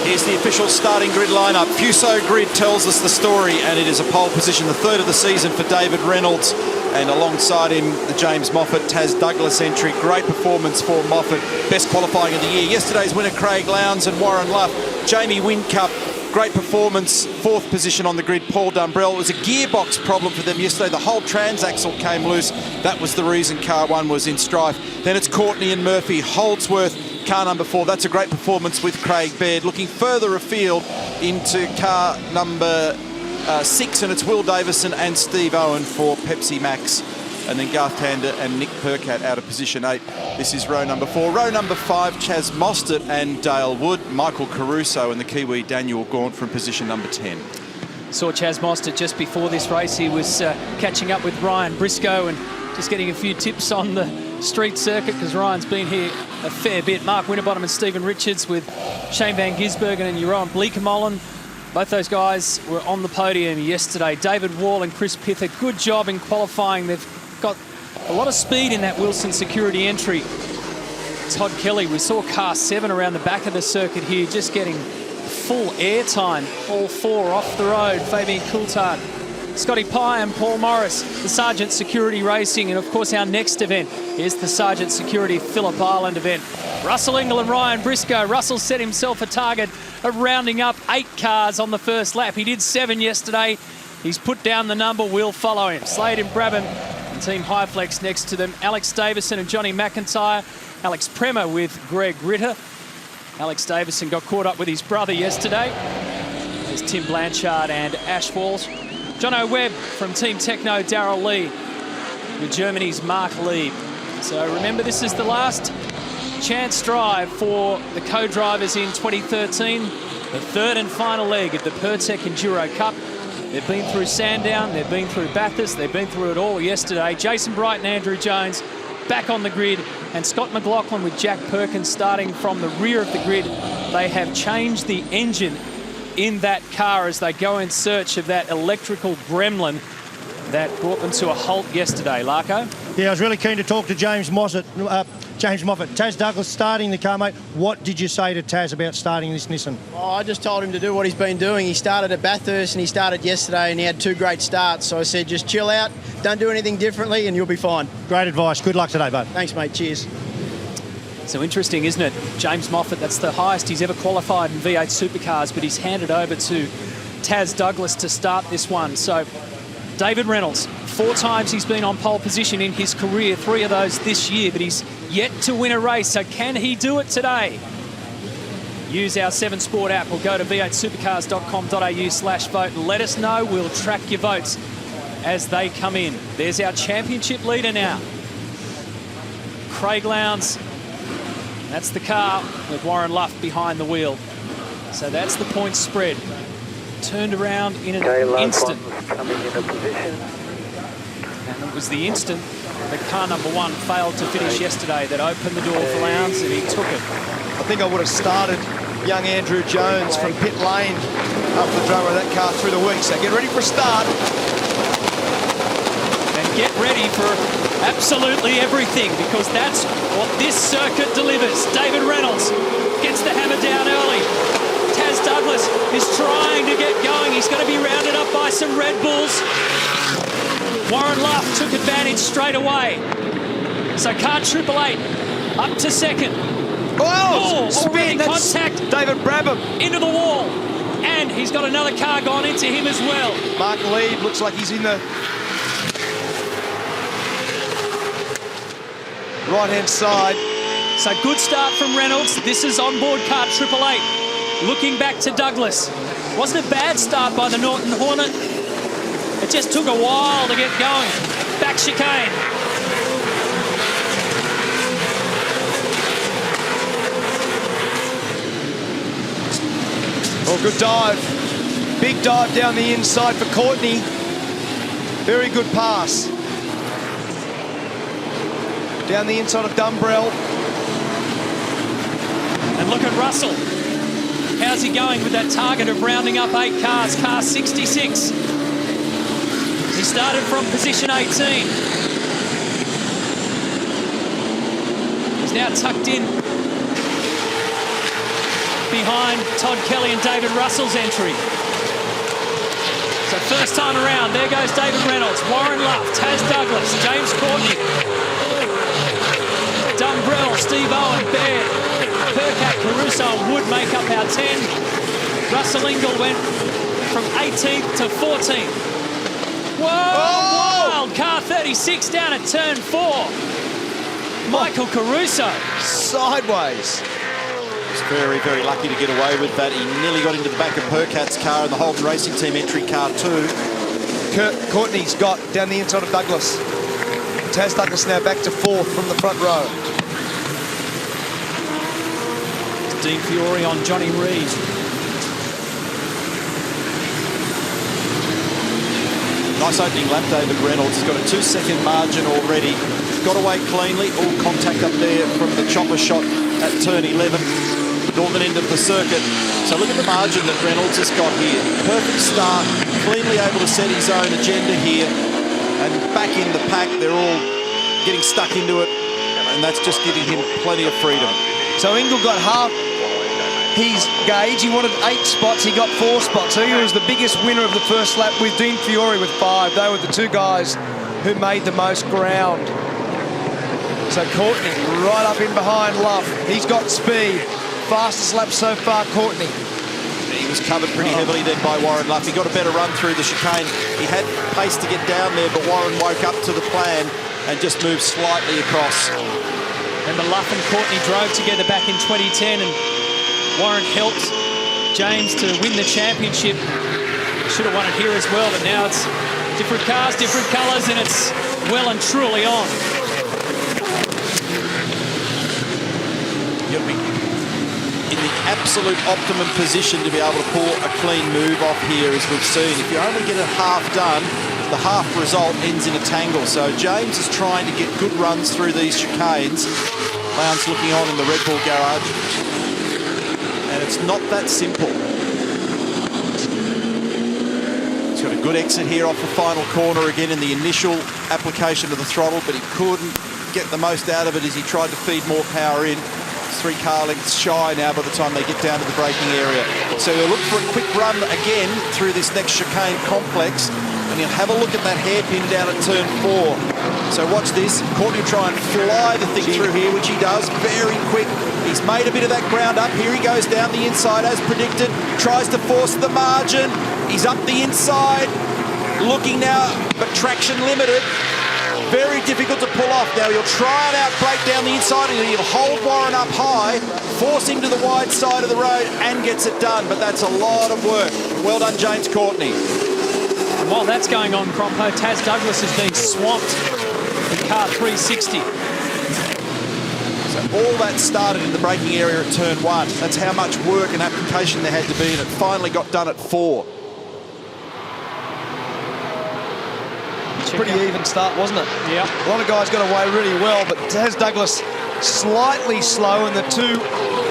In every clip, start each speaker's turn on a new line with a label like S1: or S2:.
S1: Here's the official starting grid lineup. Fuso Grid tells us the story, and it is a pole position, the third of the season for David Reynolds, and alongside him, the James Moffat, Taz Douglas entry. Great performance for Moffat, best qualifying of the year. Yesterday's winner, Craig Lowndes and Warren Luff. Jamie Whincup, great performance, fourth position on the grid, Paul Dumbrell. It was a gearbox problem for them yesterday. The whole transaxle came loose. That was the reason car one was in strife. Then it's Courtney and Murphy. Holdsworth, car number 4. That's a great performance with Craig Baird. Looking further afield into car number 6, and it's Will Davison and Steve Owen for Pepsi Max. And then Garth Tander and Nick Percat out of position 8. This is row number 4. Row number 5, Chaz Mostert and Dale Wood. Michael Caruso and the Kiwi Daniel Gaunt from position number 10.
S2: Saw Chaz Mostert just before this race. He was catching up with Ryan Briscoe and just getting a few tips on the street circuit, because Ryan's been here a fair bit. Mark Winterbottom and Stephen Richards with Shane Van Gisbergen and Jeroen Bleekemolen. Both those guys were on the podium yesterday. David Wall and Chris Pither, good job in qualifying. They've got a lot of speed in that Wilson security entry. Todd Kelly, we saw car 7 around the back of the circuit here, just getting full air time. All 4 off the road. Fabian Coulthard, Scotty Pye and Paul Morris, the Sargent Security Racing, and of course our next event is the Sargent Security Phillip Island event. Russell Ingall and Ryan Briscoe. Russell set himself a target of rounding up 8 cars on the first lap. He did 7 yesterday. He's put down the number. We'll follow him. Slade and Brabham and Team Highflex next to them. Alex Davison and Johnny McIntyre. Alex Premer with Greg Ritter. Alex Davison got caught up with his brother yesterday. There's Tim Blanchard and Ash Walsh. Jono Webb from Team Techno, Darrell Lee with Germany's Mark Lee. So remember, this is the last chance drive for the co-drivers in 2013. The third and final leg of the Pertec Enduro Cup. They've been through Sandown, they've been through Bathurst, they've been through it all yesterday. Jason Bright and Andrew Jones back on the grid, and Scott McLaughlin with Jack Perkins starting from the rear of the grid. They have changed the engine in that car as they go in search of that electrical gremlin that brought them to a halt yesterday. Larko?
S3: Yeah, I was really keen to talk to James Moffat. Taz Douglas starting the car, mate. What did you say to Taz about starting this Nissan?
S4: Oh, I just told him to do what he's been doing. He started at Bathurst and he started yesterday and he had 2 great starts. So I said, just chill out, don't do anything differently and you'll be fine.
S3: Great advice. Good luck today, bud.
S4: Thanks, mate. Cheers.
S2: So interesting, isn't it? James Moffat, that's the highest he's ever qualified in V8 Supercars, but he's handed over to Taz Douglas to start this one. So David Reynolds, 4 times he's been on pole position in his career, 3 of those this year, but he's yet to win a race. So can he do it today? Use our 7 Sport app or go to v8supercars.com.au/vote and let us know. We'll track your votes as they come in. There's our championship leader now, Craig Lowndes. That's the car with Warren Luff behind the wheel. So that's the point spread. Turned around in an instant.
S5: Coming in a position.
S2: And it was the instant that car number 1 failed to finish yesterday that opened the door for Lowndes, and he took it.
S1: I think I would have started young Andrew Jones from pit lane after the drama of that car through the week. So get ready for a start.
S2: And get ready for absolutely everything, because that's what this circuit delivers. David Reynolds gets the hammer down early. Taz Douglas is trying to get going. He's going to be rounded up by some Red Bulls. Warren Luff took advantage straight away. So car 888 up to second.
S1: Oh, spin,
S2: contact.
S1: David Brabham
S2: into the wall. And he's got another car gone into him as well.
S1: Mark Lee looks like he's in the right-hand side.
S2: So good start from Reynolds. This is onboard car 888. Looking back to Douglas. Wasn't a bad start by the Norton Hornet. It just took a while to get going. Back chicane.
S1: Oh, good dive. Big dive down the inside for Courtney. Very good pass. Down the inside of Dumbrell.
S2: And look at Russell. How's he going with that target of rounding up 8 cars? Car 66. He started from position 18. He's now tucked in behind Todd Kelly and David Russell's entry. So first time around, there goes David Reynolds, Warren Luff, Taz Douglas, James Courtney, Dumbrell, Steve Owen, Baird, Percat, Caruso and Wood make up our 10. Russell Ingall went from 18th to 14th. Whoa! Wild car 36 down at turn 4. Michael Caruso.
S5: Sideways.
S1: He's very, very lucky to get away with that. He nearly got into the back of Percat's car and the Holden Racing Team entry car too.
S5: Courtney's got down the inside of Douglas. Taz Douglas now back to 4th from the front row.
S2: Dean Fiore on Johnny Reid.
S1: Nice opening lap, David Reynolds. He's got a 2-second margin already. Got away cleanly. All contact up there from the chopper shot at turn 11, northern end of the circuit. So look at the margin that Reynolds has got here. Perfect start, cleanly able to set his own agenda here. And back in the pack, they're all getting stuck into it. And that's just giving him plenty of freedom.
S5: So Ingall got half his gauge. He wanted 8 spots. He got 4 spots. So he was the biggest winner of the first lap with Dean Fiore with 5. They were the 2 guys who made the most ground. So Courtney right up in behind Luff. He's got speed. Fastest lap so far, Courtney.
S1: He was covered pretty heavily then by Warren Luff. He got a better run through the chicane. He had pace to get down there, but Warren woke up to the plan and just moved slightly across.
S2: Remember, Luff and Courtney drove together back in 2010 and Warren helped James to win the championship. Should have won it here as well, but now it's different cars, different colours, and it's well and truly on.
S1: You'll be in the absolute optimum position to be able to pull a clean move off here, as we've seen. If you only get it half done, the half result ends in a tangle. So James is trying to get good runs through these chicanes. Lowndes looking on in the Red Bull garage. And it's not that simple. He's got a good exit here off the final corner again in the initial application of the throttle, but he couldn't get the most out of it as he tried to feed more power in. 3 car lengths shy now by the time they get down to the braking area. So he'll look for a quick run again through this next chicane complex, and he'll have a look at that hairpin down at turn 4. So watch this. Courtney will try and fly the thing through here, which he does very quick. He's made a bit of that ground up. Here he goes down the inside as predicted. Tries to force the margin. He's up the inside. Looking now, but traction limited. Very difficult to pull off. Now he'll try and outbrake down the inside and he'll hold Warren up high, force him to the wide side of the road and gets it done. But that's a lot of work. Well done, James Courtney.
S2: And while that's going on, Crompo, Taz Douglas is being swamped in car 360.
S1: So all that started in the braking area at turn 1. That's how much work and application there had to be, and it finally got done at 4.
S5: Pretty even start, wasn't it?
S2: Yeah.
S5: A lot of guys got away really well, but Taz Douglas slightly slow, and the 2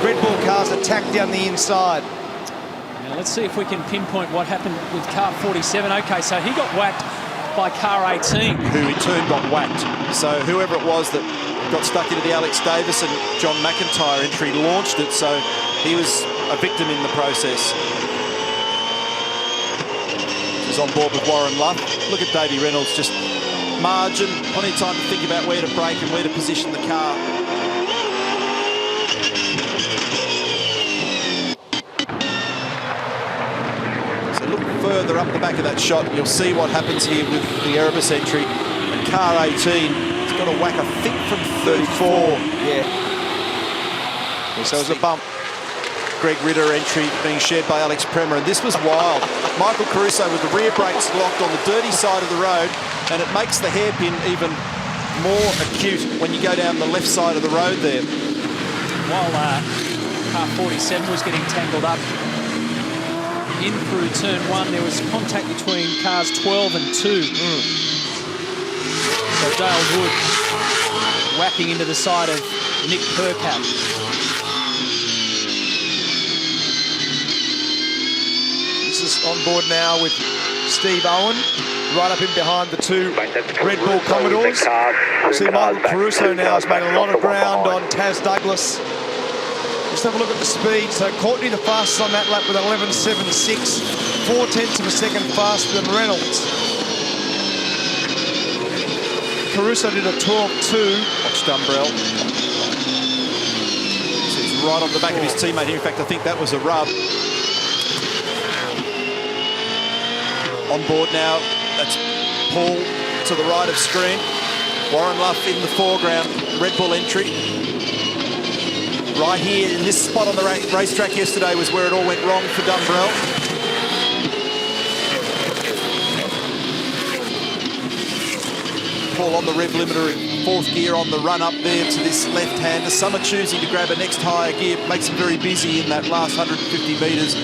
S5: Red Bull cars attacked down the inside.
S2: Now let's see if we can pinpoint what happened with car 47. Okay, so he got whacked by car 18.
S1: Who in turn got whacked. So whoever it was that got stuck into the Alex Davis and John McIntyre entry launched it, so he was a victim in the process. He's on board with Warren Luff. Look at Davey Reynolds, just margin, plenty of time to think about where to brake and where to position the car. So look further up the back of that shot, you'll see what happens here with the Erebus entry. And car 18, it's got a whack, I think, from 34.
S5: Yeah. So it was a bump.
S1: Greg Ritter entry being shared by Alex Premer, and this was wild. Michael Caruso with the rear brakes locked on the dirty side of the road, and it makes the hairpin even more acute when you go down the left side of the road there.
S2: While car 47 was getting tangled up in through turn 1, there was contact between cars 12 and 2. So Dale Wood whacking into the side of Nick Percat.
S5: On board now with Steve Owen, right up in behind the 2 Red Bull Commodores. See Michael Caruso now has made a lot of ground on Taz Douglas. Just have a look at the speed. So Courtney the fastest on that lap with 11.76, 0.4 of a second faster than Reynolds. Caruso did a 12.2.
S1: Watch Dumbrell. Sits right on the back of his teammate here. In fact, I think that was a rub. On board now, that's Paul to the right of screen. Warren Luff in the foreground, Red Bull entry. Right here in this spot on the racetrack yesterday was where it all went wrong for Dumbrell. Paul on the rev limiter in fourth gear on the run up there to this left-hander. Some are choosing to grab a next higher gear, makes them very busy in that last 150 metres,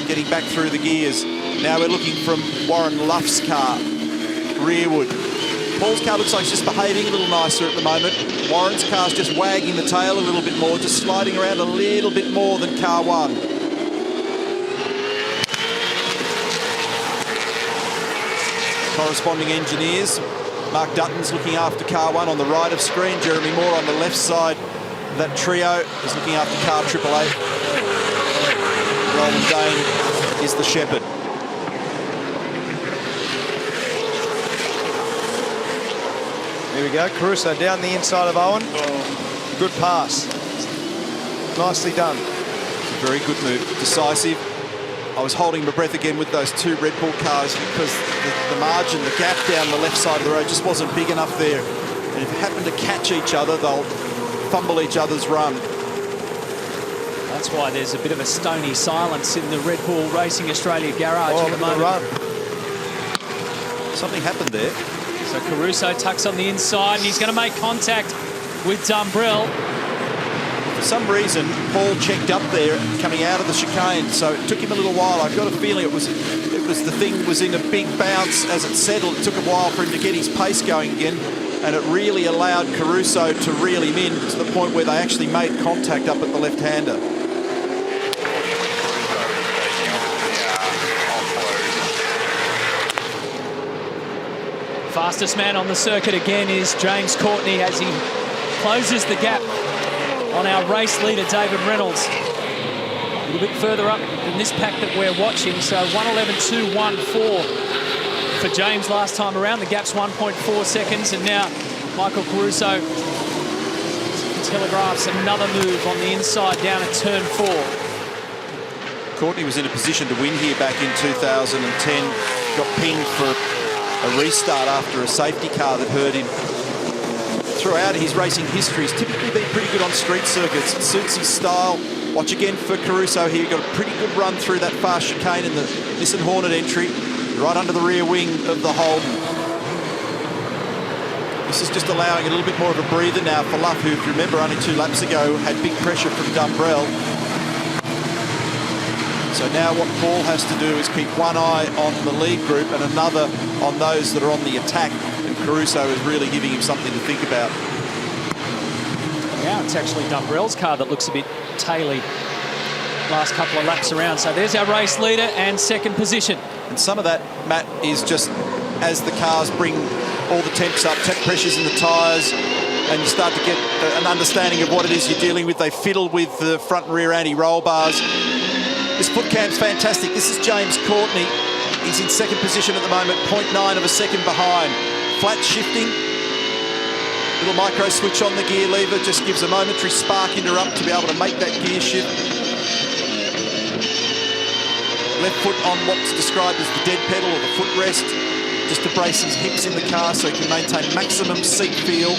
S1: getting back through the gears. Now we're looking from Warren Luff's car, rearward. Paul's car looks like it's just behaving a little nicer at the moment. Warren's car's just wagging the tail a little bit more, just sliding around a little bit more than car one. Corresponding engineers. Mark Dutton's looking after car one on the right of screen. Jeremy Moore on the left side. That trio is looking after car 888. Roland Dane is the shepherd.
S5: Here we go, Caruso down the inside of Owen. Good pass. Nicely done.
S1: Very good move, decisive. I was holding my breath again with those two Red Bull cars because the margin, the gap down the left side of the road just wasn't big enough there. And if they happen to catch each other, they'll fumble each other's run.
S2: That's why there's a bit of a stony silence in the Red Bull Racing Australia garage at the moment.
S1: Something happened there.
S2: So Caruso tucks on the inside and he's going to make contact with Dumbrell.
S1: For some reason, Paul checked up there coming out of the chicane, so it took him a little while. I've got a feeling it was the thing was in a big bounce as it settled. It took a while for him to get his pace going again, and it really allowed Caruso to reel him in to the point where they actually made contact up at the left-hander.
S2: Fastest man on the circuit again is James Courtney as he closes the gap on our race leader, David Reynolds. A little bit further up than this pack that we're watching. So 1:11.214 for James last time around. The gap's 1.4 seconds. And now Michael Caruso telegraphs another move on the inside down at turn 4.
S1: Courtney was in a position to win here back in 2010. Got pinged for a restart after a safety car that hurt him. Throughout his racing history, he's typically been pretty good on street circuits. It suits his style. Watch again for Caruso here. Got a pretty good run through that fast chicane in the Nissan Hornet entry, right under the rear wing of the Holden. This is just allowing a little bit more of a breather now for Luff, who, if you remember, only 2 laps ago had big pressure from Dumbrell. So now what Paul has to do is keep one eye on the lead group and another on those that are on the attack. And Caruso is really giving him something to think about.
S2: Now it's actually Dumbrell's car that looks a bit taily last couple of laps around. So there's our race leader and second position.
S1: And some of that, Matt, is just as the cars bring all the temps up, temp pressures in the tyres, and you start to get an understanding of what it is you're dealing with. They fiddle with the front and rear anti-roll bars. This foot camp's fantastic. This is James Courtney. He's in second position at the moment, 0.9 of a second behind. Flat shifting. Little micro switch on the gear lever just gives a momentary spark interrupt to be able to make that gear shift. Left foot on what's described as the dead pedal or the footrest, just to brace his hips in the car so he can maintain maximum seat feel.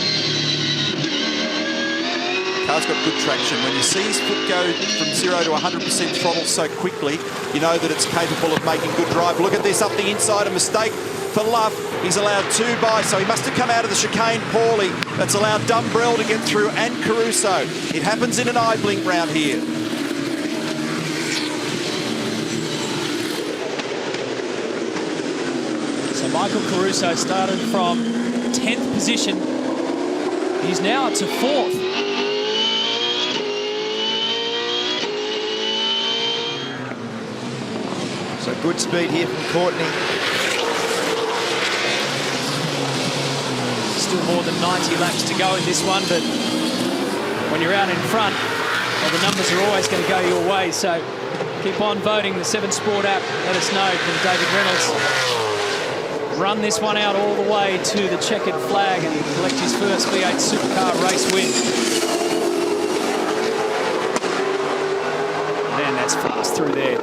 S1: Car's got good traction. When you see his foot go from 0 to 100% throttle so quickly, you know that it's capable of making good drive. Look at this up the inside, a mistake for Luff. He's allowed 2 by, so he must have come out of the chicane poorly. That's allowed Dumbrell to get through and Caruso. It happens in an eye blink round here.
S2: So Michael Caruso started from 10th position. He's now up to 4th.
S5: So good speed here from Courtney.
S2: Still more than 90 laps to go in this one, but when you're out in front Well, the numbers are always going to go your way, so keep on voting. The 7 Sport app, let us know. Can David Reynolds run this one out all the way to the checkered flag and collect his first V8 Supercar race win? Man, that's fast through there.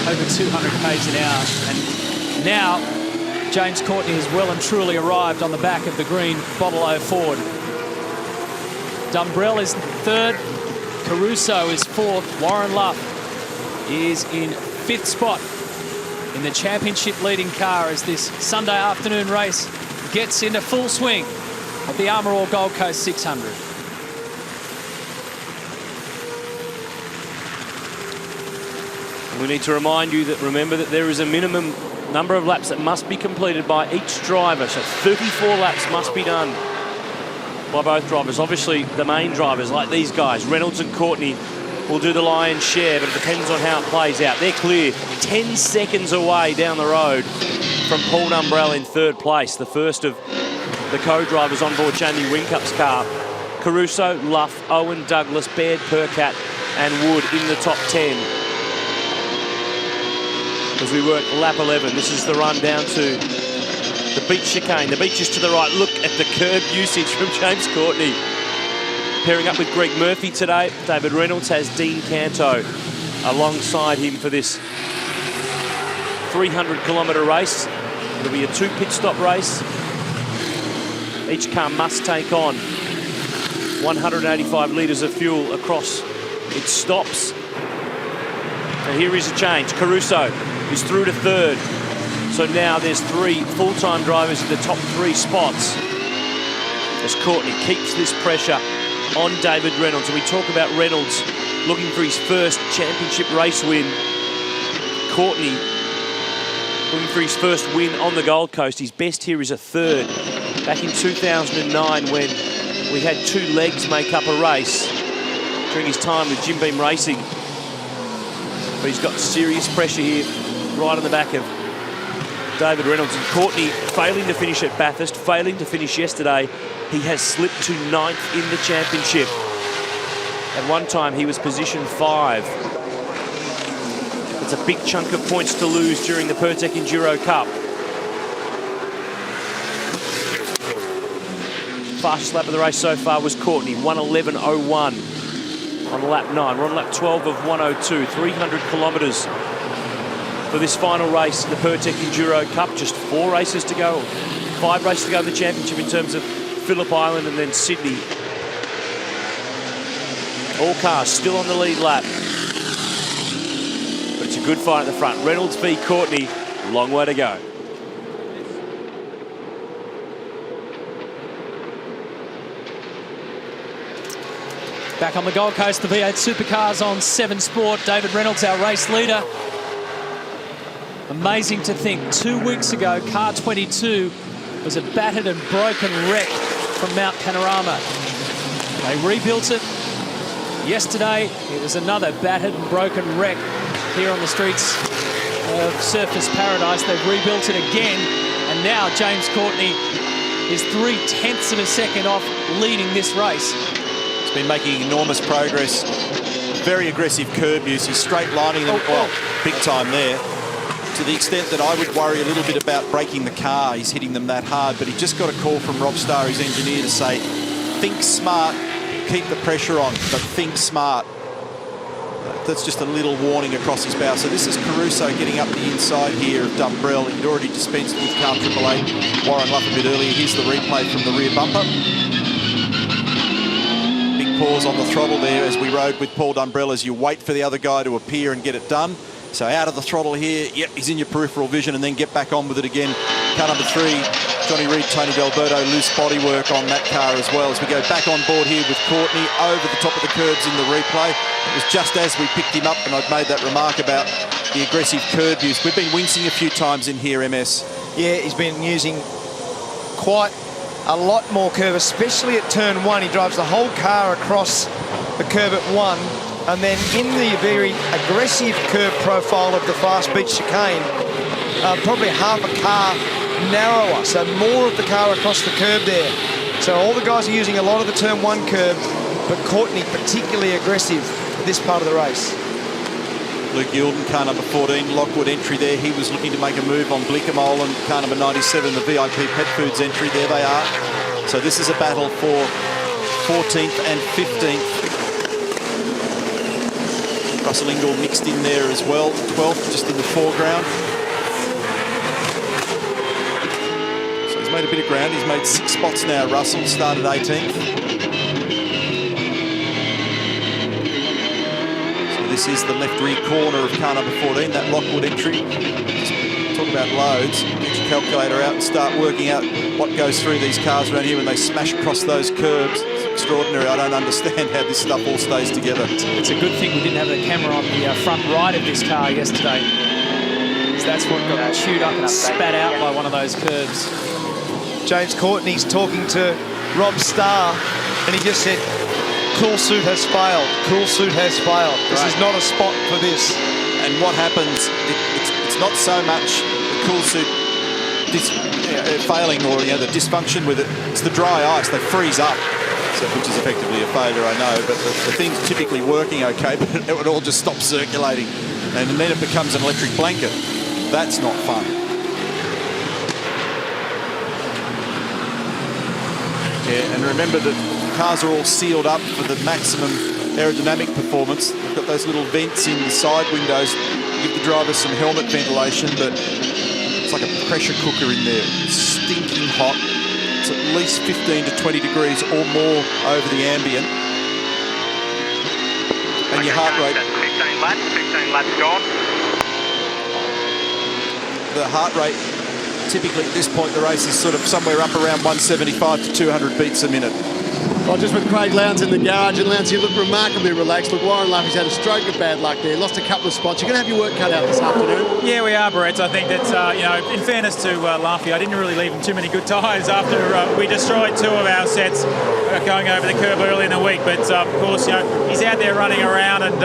S2: Over 200 k's an hour. And now James Courtney has well and truly arrived on the back of the green Bottle O Ford. Dumbrell is 3rd. Caruso is 4th. Warren Luff is in 5th spot in the championship leading car as this Sunday afternoon race gets into full swing at the Armour All Gold Coast 600.
S6: We need to remind you that, remember that there is a minimum number of laps that must be completed by each driver. So 34 laps must be done by both drivers. Obviously, the main drivers, like these guys, Reynolds and Courtney, will do the lion's share, but it depends on how it plays out. They're clear, 10 seconds away down the road from Paul Dumbrell in 3rd place, the first of the co-drivers on board Jamie Wincup's car. Caruso, Luff, Owen, Douglas, Baird, Percat and Wood in the top 10. As we work lap 11, this is the run down to the beach chicane. The beach is to the right. Look at the curb usage from James Courtney. Pairing up with Greg Murphy today. David Reynolds has Dean Canto alongside him for this 300-kilometre race. It'll be a 2 pit stop race. Each car must take on 185 litres of fuel across its stops. And here is a change. Caruso is through to 3rd. So now there's 3 full-time drivers in the top 3 spots as Courtney keeps this pressure on David Reynolds. And we talk about Reynolds looking for his first championship race win. Courtney looking for his first win on the Gold Coast. His best here is a 3rd. Back in 2009 when we had 2 legs make up a race during his time with Jim Beam Racing. But he's got serious pressure here right on the back of David Reynolds. And Courtney failing to finish at Bathurst, failing to finish yesterday. He has slipped to 9th in the championship. At one time, he was position 5. It's a big chunk of points to lose during the Pertec Enduro Cup. Fastest lap of the race so far was Courtney, 1:11.01 on lap 9. We're on lap 12 of 1:02, 300 kilometres for this final race in the Pertec Enduro Cup. Just 4 races to go, 5 races to go in the championship in terms of Phillip Island and then Sydney. All cars still on the lead lap. But it's a good fight at the front. Reynolds v Courtney, long way to go.
S2: Back on the Gold Coast, the V8 Supercars on 7 Sport. David Reynolds, our race leader. Amazing to think, 2 weeks ago, car 22 was a battered and broken wreck from Mount Panorama. They rebuilt it. Yesterday, it was another battered and broken wreck here on the streets of Surfers Paradise. They've rebuilt it again, and now James Courtney is 0.3 of a second off leading this race.
S1: He's been making enormous progress. Very aggressive curb use. He's straight lining them, well, big time there. To the extent that I would worry a little bit about breaking the car. He's hitting them that hard, but he just got a call from Rob Starr, his engineer, to say, think smart, keep the pressure on, but think smart. That's just a little warning across his bow. So this is Caruso getting up the inside here of Dumbrell. He'd already dispensed with car 888 Warren Luff a bit earlier. Here's the replay from the rear bumper. Big pause on the throttle there as we rode with Paul Dumbrell as you wait for the other guy to appear and get it done. So out of the throttle here, yep, he's in your peripheral vision, and then get back on with it again. Car number 3, Johnny Reid, Tony D'Alberto, loose bodywork on that car as well. As we go back on board here with Courtney over the top of the curbs in the replay. It was just as we picked him up, and I'd made that remark about the aggressive curb use. We've been wincing a few times in here, MS.
S5: Yeah, he's been using quite a lot more curve, especially at turn 1. He drives the whole car across the curb at 1. And then in the very aggressive curve profile of the fast beach chicane, probably half a car narrower, so more of the car across the curb there. So all the guys are using a lot of the turn 1 curb but Courtney particularly aggressive this part of the race.
S1: Luke Yilden, car number 14, Lockwood entry there. He was looking to make a move on Blickermole, and car number 97, the VIP Pet Foods entry. There they are. So this is a battle for 14th and 15th. Russell Ingall mixed in there as well. 12th just in the foreground. So he's made a bit of ground. He's made 6 spots now. Russell started 18th. This is the left rear corner of car number 14, that Lockwood entry. Just talk about loads. Get your calculator out and start working out what goes through these cars around here when they smash across those curbs. It's extraordinary. I don't understand how this stuff all stays together.
S2: It's a good thing we didn't have the camera on the front right of this car yesterday. That's what got chewed up and spat out by one of those curbs.
S5: James Courtney's talking to Rob Starr, and he just said, cool suit has failed. Cool suit has failed. This is not a spot for this.
S1: And what happens, it's not so much the cool suit failing or the dysfunction with it. It's the dry ice. They freeze up, which is effectively a failure, I know. But the thing's typically working okay, but it would all just stop circulating. And then it becomes an electric blanket. That's not fun. Yeah, and remember that cars are all sealed up for the maximum aerodynamic performance. They've got those little vents in the side windows to give the driver some helmet ventilation, but it's like a pressure cooker in there. It's stinking hot. It's at least 15 to 20 degrees or more over the ambient. And your heart rate...
S7: 15 laps gone.
S1: The heart rate, typically at this point in the race, is sort of somewhere up around 175 to 200 beats a minute.
S8: Well, just with Craig Lowndes in the garage, and Lowndes, you look remarkably relaxed. Look, Warren Luffy's had a stroke of bad luck there. Lost a couple of spots. You're going to have your work cut out this afternoon.
S9: Yeah, we are, Brett. I think that, in fairness to Luffy, I didn't really leave him too many good tyres after we destroyed 2 of our sets going over the curb early in the week. But, of course, he's out there running around and,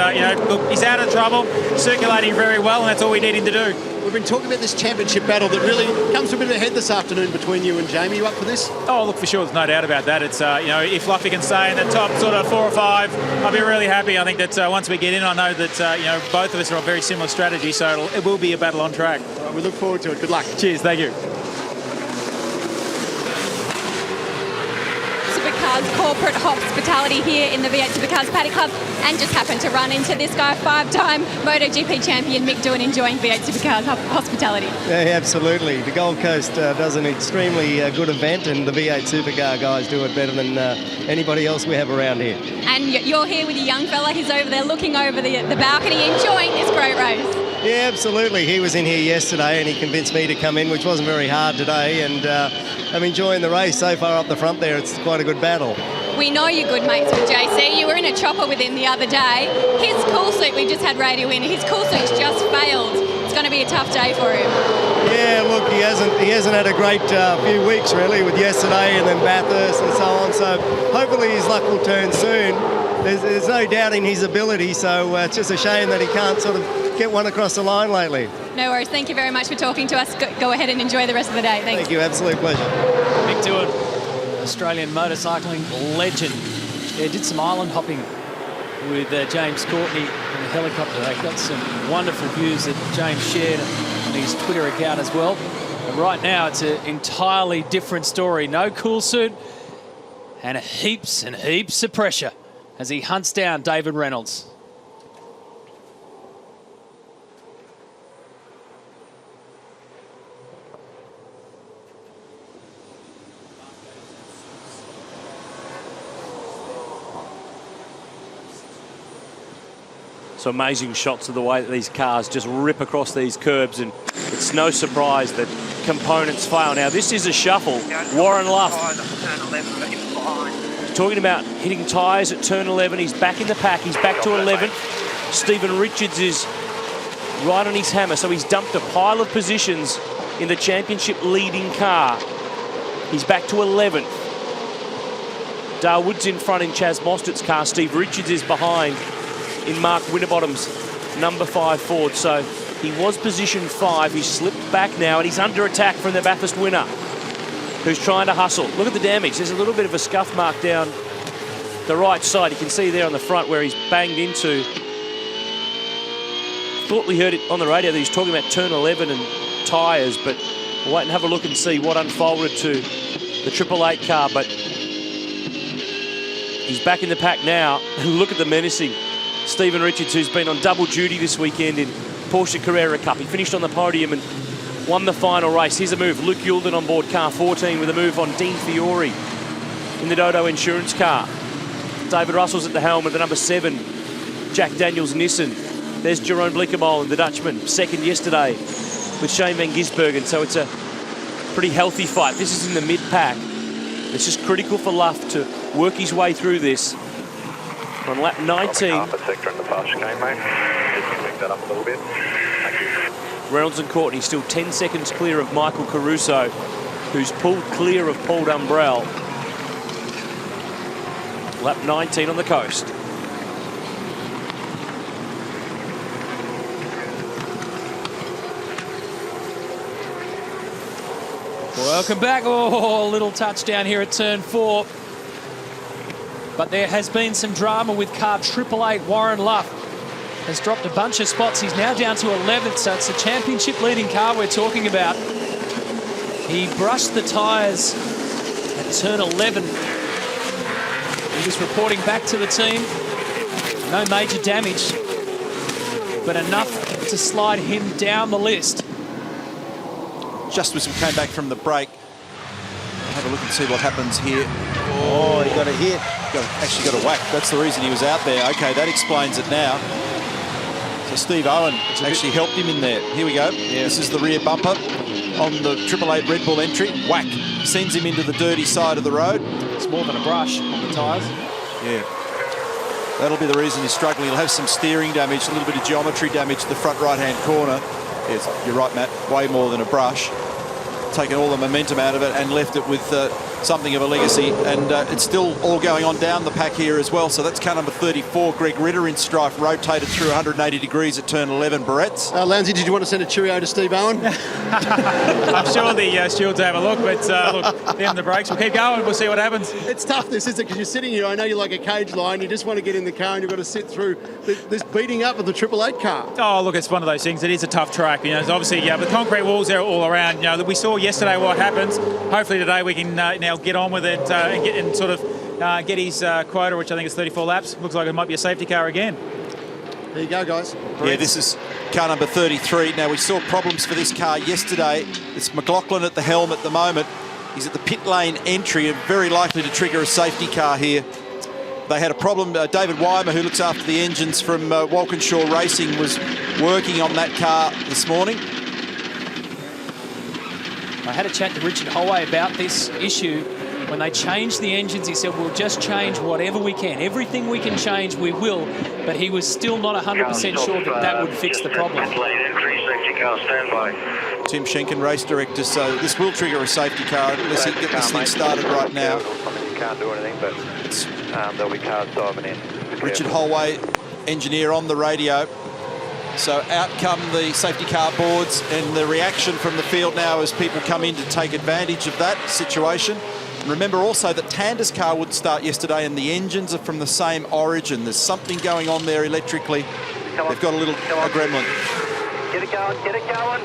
S9: look, he's out of trouble, circulating very well, and that's all we need him to do.
S8: We've been talking about this championship battle that really comes to a bit of a head this afternoon between you and Jamie. You up for this?
S9: Oh, look, for sure, there's no doubt about that. It's, if Luffy can stay in the top sort of 4 or 5, I'll be really happy. I think that once we get in, I know that, both of us are on very similar strategy, so it will be a battle on track.
S8: All right, we look forward to it. Good luck.
S9: Cheers, thank you.
S10: Supercars corporate hospitality here in the V8 Supercars Paddock Club, and just happened to run into this guy, 5-time MotoGP champion Mick Doohan, enjoying V8 Supercars hospitality.
S11: Yeah, absolutely. The Gold Coast does an extremely good event, and the V8 Supercar guys do it better than anybody else we have around here.
S10: And you're here with a young fella. He's over there looking over the balcony, enjoying this great race.
S11: Yeah, absolutely. He was in here yesterday and he convinced me to come in, which wasn't very hard today, and I'm enjoying the race so far up the front there. It's quite a good battle.
S10: We know you're good mates with JC. You were in a chopper with him the other day. His cool suit, we just had radio in, his cool suit's just failed. It's going to be a tough day for him.
S11: Yeah, look, he hasn't had a great few weeks really, with yesterday and then Bathurst and so on, so hopefully his luck will turn soon. There's no doubting his ability, so it's just a shame that he can't sort of get one across the line lately.
S10: No worries. Thank you very much for talking to us. Go ahead and enjoy the rest of the day. Thanks.
S11: Thank you. Absolute pleasure.
S2: Mick Doohan, Australian motorcycling legend. Yeah, did some island hopping with James Courtney in a helicopter. They got some wonderful views that James shared on his Twitter account as well. But right now, it's an entirely different story. No cool suit and heaps of pressure as he hunts down David Reynolds.
S6: So amazing shots of the way that these cars just rip across these curbs, and it's no surprise that components fail. Now, this is a shuffle. Warren Luff talking about hitting tyres at turn 11. He's back in the pack. He's back to 11th. Stephen Richards is right on his hammer, so he's dumped a pile of positions in the championship leading car. He's back to 11th. Dale Wood's in front in Chaz Mostert's car. Steve Richards is behind in Mark Winterbottom's number 5 Ford. So he was position 5. He's slipped back now, and he's under attack from the Bathurst winner, who's trying to hustle. Look at the damage. There's a little bit of a scuff mark down the right side. You can see there on the front where he's banged into. Thought we heard it on the radio that he's talking about turn 11 and tyres, but we'll wait and have a look and see what unfolded to the 888 car. But he's back in the pack now. And look at the menacing Stephen Richards, who's been on double duty this weekend in Porsche Carrera Cup. He finished on the podium and won the final race. Here's a move. Luke Youlden on board car 14 with a move on Dean Fiore in the Dodo Insurance car. David Russell's at the helm with the number 7, Jack Daniels Nissan. There's Jeroen Bleekemolen, the Dutchman, second yesterday with Shane van Gisbergen. So it's a pretty healthy fight. This is in the mid-pack. It's just critical for Luff to work his way through this. On lap 19. Reynolds and Courtney still 10 seconds clear of Michael Caruso, who's pulled clear of Paul Dumbrell. Lap 19 on the coast.
S2: Welcome back. Oh, a little touchdown here at turn 4. But there has been some drama with car 888. Warren Luff has dropped a bunch of spots. He's now down to 11th, so it's the championship leading car we're talking about. He brushed the tyres at turn 11. He was reporting back to the team. No major damage, but enough to slide him down the list.
S1: Just as we came back from the break, have a look and see what happens here.
S3: Oh, he got a hit.
S1: Actually got a whack. That's the reason he was out there. Okay, that explains it now. So Steve Owen actually helped him in there. Here we go. Yeah. This is the rear bumper on the 888 Red Bull entry. Whack. Sends him into the dirty side of the road.
S2: It's more than a brush on the tyres.
S1: Yeah. That'll be the reason he's struggling. He'll have some steering damage, a little bit of geometry damage to the front right-hand corner. Yes, you're right, Matt. Way more than a brush. Taken all the momentum out of it and left it with something of a legacy. And it's still all going on down the pack here as well. So that's car number 34, Greg Ritter in strife, rotated through 180 degrees at turn 11, Barrett's.
S8: Lansy, did you want to send a cheerio to Steve Owen?
S9: I'm sure the stewards have a look, but look, down the brakes. We'll keep going. We'll see what happens.
S8: It's tough, this, isn't it? Because you're sitting here. I know you're like a cage lion. You just want to get in the car and you've got to sit through this beating up of the 888 car.
S9: Oh, look, it's one of those things. It is a tough track. You know, it's obviously, the concrete walls there all around. You know, we saw yesterday what happens. Hopefully today we can now get on with it and get his quota, which I think is 34 laps. Looks like it might be a safety car again.
S8: There you go, guys.
S1: Yeah, this is car number 33. Now, we saw problems for this car yesterday. It's McLaughlin at the helm at the moment. He's at the pit lane entry and very likely to trigger a safety car here. They had a problem. David Weimer, who looks after the engines from Walkinshaw Racing, was working on that car this morning.
S2: I had a chat to Richard Holloway about this issue. When they changed the engines, he said, we'll just change whatever we can. Everything we can change, we will. But he was still not 100% sure that that would fix the problem.
S1: Tim Schenken, race director, so this will trigger a safety car unless he get this thing started right now.
S7: You can't do anything, but there'll be cars diving in.
S1: Richard Holloway, engineer on the radio. So out come the safety car boards, and the reaction from the field now as people come in to take advantage of that situation. And remember also that Tander's car wouldn't start yesterday, and the engines are from the same origin. There's something going on there electrically. They've got a gremlin.
S7: Get it going, get it going.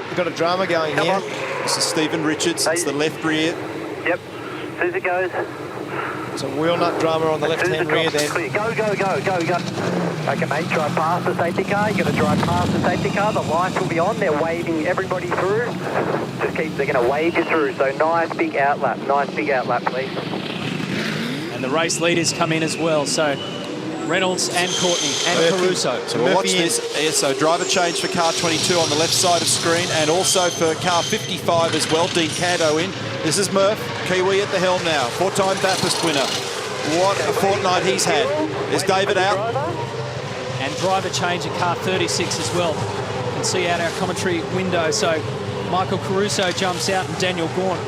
S3: We've got a drama going here.
S1: This is Stephen Richards. It's the left rear.
S7: Yep. Susie goes.
S3: It's a wheel nut drama on the left-hand rear then.
S7: Go, go, go, go, go. Okay, mate, drive past the safety car. You've got to drive past the safety car. The lights will be on. They're waving everybody through. They're going to wave you through. So nice big outlap. Nice big outlap, please.
S2: And the race leaders come in as well. So Reynolds and Courtney and Caruso.
S1: So we'll watch this. Yeah, so driver change for car 22 on the left side of screen, and also for car 55 as well. Dean Canto in. This is Murph, Kiwi at the helm now. 4-time Bathurst winner. What a fortnight he's had. There's David out.
S2: And driver change at car 36 as well. You can see out our commentary window. So Michael Caruso jumps out and Daniel Gaunt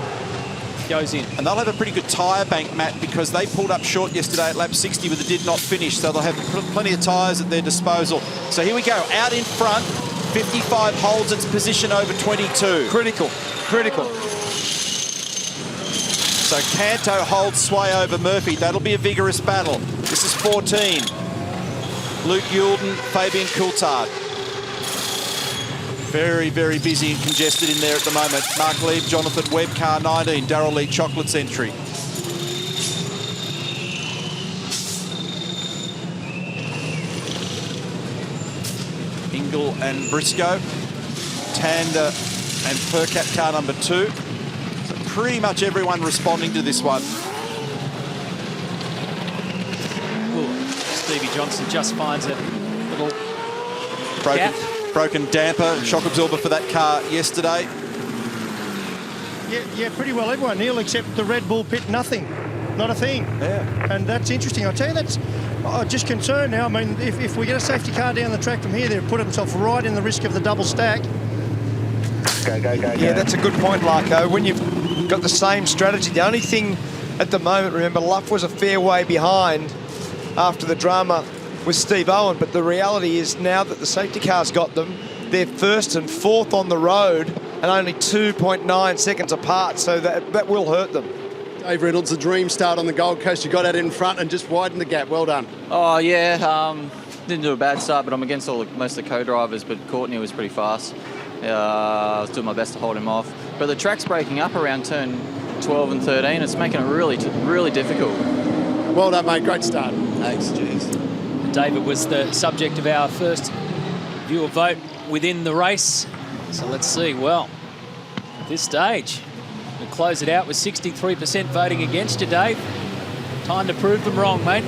S2: goes in.
S1: And they'll have a pretty good tyre bank, Matt, because they pulled up short yesterday at lap 60 but they did not finish. So they'll have plenty of tyres at their disposal. So here we go. Out in front. 55 holds its position over 22.
S3: Critical. Critical.
S1: So Canto holds sway over Murphy. That'll be a vigorous battle. This is 14. Luke Youlden, Fabian Coulthard. Very, very busy and congested in there at the moment. Mark Lieb, Jonathan Webb, car 19. Darryl Lee Chocolate's entry. Ingle and Briscoe. Tander and Percat, car number 2. So pretty much everyone responding to this one.
S2: Ooh, Stevie Johnson just finds a little gap.
S1: Broken damper, shock absorber for that car yesterday.
S3: Yeah, pretty well everyone, Neil, except the Red Bull pit, nothing. Not a thing.
S1: Yeah.
S3: And that's interesting. I'll tell you, that's just concerned now. I mean, if we get a safety car down the track from here, they'll put themselves right in the risk of the double stack.
S7: Go.
S5: Yeah, that's a good point, Larko. When you've got the same strategy, the only thing at the moment, remember, Luff was a fair way behind after the drama with Steve Owen, but the reality is now that the safety car's got them, they're 1st and 4th on the road and only 2.9 seconds apart, so that will hurt them.
S8: Dave Reynolds, the dream start on the Gold Coast. You got out in front and just widened the gap. Well done.
S12: Oh, yeah. Didn't do a bad start, but I'm against most of the co-drivers, but Courtney was pretty fast. I was doing my best to hold him off. But the track's breaking up around turn 12 and 13. It's making it really, really difficult.
S8: Well done, mate. Great start.
S12: Thanks, cheers.
S2: David was the subject of our first viewer vote within the race. So let's see. Well, at this stage, we'll close it out with 63% voting against you, Dave. Time to prove them wrong, mate.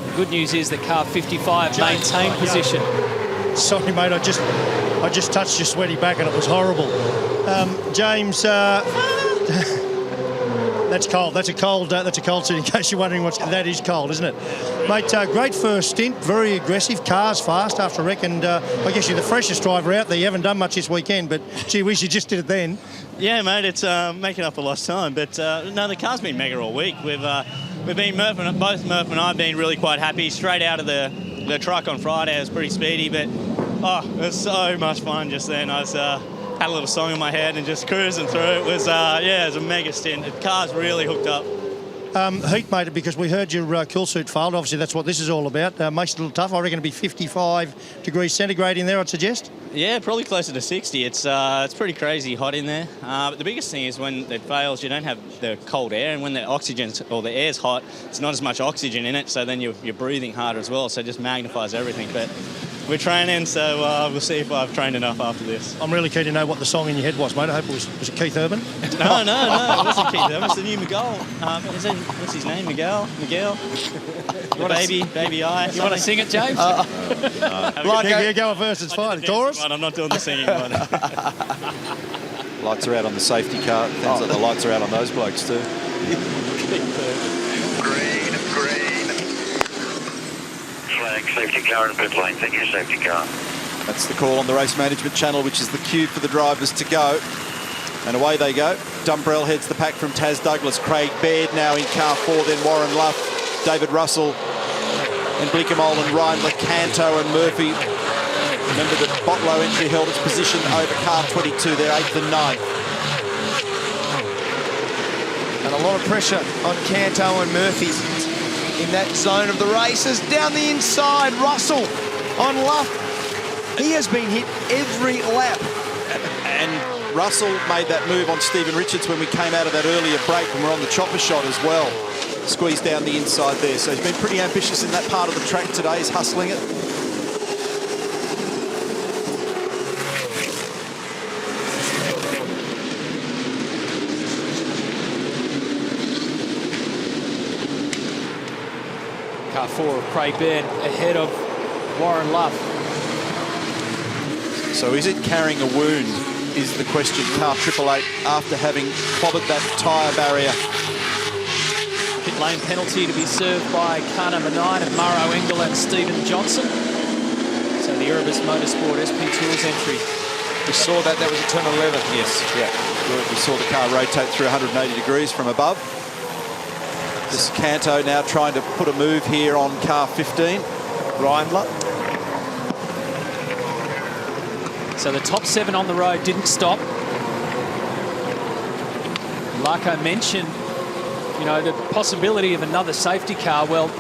S2: The good news is that car 55 maintained position.
S3: Sorry, mate, I just touched your sweaty back and it was horrible. James, that's cold. That's a cold seat, in case you're wondering that is cold, isn't it? Mate, great first stint, very aggressive, cars fast after a wreck, and I guess you're the freshest driver out there. You haven't done much this weekend, but gee whiz, you just did it then.
S13: Yeah, mate, it's making up for lost time, but no, the car's been mega all week. We've been, both Murph and I have been really quite happy. Straight out of the truck on Friday, it was pretty speedy, but it was so much fun just then. I was had a little song in my head and just cruising through. It was it was a mega stint. The car's really hooked up.
S3: Heat, mate, because we heard your cool suit failed. Obviously, that's what this is all about. Makes it a little tough. I reckon it'll be 55 degrees centigrade in there, I'd suggest.
S13: Yeah, probably closer to 60. It's pretty crazy hot in there. But the biggest thing is when it fails, you don't have the cold air, and when the oxygen or the air's hot, it's not as much oxygen in it, so then you're breathing harder as well, so it just magnifies everything. But we're training, so we'll see if I've trained enough after this.
S3: I'm really keen to know what the song in your head was, mate. I hope was it Keith Urban?
S13: No, it wasn't Keith Urban. It's the new Miguel. What's his name? Miguel? Baby I.
S2: You want to sing it, James?
S3: Yeah, go first, it's fine. Taurus?
S13: I'm not doing the singing one.
S1: Lights are out on the safety car. Things like the lights are out on those blokes too.
S14: Green. Flag, safety car in pit lane. Thank you, safety car.
S1: That's the call on the race management channel, which is the cue for the drivers to go. And away they go. Dumbrell heads the pack from Taz Douglas. Craig Baird now in car 4, then Warren Luff, David Russell, and Blickamole and Ryan LeCanto and Murphy. Remember that Botlow entry held its position over car 22. They're 8th and 9th.
S5: And a lot of pressure on Canto and Murphy in that zone of the races. Down the inside, Russell on Luff. He has been hit every lap.
S1: And Russell made that move on Stephen Richards when we came out of that earlier break, and we're on the chopper shot as well. Squeezed down the inside there. So he's been pretty ambitious in that part of the track today. He's hustling it.
S2: Car 4 of Craig Baird ahead of Warren Luff.
S1: So is it carrying a wound, is the question. Car 888 after having clobbered that tyre barrier.
S2: Pit lane penalty to be served by car number 9 of Murrow Engel and Stephen Johnson. So the Erebus Motorsport SP Tours entry.
S5: We saw that was a turn 11.
S1: Yes, yeah. We saw the car rotate through 180 degrees from above. This is Canto now trying to put a move here on car 15.
S5: Reindler.
S2: So the top 7 on the road didn't stop. Marco mentioned, you know, the possibility of another safety car. Well,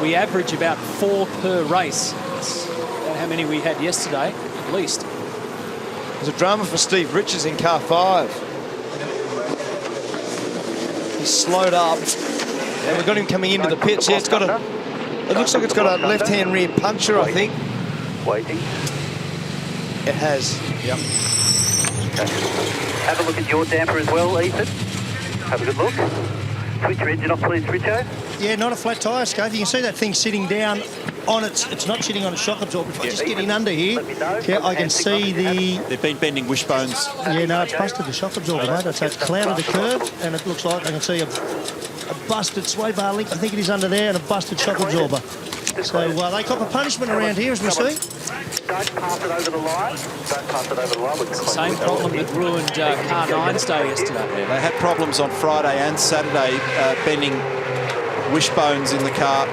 S2: we average about 4 per race. That's about how many we had yesterday, at least.
S5: There's a drama for Steve Richards in car 5. He's slowed up, and we've got him coming into the pits. Yeah, it's got a. It looks like it's got a left-hand rear puncher, I think.
S7: Waiting.
S5: It has. Yep.
S7: Have a look at your damper as well, Ethan. Have a good look. Switch your engine off, please, Richo.
S3: Yeah, not a flat tyre, Scove. You can see that thing sitting down on it's not sitting on a shock absorber. If I just get in under here, yeah, I can see the...
S1: They've been bending wishbones.
S3: Yeah, no, it's busted the shock absorber, mate. So it's clouded the curve, and it looks like I can see a busted sway bar link, I think it is under there, and a busted shock absorber. So they cop a punishment around here, as we see.
S7: Don't pass it over the line. Don't pass it over the line.
S2: It's the same problem that ruined car 9's day yesterday.
S1: Yeah, they had problems on Friday and Saturday bending wishbones in the car.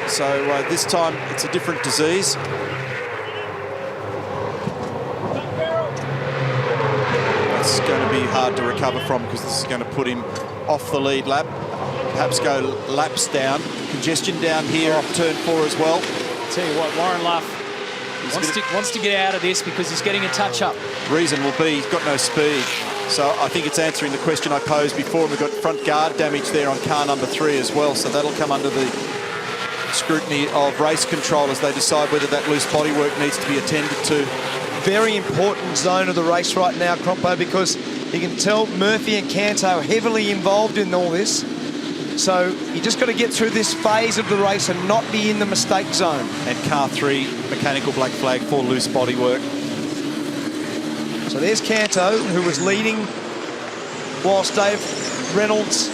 S1: So this time it's a different disease. It's going to be hard to recover from because this is going to put him off the lead lap. Perhaps go laps down. Congestion down here off turn 4 as well.
S2: Tell you what, Warren Luff wants to get out of this because he's getting a touch-up.
S1: Reason will be he's got no speed. So I think it's answering the question I posed before. We've got front guard damage there on car number 3 as well. So that'll come under the scrutiny of race control as they decide whether that loose bodywork needs to be attended to.
S5: Very important zone of the race right now, Crompo, because you can tell Murphy and Canto are heavily involved in all this. So you just got to get through this phase of the race and not be in the mistake zone.
S1: And car 3, mechanical black flag for loose bodywork.
S5: So there's Canto, who was leading whilst Dave Reynolds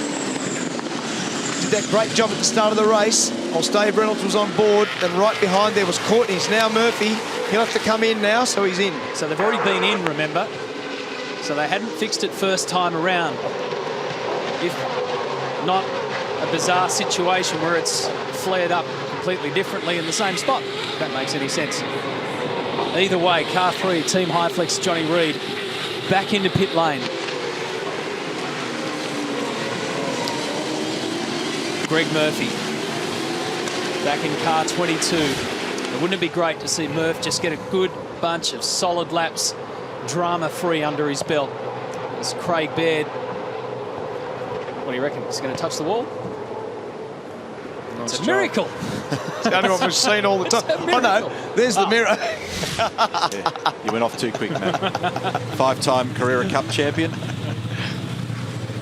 S5: did that great job at the start of the race. Whilst Dave Reynolds was on board, and right behind there was Courtney. It's now Murphy. He'll have to come in now, so he's in.
S2: So they've already been in, remember? So they hadn't fixed it first time around. If not a bizarre situation where it's flared up completely differently in the same spot, if that makes any sense. Either way, car 3, Team Highflex, Johnny Reid, back into pit lane. Greg Murphy, back in car 22. Wouldn't it be great to see Murph just get a good bunch of solid laps, drama-free under his belt? As Craig Baird, what do you reckon? Is he going to touch the wall? It's a miracle.
S5: It's the only one we've seen all the time. Oh no, there's the mirror.
S1: Yeah, you went off too quick, man. 5-time Carrera Cup champion.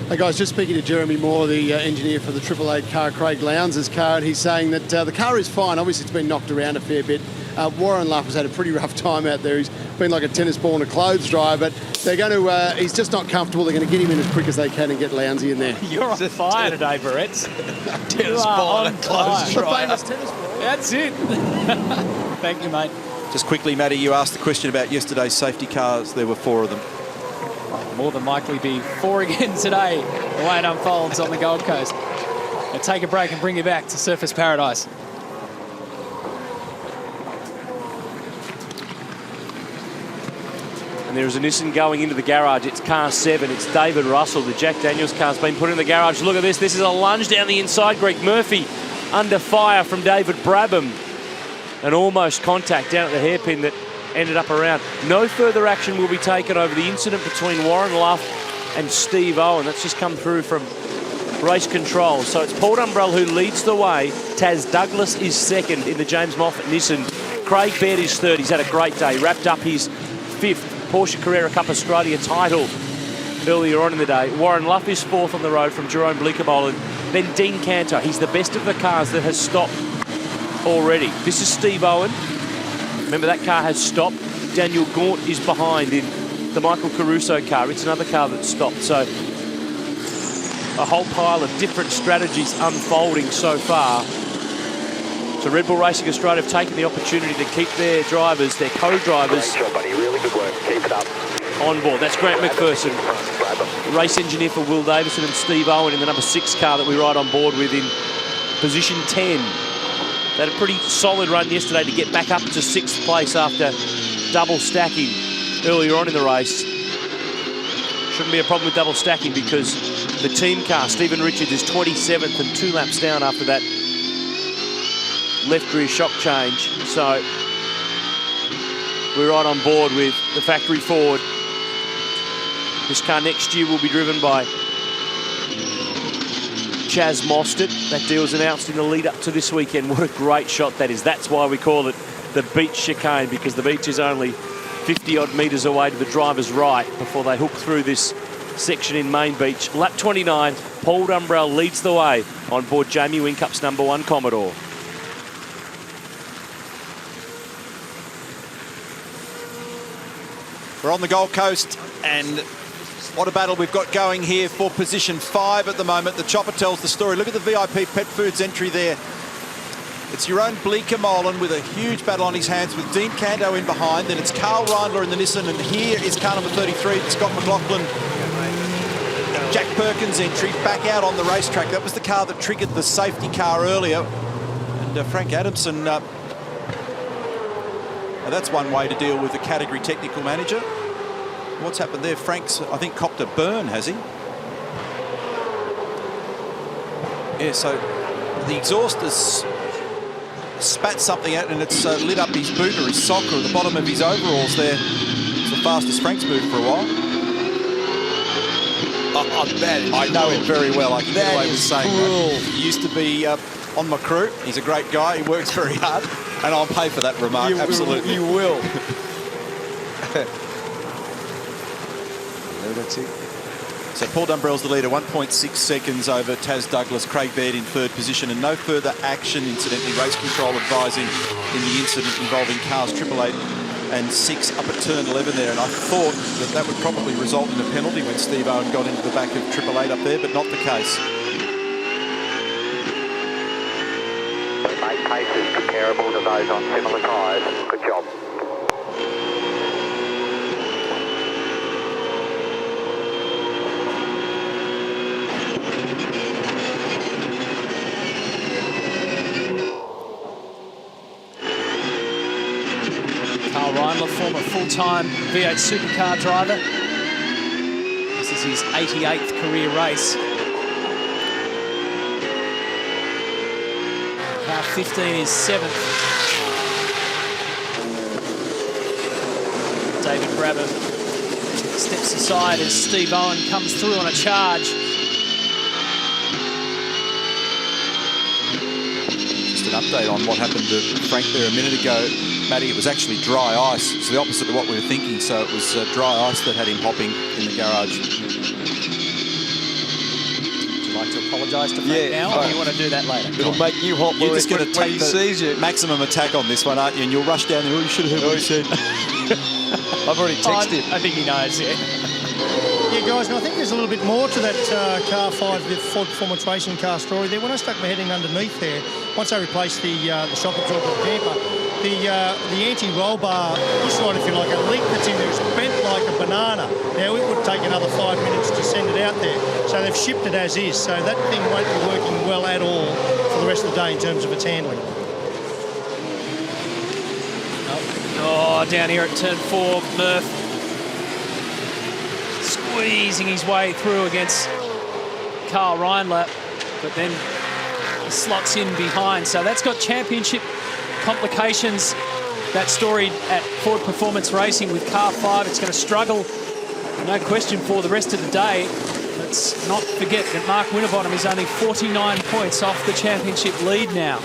S8: Hey guys, just speaking to Jeremy Moore, the engineer for the 888 car, Craig Lowndes' car, and he's saying that the car is fine. Obviously, it's been knocked around a fair bit. Warren Luff has had a pretty rough time out there. He's been like a tennis ball in a clothes dryer, but they're going to, he's just not comfortable. They're going to get him in as quick as they can and get Lowndesy in there.
S2: You're on fire today, Barretts.
S5: Tennis ball in a clothes dryer.
S8: Famous tennis ball.
S2: That's it. Thank you, mate.
S1: Just quickly, Matty, you asked the question about yesterday's safety cars. There were 4 of them.
S2: More than likely be 4 again today, the way it unfolds on the Gold Coast. We'll take a break and bring you back to Surfers Paradise.
S6: And there is a Nissan going into the garage. It's car 7. It's David Russell. The Jack Daniels car's been put in the garage. Look at this. This is a lunge down the inside. Greg Murphy under fire from David Brabham. And almost contact down at the hairpin that ended up around. No further action will be taken over the incident between Warren Luff and Steve Owen. That's just come through from race control. So it's Paul Dumbrell who leads the way. Taz Douglas is second in the James Moffat Nissan. Craig Baird is third. He's had a great day. Wrapped up his 5th Porsche Carrera Cup Australia title earlier on in the day. Warren Luff is 4th on the road from Jerome Blinkerbolen. Then Dean Cantor. He's the best of the cars that has stopped already. This is Steve Owen. Remember, that car has stopped. Daniel Gaunt is behind in the Michael Caruso car. It's another car that stopped. So a whole pile of different strategies unfolding so far. So Red Bull Racing Australia have taken the opportunity to keep their drivers, their co-drivers,
S7: Great job, buddy. Really good work. Keep it up.
S6: on board. That's Grant McPherson, race engineer for Will Davison, and Steve Owen in the number 6 car that we ride on board with in position 10. They had a pretty solid run yesterday to get back up to 6th place after double stacking earlier on in the race. Shouldn't be a problem with double stacking because the team car, Stephen Richards, is 27th and 2 laps down after that left rear shock change. So we're right on board with the factory Ford. This car next year will be driven by Chaz Mostert. That deal's announced in the lead up to this weekend. What a great shot that is. That's why we call it the beach chicane, because the beach is only 50 odd metres away to the driver's right before they hook through this section in Main Beach. Lap 29, Paul Dumbrell leads the way on board Jamie Whincup's #1 Commodore.
S1: We're on the Gold Coast, and what a battle we've got going here for position 5 at the moment. The chopper tells the story. Look at the VIP Pet Foods entry there. It's your own Bleecker Molan with a huge battle on his hands with Dean Cando in behind. Then it's Carl Reindler in the Nissan, and here is car number 33, Scott McLaughlin. Jack Perkins' entry back out on the racetrack. That was the car that triggered the safety car earlier. And Frank Adamson, now that's one way to deal with the category technical manager. What's happened there? Frank's, I think, copped a burn, has he? Yeah, so the exhaust has spat something out and it's lit up his boot or his sock or the bottom of his overalls there. It's the fastest Frank's moved for a while. I know him very well. I can get away with saying that. He used to be on my crew. He's a great guy. He works very hard. And I'll pay for that remark, absolutely.
S5: You will.
S1: No, that's it. So Paul Dumbrell's the leader, 1.6 seconds over Taz Douglas. Craig Baird in 3rd position, and no further action, incidentally. Race control advising in the incident involving cars 888 and 6 up at turn 11 there. And I thought that that would probably result in a penalty when Steve Owen got into the back of 888 up there, but not the case.
S7: Mate, pace is comparable to those on similar tyres. Good job.
S2: Carl Reindler, former full-time V8 supercar driver. This is his 88th career race. Car 15 is 7th. David Brabham steps aside as Steve Owen comes through on a charge.
S1: Just an update on what happened to Frank there a minute ago. Matty, it was actually dry ice. It's the opposite of what we were thinking, so it was dry ice that had him hopping in the garage.
S2: Would you like to apologise to Frank now, or do you want to do that later?
S5: It'll make you hot.
S1: You're just going to take
S5: he sees you.
S1: maximum attack on this one, aren't you? And you'll rush down there. Oh, you should have heard what he said.
S5: I've already texted him.
S2: I think he knows, yeah.
S3: Yeah, guys, and I think there's a little bit more to that car 5, the Ford Performance Racing car story there. When I stuck my head in underneath there, once I replaced the shock absorber damper, the anti-roll bar, this one, if you like, a link that's in there is bent like a banana. Now, it would take another 5 minutes to send it out there. So they've shipped it as is. So that thing won't be working well at all for the rest of the day in terms of its handling.
S2: Oh, down here at turn 4, Murph squeezing his way through against Carl Reindler, but then he slots in behind. So that's got championship complications, that story at Ford Performance Racing with car 5. It's going to struggle, no question, for the rest of the day. Let's not forget that Mark Winterbottom is only 49 points off the championship lead now.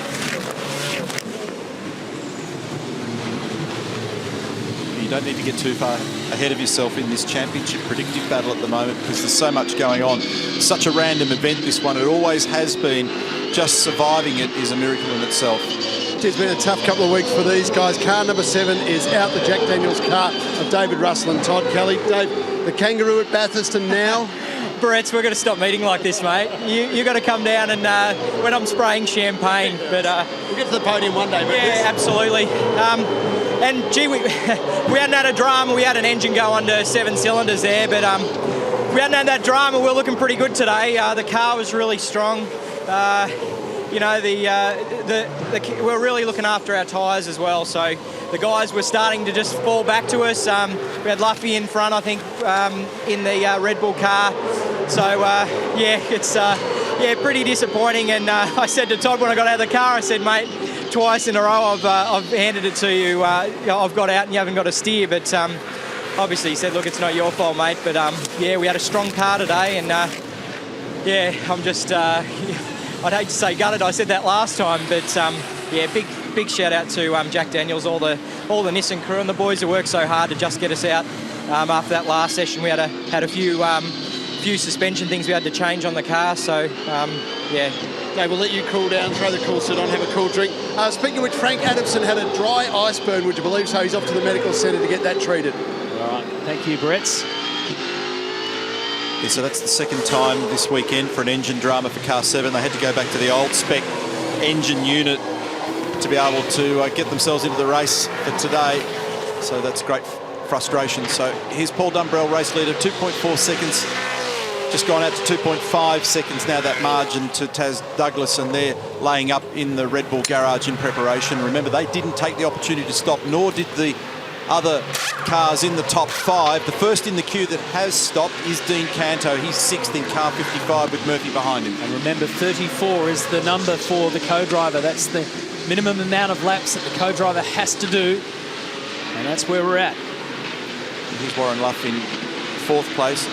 S1: You don't need to get too far ahead of yourself in this championship predictive battle at the moment, because there's so much going on. Such a random event, this one. It always has been. Just surviving it is a miracle in itself.
S8: It's been a tough couple of weeks for these guys. Car number 7 is out, the Jack Daniels car of David Russell and Todd Kelly. Dave, the Kangaroo at Bathurst, and now?
S15: Brett, we're going to stop meeting like this, mate. You got to come down and when I'm spraying champagne. But
S8: we'll get to the podium one day. But
S15: yeah, absolutely. And gee, we hadn't had a drama. We had an engine go under 7 cylinders there, but we hadn't had that drama. We're looking pretty good today. The car was really strong. you know, we're really looking after our tyres as well. So the guys were starting to just fall back to us. We had Luffy in front, I think, in the Red Bull car. So yeah, it's pretty disappointing. And I said to Todd when I got out of the car, I said, mate, twice in a row I've handed it to you. I've got out and you haven't got a steer. But obviously he said, look, it's not your fault, mate. But yeah, we had a strong car today, and yeah, I'm just, I'd hate to say gutted. I said that last time, but yeah, big shout out to Jack Daniels, all the Nissan crew and the boys who worked so hard to just get us out. After that last session, we had a few suspension things we had to change on the car. So yeah.
S8: Okay, we'll let you cool down, throw the cool suit on, have a cool drink. Speaking of which, Frank Adamson had a dry ice burn, would you believe so? He's off to the medical centre to get that treated.
S2: All right, thank you, Brett.
S1: Yeah, so that's the second time this weekend for an engine drama for Car 7. They had to go back to the old spec engine unit to be able to get themselves into the race for today. So that's great frustration. So here's Paul Dumbrell, race leader, 2.4 seconds. Just gone out to 2.5 seconds now, that margin to Taz Douglas, and they're laying up in the Red Bull garage in preparation. Remember, they didn't take the opportunity to stop, nor did the other cars in the top 5. The first in the queue that has stopped is Dean Canto. He's 6th in car 55 with Murphy behind him.
S2: And remember, 34 is the number for the co-driver. That's the minimum amount of laps that the co-driver has to do. And that's where we're at.
S1: And here's Warren Luff in 4th place.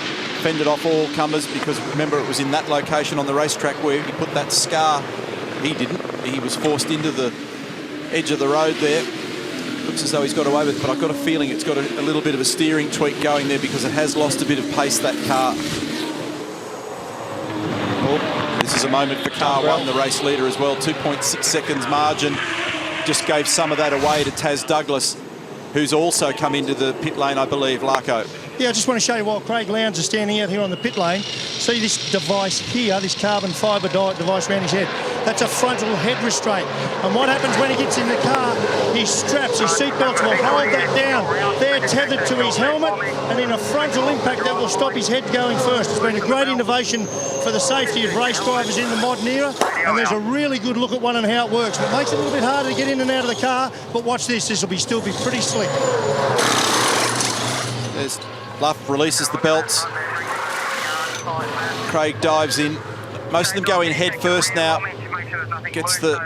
S1: Fended off all comers because, remember, it was in that location on the racetrack where he put that scar. He didn't. He was forced into the edge of the road there. Looks as though he's got away with it, but I've got a feeling it's got a little bit of a steering tweak going there because it has lost a bit of pace, that car. Oh, this is a moment for car 1, the race leader as well. 2.6 seconds margin. Just gave some of that away to Taz Douglas, who's also come into the pit lane, I believe, Larko.
S3: Yeah, I just want to show you while Craig Lowndes is standing out here on the pit lane. See this device here, this carbon fibre device around his head? That's a frontal head restraint. And what happens when he gets in the car? His straps, his seatbelts will hold that down. They're tethered to his helmet, and in a frontal impact that will stop his head going first. It's been a great innovation for the safety of race drivers in the modern era, and there's a really good look at one and how it works. It makes it a little bit harder to get in and out of the car, but watch this, this will still be pretty slick.
S1: There's Luff releases the belts. Craig dives in. Most of them go in head first now. Gets the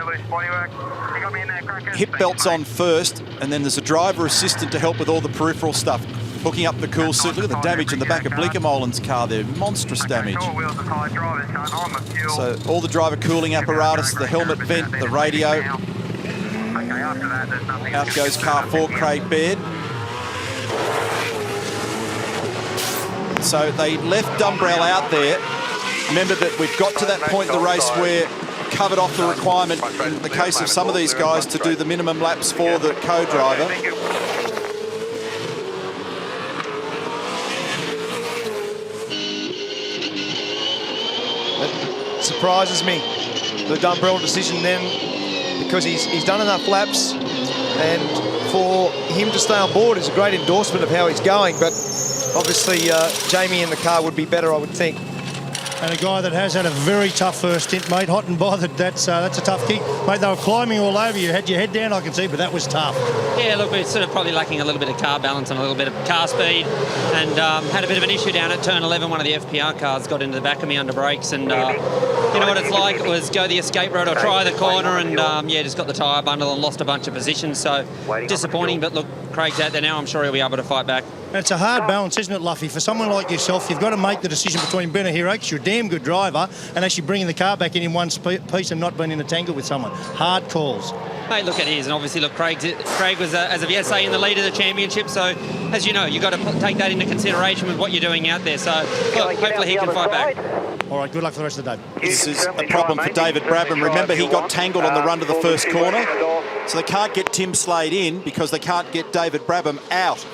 S1: hip belts on first, and then there's a driver assistant to help with all the peripheral stuff. Hooking up the cool suit. Look at the damage in the back of Blinkermolen's car there. Monstrous damage. So all the driver cooling apparatus, the helmet vent, the radio. Out goes car 4, Craig Baird. So they left Dumbrell out there. Remember that we've got to that point in the race where covered off the requirement in the case of some of these guys to do the minimum laps for the co-driver.
S5: It surprises me, the Dumbrell decision then, because he's done enough laps, and for him to stay on board is a great endorsement of how he's going, but obviously Jamie in the car would be better, I would think.
S3: And a guy that has had a very tough first stint, mate, hot and bothered, that's a tough gig. Mate, they were climbing all over you, had your head down, I can see, but that was tough.
S16: Yeah, look, we're sort of probably lacking a little bit of car balance and a little bit of car speed, and had a bit of an issue down at turn 11. One of the FPR cars got into the back of me under brakes, and you know what it's like, it was go the escape road or try the corner, and yeah, just got the tyre bundle and lost a bunch of positions, so disappointing, but look, Craig's out there now, I'm sure he'll be able to fight back.
S3: And it's a hard balance, isn't it, Luffy? For someone like yourself, you've got to make the decision between being a hero, because you're a damn good driver, and actually bringing the car back in one piece and not being in a tangle with someone. Hard calls.
S16: Hey, look at his, and obviously, look, Craig was, as of yesterday, in the lead of the championship, so, as you know, you've got to take that into consideration with what you're doing out there, so look, hopefully he can fight back.
S3: All right, good luck for the rest of the day.
S1: This is a problem for David Brabham. Remember, he got tangled on the run to the first corner, so they can't get Tim Slade in because they can't get David Brabham out.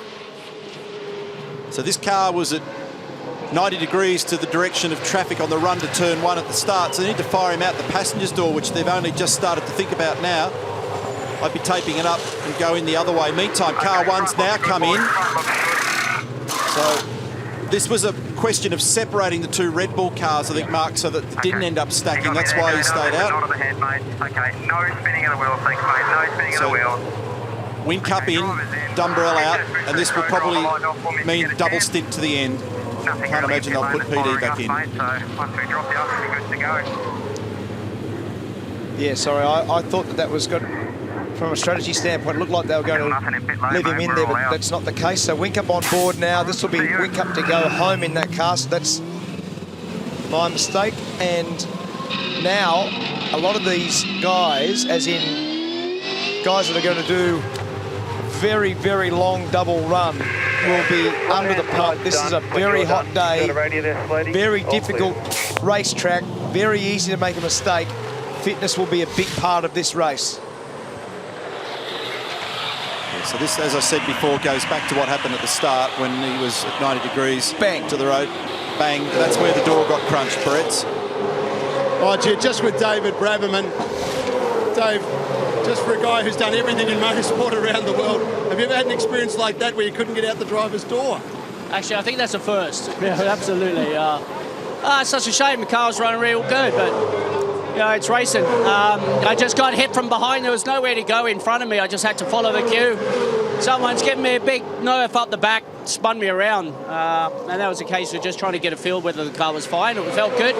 S1: So this car was at 90 degrees to the direction of traffic on the run to turn 1 at the start, so they need to fire him out the passenger's door, which they've only just started to think about now. I'd be taping it up and go in the other way. Meantime, car 1's now come in. So This was a question of separating the two Red Bull cars, I think, Mark, so that it didn't end up stacking. That's why he stayed out.
S14: Not on the head, mate. Okay, no spinning of the wheels, thanks, mate. No spinning of the wheels.
S1: Whincup in, Dumbrell out, and this will probably mean double stint to the end. Can't imagine they'll put PD back in.
S14: So once we drop out, we'll be good to go.
S5: Yeah, sorry, I thought that was good. From a strategy standpoint, it looked like they were going to leave him in there, but that's not the case. So Whincup on board now. This will be Whincup to go home in that car, so that's my mistake. And now, a lot of these guys, as in guys that are going to do very, very long double run, will be under the pump. This is a very hot day, very difficult racetrack, very easy to make a mistake. Fitness will be a big part of this race.
S1: So this, as I said before, goes back to what happened at the start when he was at 90 degrees.
S5: Bang.
S1: To the road. Bang. That's where the door got crunched, Brett.
S8: Oh, gee, just with David Brabham, and Dave, just for a guy who's done everything in motorsport around the world, have you ever had an experience like that where you couldn't get out the driver's door?
S17: Actually, I think that's a first. Yeah, absolutely. It's such a shame. The car was running real good, but you know, it's racing. I just got hit from behind. There was nowhere to go in front of me. I just had to follow the cue. Someone's giving me a big nerf up the back, spun me around. And that was a case of just trying to get a feel whether the car was fine. It felt good.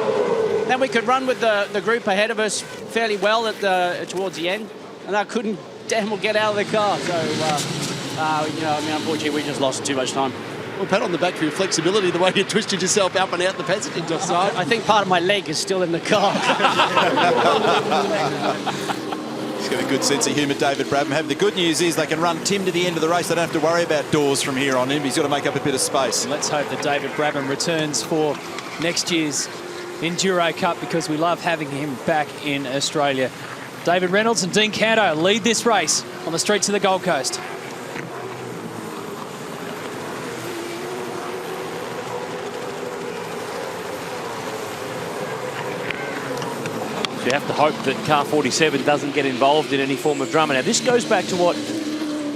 S17: Then we could run with the group ahead of us fairly well towards the end. And I couldn't damn well get out of the car. So, you know, I mean, unfortunately, we just lost too much time.
S8: Well, pat on the back for your flexibility, the way you twisted yourself up and out the passenger side.
S17: I think part of my leg is still in the car.
S1: He's got a good sense of humour, David Brabham. The good news is they can run Tim to the end of the race. They don't have to worry about doors from here on in. He's got to make up a bit of space.
S2: Let's hope that David Brabham returns for next year's Enduro Cup, because we love having him back in Australia. David Reynolds and Dean Canto lead this race on the streets of the Gold Coast.
S6: You have to hope that car 47 doesn't get involved in any form of drama. Now, this goes back to what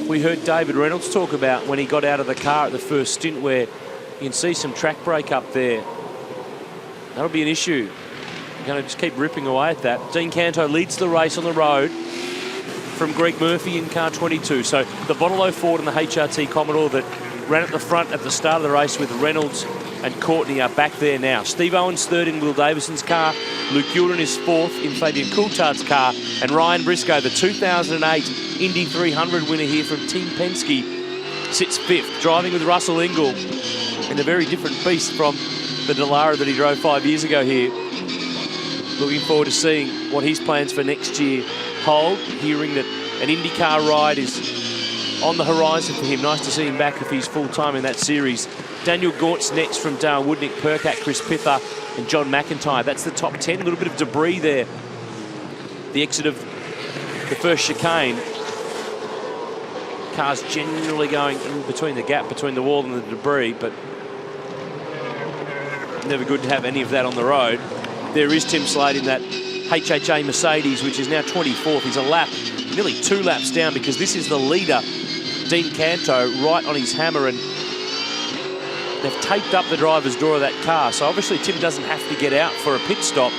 S6: we heard David Reynolds talk about when he got out of the car at the first stint, where you can see some track break up there. That'll be an issue. You're going to just keep ripping away at that. Dean Canto leads the race on the road from Greg Murphy in car 22. So the Bottle Ford and the HRT Commodore that ran at the front at the start of the race with Reynolds and Courtney are back there now. Steve Owens third in Will Davison's car. Luke Gilden is fourth in Fabian Coulthard's car. And Ryan Briscoe, the 2008 Indy 300 winner here from Team Penske, sits fifth, driving with Russell Ingall in a very different beast from the Dallara that he drove 5 years ago here. Looking forward to seeing what his plans for next year hold, hearing that an IndyCar ride is on the horizon for him. Nice to see him back if he's full-time in that series. Daniel Gaunce next from Dale Woodnick, Percat, Chris Pither and John McIntyre. That's the top 10. A little bit of debris there. The exit of the first chicane. Cars generally going in between the gap between the wall and the debris, but never good to have any of that on the road. There is Tim Slade in that HHA Mercedes, which is now 24th. He's a lap, nearly 2 laps down, because this is the leader, Dean Canto, right on his hammer, and they've taped up the driver's door of that car. So obviously Tim doesn't have to get out for a pit stop.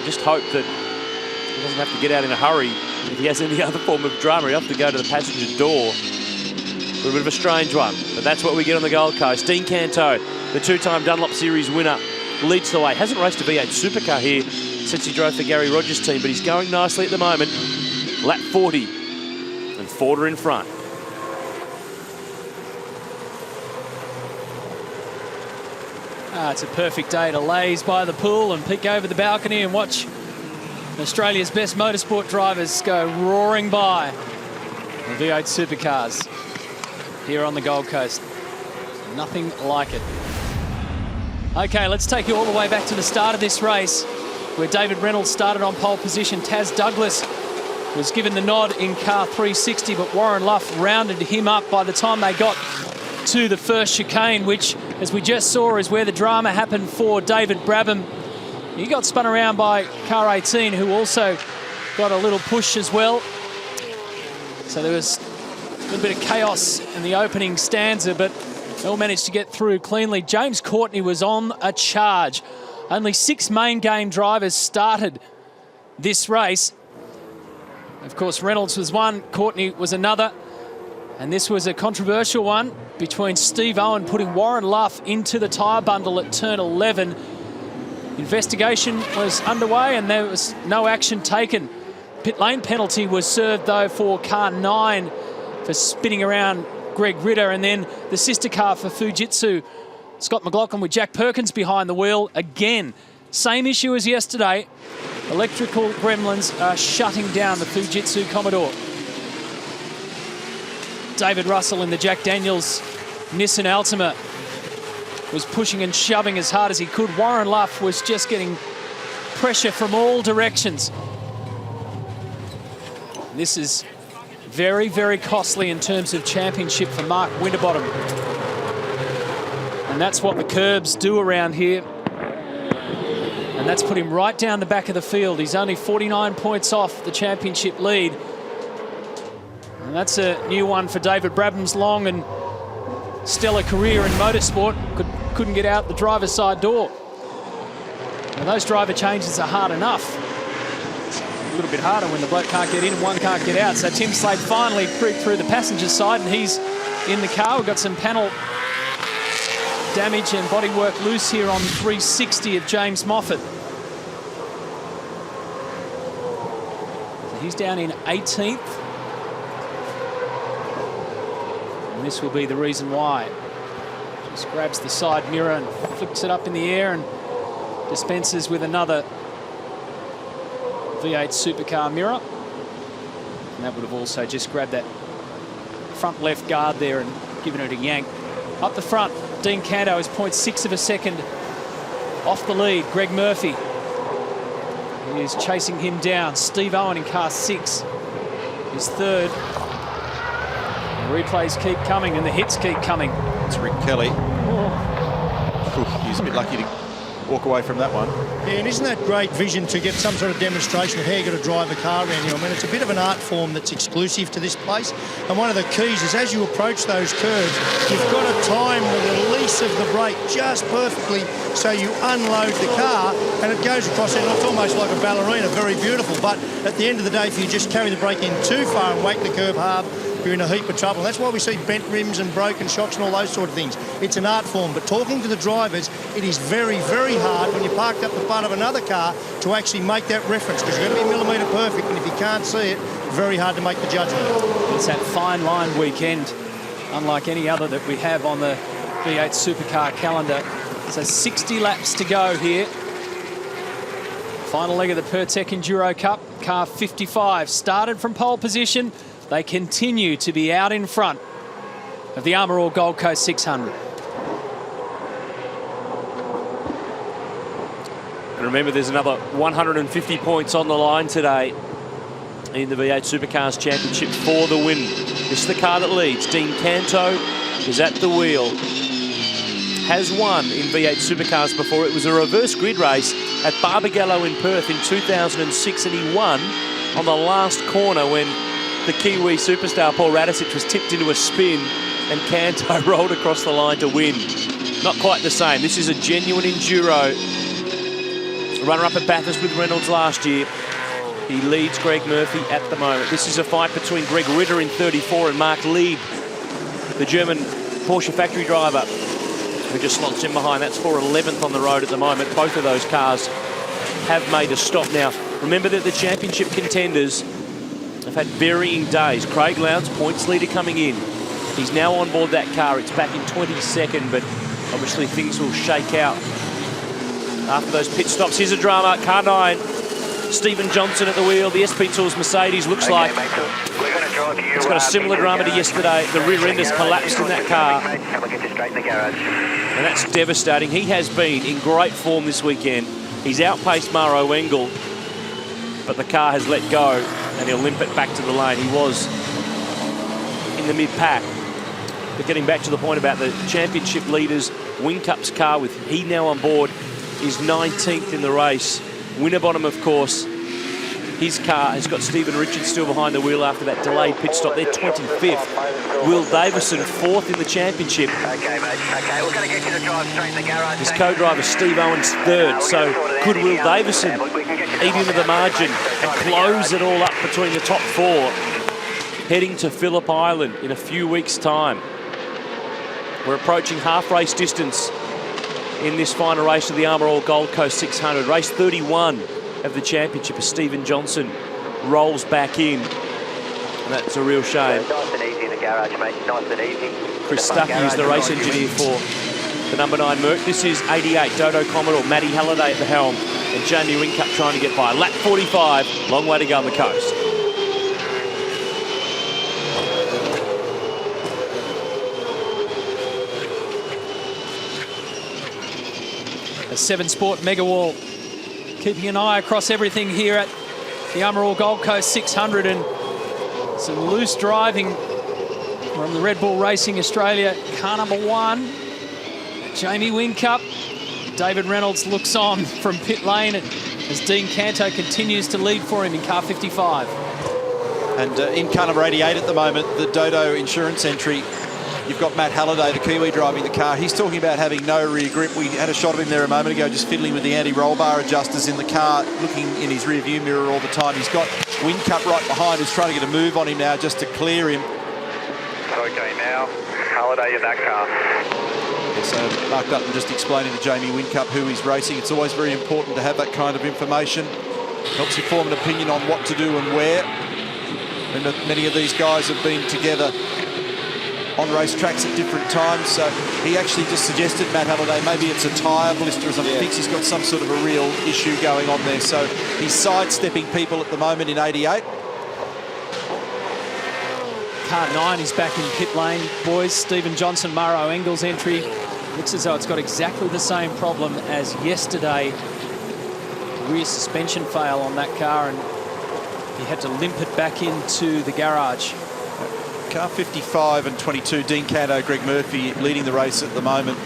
S6: Just hope that he doesn't have to get out in a hurry. If he has any other form of drama, he'll have to go to the passenger door. A little bit of a strange one, but that's what we get on the Gold Coast. Dean Canto, the 2-time Dunlop Series winner, leads the way. Hasn't raced a V8 supercar here since he drove for Gary Rogers' team, but he's going nicely at the moment. Lap 40, and Ford are in front.
S2: It's a perfect day to laze by the pool and peek over the balcony and watch Australia's best motorsport drivers go roaring by the V8 supercars here on the Gold Coast. Nothing like it. Okay, let's take you all the way back to the start of this race, where David Reynolds started on pole position. Taz Douglas was given the nod in car 360, but Warren Luff rounded him up by the time they got to the first chicane, which, as we just saw, is where the drama happened for David Brabham. He got spun around by car 18, who also got a little push as well. So there was a little bit of chaos in the opening stanza, but They all managed to get through cleanly. James Courtney was on a charge. Only 6 main game drivers started this race. Of course, Reynolds was one, Courtney was another. And this was a controversial one between Steve Owen putting Warren Luff into the tyre bundle at turn 11. Investigation was underway and there was no action taken. Pit lane penalty was served, though, for car 9 for spinning around Greg Ritter, and then the sister car for Fujitsu, Scott McLaughlin with Jack Perkins behind the wheel. Again, same issue as yesterday. Electrical gremlins are shutting down the Fujitsu Commodore. David Russell in the Jack Daniels Nissan Altima was pushing and shoving as hard as he could. Warren Luff was just getting pressure from all directions. This is very, very costly in terms of championship for Mark Winterbottom. And that's what the curbs do around here. And that's put him right down the back of the field. He's only 49 points off the championship lead. And that's a new one for David Brabham's long and stellar career in motorsport. Couldn't get out the driver's side door. Now, those driver changes are hard enough. A little bit harder when the bloke can't get in and one can't get out. So Tim Slade finally creeped through the passenger side and he's in the car. We've got some panel damage and bodywork loose here on 360 of James Moffat. So he's down in 18th. And this will be the reason why. Just grabs the side mirror and flips it up in the air and dispenses with another V8 supercar mirror. And that would have also just grabbed that front left guard there and given it a yank. Up the front, Dean Canto is 0.6 of a second off the lead. Greg Murphy, he is chasing him down. Steve Owen in car 6 is third. The replays keep coming and the hits keep coming.
S1: It's Rick Kelly. He's a bit lucky to walk away from that one.
S3: Yeah, and isn't that great vision to get some sort of demonstration of how you've got to drive a car around here? I mean, it's a bit of an art form that's exclusive to this place. And one of the keys is as you approach those curves, you've got to time the release of the brake just perfectly so you unload the car and it goes across there. It's almost like a ballerina, very beautiful. But at the end of the day, if you just carry the brake in too far and wake the curb hard, you're in a heap of trouble. That's why we see bent rims and broken shocks and all those sort of things. It's an art form, but talking to the drivers, it is very, very hard when you're parked up the front of another car to actually make that reference because you're going to be millimetre perfect, and if you can't see it, very hard to make the judgment.
S2: It's that fine line weekend, unlike any other that we have on the V8 Supercar calendar. So 60 laps to go here. Final leg of the Pertec Enduro Cup. Car 55 started from pole position. They continue to be out in front of the Armour All Gold Coast 600.
S6: And remember, there's another 150 points on the line today in the V8 Supercars Championship for the win. This is the car that leads. Dean Canto is at the wheel. Has won in V8 Supercars before. It was a reverse grid race at Barbagallo in Perth in 2006, and he won on the last corner when the Kiwi superstar Paul Radicic was tipped into a spin and Canto rolled across the line to win. Not quite the same. This is a genuine enduro. Runner-up at Bathurst with Reynolds last year. He leads Greg Murphy at the moment. This is a fight between Greg Ritter in 34 and Mark Lieb, the German Porsche factory driver, who just slots in behind. That's for 11th on the road at the moment. Both of those cars have made a stop now. Remember that the championship contenders have had varying days. Craig Lowndes, points leader, coming in. He's now on board that car. It's back in 22nd, but obviously things will shake out after those pit stops. Here's a drama. Car 9, Stephen Johnson at the wheel. The SP Tours Mercedes looks like it's got a similar drama to yesterday. The rear end has collapsed in that car, and that's devastating. He has been in great form this weekend. He's outpaced Maro Engel, but the car has let go and he'll limp it back to the lane. He was in the mid-pack. But getting back to the point about the championship leaders, Wingcup's car with he now on board is 19th in the race. Winterbottom, of course, His car has got Stephen Richards still behind the wheel after that delayed pit stop. They're 25th. Will Davison 4th in the championship.
S7: Okay, mate. Okay, we're going to get you to drive straight in the garage.
S6: His co-driver Steve Owens 3rd. So could Will Davison eat into the margin and close it all up between the top 4, heading to Phillip Island in a few weeks' time. We're approaching half race distance in this final race of the Armour All Gold Coast 600. Race 31 of the championship as Stephen Johnson rolls back in. And that's a real shame.
S7: Nice and easy in the garage, mate. Nice and easy.
S6: Chris Stuckey is the race engineer for the number 9 Merc. This is 88, Dodo Commodore, Matty Halliday at the helm, and Jamie Whincup trying to get by. Lap 45, long way to go on the coast.
S2: A 7 Sport mega wall, keeping an eye across everything here at the Armour All Gold Coast 600, and some loose driving from the Red Bull Racing Australia car number 1. Jamie Whincup. David Reynolds looks on from pit lane as Dean Canto continues to lead for him in car 55.
S1: And in car number 88 at the moment, the Dodo insurance entry, you've got Matt Halliday, the Kiwi, driving the car. He's talking about having no rear grip. We had a shot of him there a moment ago, just fiddling with the anti-roll bar adjusters in the car, looking in his rear view mirror all the time. He's got Whincup right behind, who's trying to get a move on him now just to clear him.
S14: Okay, now Halliday in that car.
S1: Yeah, so Mark Dutton just explaining to Jamie Whincup who he's racing. It's always very important to have that kind of information. Helps you form an opinion on what to do and where. And many of these guys have been together on race tracks at different times. So he actually just suggested, Matt Halliday, maybe it's a tyre blister or something. He thinks he's got some sort of a real issue going on there. So he's sidestepping people at the moment in 88.
S2: Car 9 is back in pit lane, boys. Stephen Johnson, Maro Engels entry. Looks as though it's got exactly the same problem as yesterday. Rear suspension fail on that car, and he had to limp it back into the garage.
S1: Car 55 and 22, Dean Canto, Greg Murphy leading the race at the moment.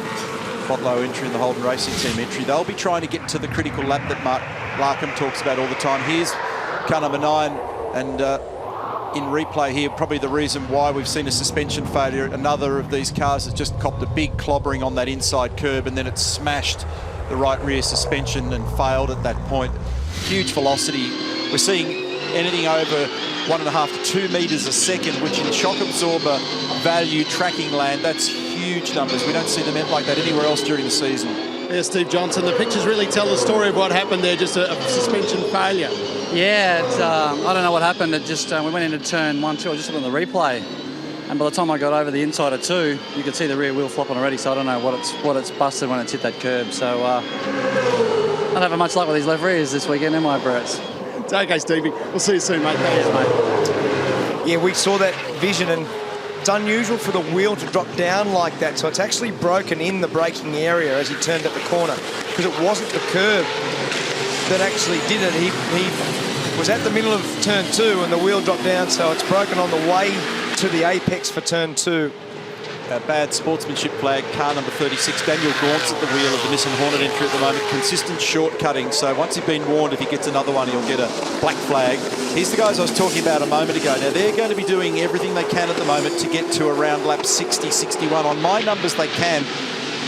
S1: Botlow entry in the Holden Racing Team entry. They'll be trying to get to the critical lap that Mark Larkham talks about all the time. Here's car number 9, and in replay here, probably the reason why we've seen a suspension failure. Another of these cars has just copped a big clobbering on that inside curb, and then it smashed the right rear suspension and failed at that point. Huge velocity. We're seeing anything over 1.5 to 2 metres a second, which in shock absorber value tracking land, that's huge numbers. We don't see them like that anywhere else during the season.
S8: Yeah, Steve Johnson, the pictures really tell the story of what happened there, just a suspension failure.
S12: Yeah, it's, I don't know what happened. It just we went into turn 1, 2. I just looked on the replay, and by the time I got over the inside of 2, you could see the rear wheel flopping already. So I don't know what it's busted when it's hit that curb. So I don't have much luck with these left rears this weekend, am I, Brett?
S8: It's okay, Stevie. We'll see you soon, mate.
S12: Cheers, mate.
S5: Yeah, we saw that vision, and it's unusual for the wheel to drop down like that. So it's actually broken in the braking area as he turned up the corner, because it wasn't the curb that actually did it. He was at the middle of turn 2 and the wheel dropped down, so it's broken on the way to the apex for turn 2.
S1: A bad sportsmanship flag, car number 36, Daniel Gaunt's at the wheel of the Nissan Hornet entry at the moment. Consistent shortcutting, so once he's been warned, if he gets another one, he'll get a black flag. Here's the guys I was talking about a moment ago. Now, they're going to be doing everything they can at the moment to get to around lap 60, 61. On my numbers, they can,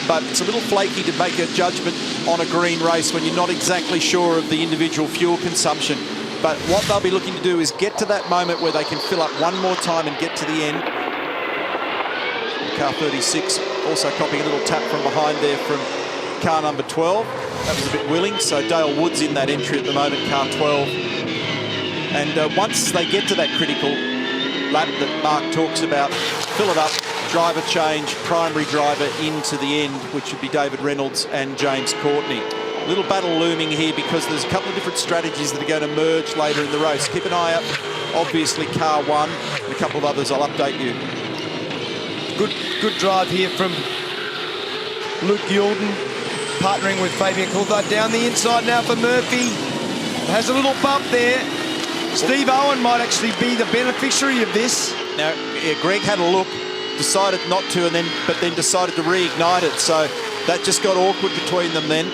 S1: but it's a little flaky to make a judgment on a green race when you're not exactly sure of the individual fuel consumption. But what they'll be looking to do is get to that moment where they can fill up one more time and get to the end. Car 36 also copying a little tap from behind there from car number 12. That was a bit willing, so Dale Wood's in that entry at the moment, car 12. And once they get to that critical lap that Mark talks about, fill it up, driver change, primary driver into the end, which would be David Reynolds and James Courtney. A little battle looming here because there's a couple of different strategies that are going to merge later in the race. Keep an eye out, obviously, car 1, and a couple of others I'll update you.
S5: Good drive here from Luke Youlden, partnering with Fabian Coulthard. Down the inside now for Murphy. Has a little bump there. Steve Owen might actually be the beneficiary of this.
S1: Now, yeah, Greg had a look, decided not to, but then decided to reignite it. So that just got awkward between them then.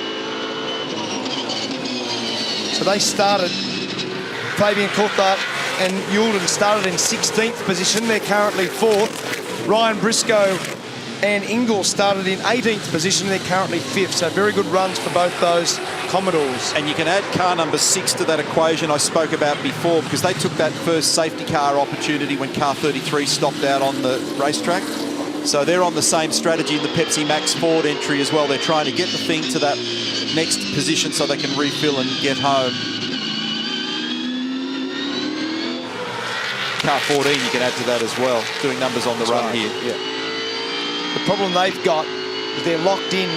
S5: So they started Fabian Coulthard and Youlden started in 16th position. They're currently 4th. Ryan Briscoe and Ingle started in 18th position. They're currently 5th. So very good runs for both those Commodores.
S1: And you can add car number 6 to that equation I spoke about before, because they took that first safety car opportunity when car 33 stopped out on the racetrack. So they're on the same strategy in the Pepsi Max Ford entry as well. They're trying to get the thing to that next position so they can refill and get home. Car 14 you can add to that as well, doing numbers on the run here.
S5: Yeah. The problem they've got is they're locked in.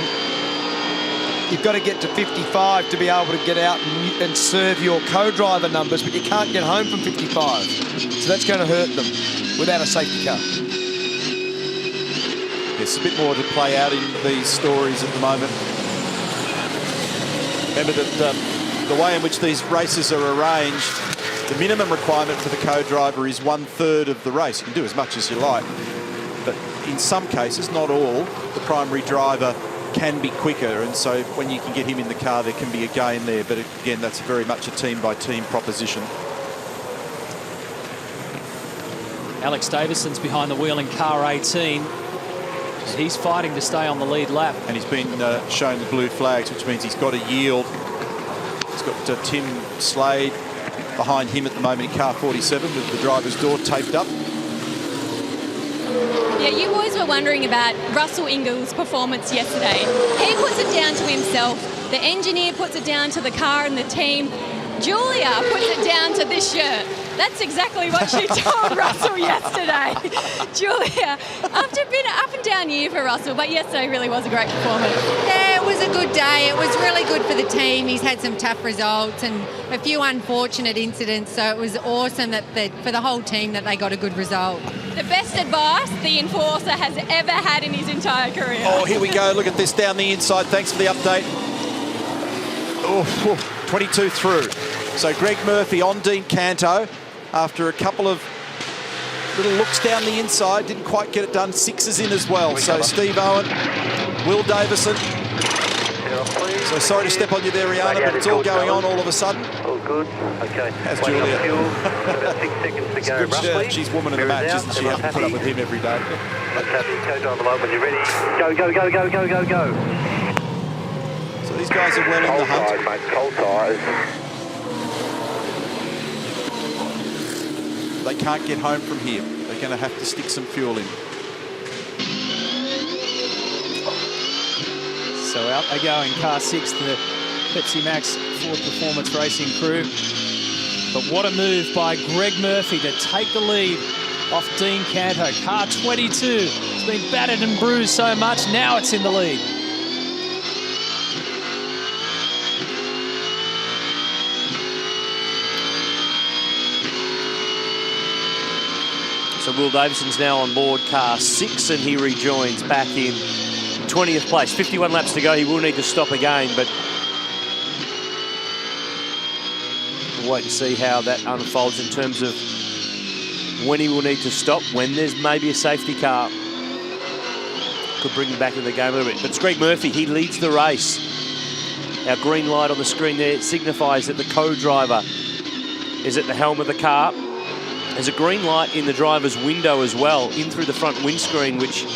S5: You've got to get to 55 to be able to get out and serve your co-driver numbers, but you can't get home from 55. So that's going to hurt them without a safety car.
S1: There's a bit more to play out in these stories at the moment. Remember that the way in which these races are arranged, the minimum requirement for the co-driver is 1/3 of the race. You can do as much as you like, but in some cases, not all, the primary driver can be quicker, and so when you can get him in the car, there can be a gain there. But again, that's very much a team-by-team proposition.
S2: Alex Davison's behind the wheel in car 18. He's fighting to stay on the lead lap.
S1: And he's been shown the blue flags, which means he's got to yield. He's got Tim Slade behind him at the moment in car 47 with the driver's door taped up.
S10: Yeah, you boys were wondering about Russell Ingall's performance yesterday. He puts it down to himself. The engineer puts it down to the car and the team. Julia puts it down to this shirt. That's exactly what she told Russell yesterday. Julia, after a bit up and down year for Russell, but yesterday really was a great performance.
S18: Yeah, it was a good day. It was really good for the team. He's had some tough results and a few unfortunate incidents, so it was awesome that for the whole team that they got a good result.
S10: The best advice the enforcer has ever had in his entire career.
S1: Oh, here we go. Look at this down the inside. Thanks for the update. Oh, 22 through. So Greg Murphy on Dean Canto after a couple of little looks down the inside. Didn't quite get it done. 6s in as well. So Steve Owen, Will Davison. So sorry to step on you there, Rihanna, but it's all going on all of a sudden.
S7: All good. Okay.
S1: How's Julia?
S7: About 6 seconds to go,
S1: Good
S7: roughly.
S1: shirt. She's woman of the match, isn't she? Have to put up with him every day.
S7: Let's have you co-driver low when you're ready. Go, go, go, go, go, go, go.
S1: So these guys are well in the hunt.
S7: Mate, cold tyres.
S1: They can't get home from here. They're going to have to stick some fuel in.
S2: So out they go in car 6, the Pepsi Max Ford Performance Racing crew. But what a move by Greg Murphy to take the lead off Dean Canto. Car 22 has been battered and bruised so much, now it's in the lead.
S6: So Will Davison's now on board car 6 and he rejoins back in 20th place. 51 laps to go. He will need to stop again, but we'll wait and see how that unfolds in terms of when he will need to stop, when there's maybe a safety car. Could bring him back into the game a little bit. But it's Greg Murphy. He leads the race. Our green light on the screen there signifies that the co-driver is at the helm of the car. There's a green light in the driver's window as well, in through the front windscreen, which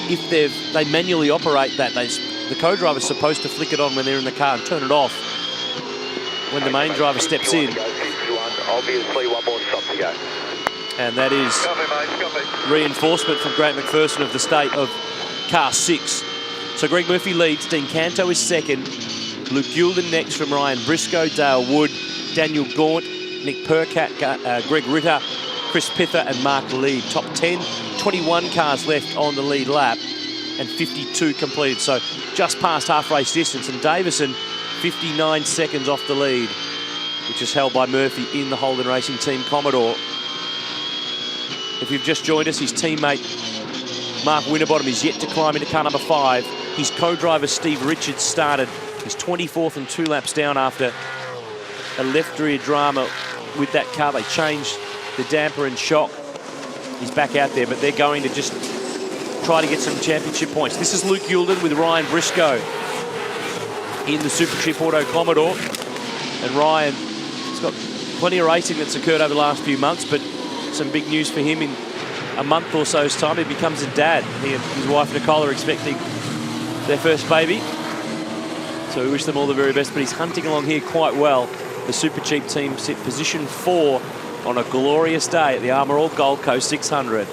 S6: if they manually operate that, the co-driver's supposed to flick it on when they're in the car and turn it off when the main driver steps in.
S7: Obviously, one more stop to go.
S6: And that is reinforcement from Grant McPherson of the state of car 6. So Greg Murphy leads, Dean Canto is second, Luke Youlden next from Ryan Briscoe, Dale Wood, Daniel Gaunt, Nick Percat, Greg Ritter, Chris Pither and Mark Lead. Top 10, 21 cars left on the lead lap and 52 completed. So just past half race distance, and Davison 59 seconds off the lead, which is held by Murphy in the Holden Racing Team Commodore. If you've just joined us, his teammate Mark Winterbottom is yet to climb into car number 5. His co-driver Steve Richards started. He's 24th and 2 laps down after a left rear drama with that car. They changed the damper and shock. He's back out there, but they're going to just try to get some championship points. This is Luke Youlden with Ryan Briscoe in the Super Chip Auto Commodore. And Ryan has got plenty of racing that's occurred over the last few months, but some big news for him in a month or so's time. He becomes a dad. He and his wife Nicole are expecting their first baby. So we wish them all the very best, but he's hunting along here quite well. The Super Cheap team sit position 4 on a glorious day at the Armour All Gold Coast 600.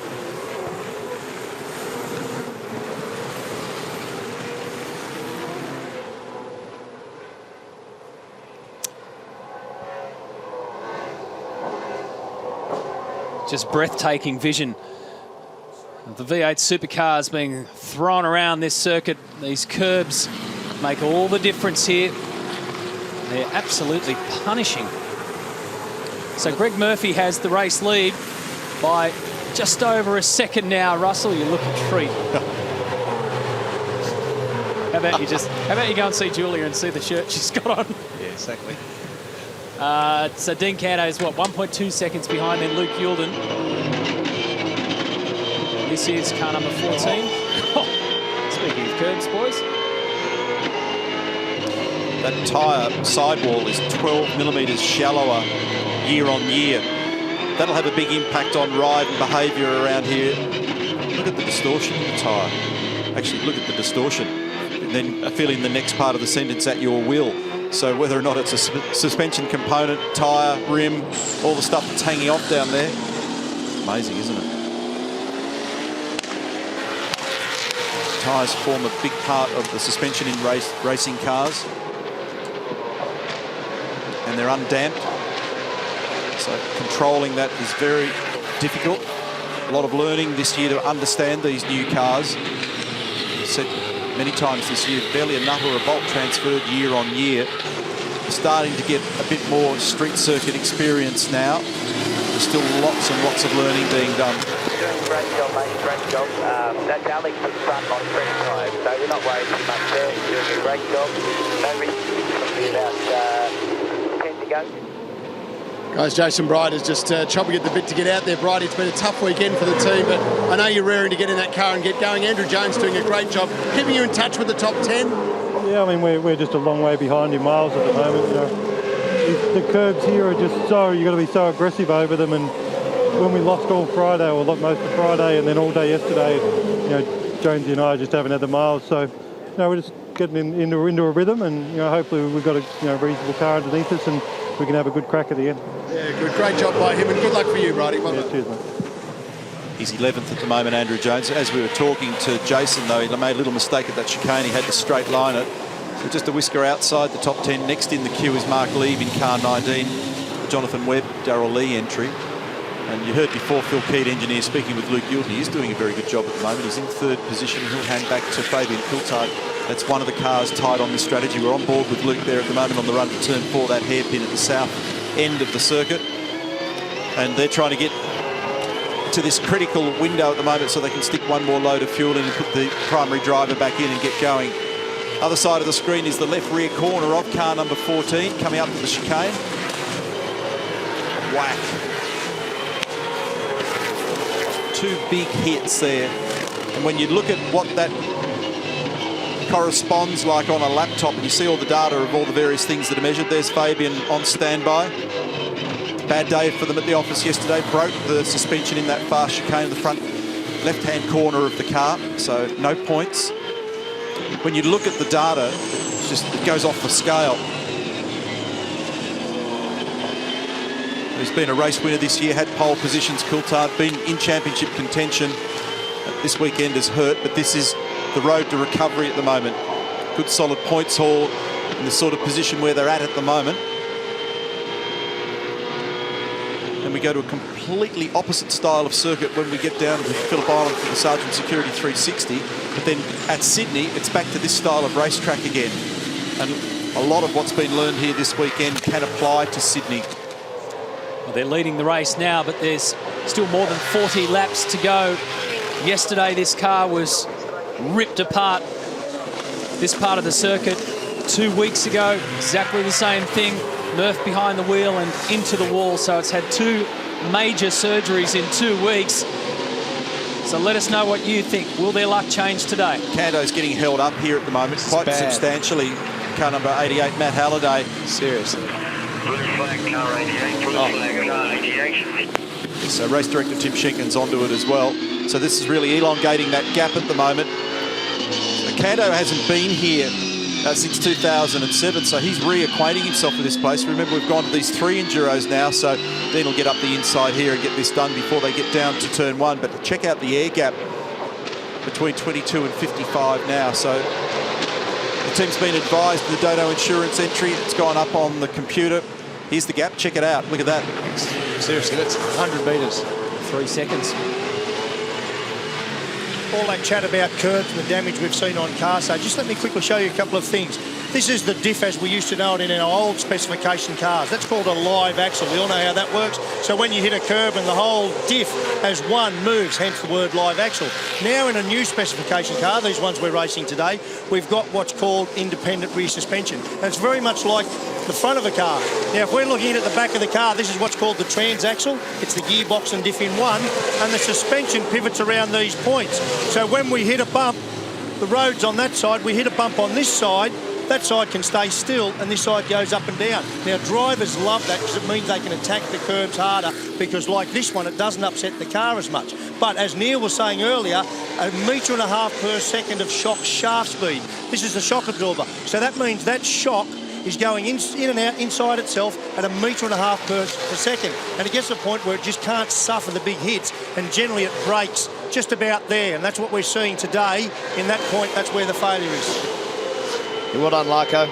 S2: Just breathtaking vision of the V8 supercars being thrown around this circuit. These curbs make all the difference here. They're absolutely punishing. So Greg Murphy has the race lead by just over a second now. Russell, you look a treat. How about you go and see Julia and see the shirt she's got on?
S1: Yeah, exactly.
S2: So Dean Canto is, 1.2 seconds behind then Luke Youlden. This is car number 14. Speaking of curbs, boys.
S1: That tyre sidewall is 12 millimetres shallower year on year. That'll have a big impact on ride and behaviour around here. Look at the distortion in the tyre. Actually, look at the distortion. And then fill in the next part of the sentence at your will. So whether or not it's a suspension component, tyre, rim, all the stuff that's hanging off down there. Amazing, isn't it? Tyres form a big part of the suspension in racing cars. And they're undamped. So controlling that is very difficult. A lot of learning this year to understand these new cars. I've said many times this year, barely a nut or a bolt transferred year on year. We're starting to get a bit more street circuit experience now. There's still lots and lots of learning being done.
S7: You're doing a great job, mate, great job. That's Alex from the front on fresh time, so we're not worried too much there. You're doing a great job. No risk, probably about 10 to go.
S8: Guys, Jason Bright is just chopping at the bit to get out there. Bright, it's been a tough weekend for the team, but I know you're raring to get in that car and get going. Andrew Jones doing a great job. Keeping you in touch with the top 10?
S19: Yeah, I mean, we're just a long way behind in miles at the moment. You know, the curbs here are just you've got to be so aggressive over them. And when we lost all Friday, or most of Friday, and then all day yesterday, you know, Jonesy and I just haven't had the miles. So, you know, we're just getting into a rhythm, and you know, hopefully we've got a reasonable car underneath us, and we can have a good crack at the end.
S8: Yeah, good. Great job by him, and good luck for you, Brighty. Well done.
S19: Cheers, mate.
S1: He's 11th at the moment, Andrew Jones. As we were talking to Jason, though, he made a little mistake at that chicane. He had to straight line it. So just a whisker outside the top 10. Next in the queue is Mark Leave in car 19. Jonathan Webb, Darrell Lee entry. And you heard before Phil Keed, engineer, speaking with Luke Youlden. He's doing a very good job at the moment. He's in third position. He'll hand back to Fabian Coulthard. That's one of the cars tied on this strategy. We're on board with Luke there at the moment on the run to turn 4, that hairpin at the south end of the circuit. And they're trying to get to this critical window at the moment so they can stick one more load of fuel in and put the primary driver back in and get going. Other side of the screen is the left rear corner of car number 14 coming up to the chicane. Whack. 2 big hits there. And when you look at what that corresponds like on a laptop and you see all the data of all the various things that are measured, there's Fabian on standby. Bad day for them at the office yesterday. Broke the suspension in that fast chicane in the front left-hand corner of the car, so no points. When you look at the data, it goes off the scale. He's been a race winner this year, had pole positions, Coulthard, been in championship contention. This weekend is hurt, but this is the road to recovery at the moment. Good solid points haul in the sort of position where they're at the moment. And we go to a completely opposite style of circuit when we get down to Phillip Island for the Sergeant Security 360. But then at Sydney, it's back to this style of racetrack again. And a lot of what's been learned here this weekend can apply to Sydney.
S2: Well, they're leading the race now, but there's still more than 40 laps to go. Yesterday, this car was ripped apart. This part of the circuit 2 weeks ago, exactly the same thing. Murph behind the wheel and into the wall, so it's had 2 major surgeries in 2 weeks. So let us know what you think. Will their luck change today?
S1: Cando's getting held up here at the moment, quite substantially. Car number 88, Matt Halliday.
S5: Seriously.
S1: So race director Tim Schenken's onto it as well. So this is really elongating that gap at the moment. Canto hasn't been here since 2007, so he's reacquainting himself with this place. Remember, we've gone to these 3 Enduros now, so Dean will get up the inside here and get this done before they get down to turn 1. But check out the air gap between 22 and 55 now. So the team's been advised of the Dodo Insurance entry. It's gone up on the computer. Here's the gap. Check it out. Look at that.
S5: Seriously, that's 100 metres.
S2: 3 seconds.
S3: All that chat about curbs and the damage we've seen on cars, so just let me quickly show you a couple of things. This is the diff as we used to know it in our old specification cars. That's called a live axle. We all know how that works. So when you hit a curb and the whole diff as one moves, hence the word live axle. Now in a new specification car, these ones we're racing today, we've got what's called independent rear suspension. And it's very much like the front of a car. Now, if we're looking at the back of the car, this is what's called the transaxle. It's the gearbox and diff in one, and the suspension pivots around these points. So when we hit a bump, the road's on that side, we hit a bump on this side, that side can stay still and this side goes up and down. Now, drivers love that because it means they can attack the curbs harder, because like this one, it doesn't upset the car as much. But as Neil was saying earlier, 1.5 metres per second of shock shaft speed. This is the shock absorber. So that means that shock is going in and out inside itself at 1.5 metres per second. And it gets to the point where it just can't suffer the big hits, and generally it breaks just about there. And that's what we're seeing today. In that point, that's where the failure is.
S5: Well done, Larko.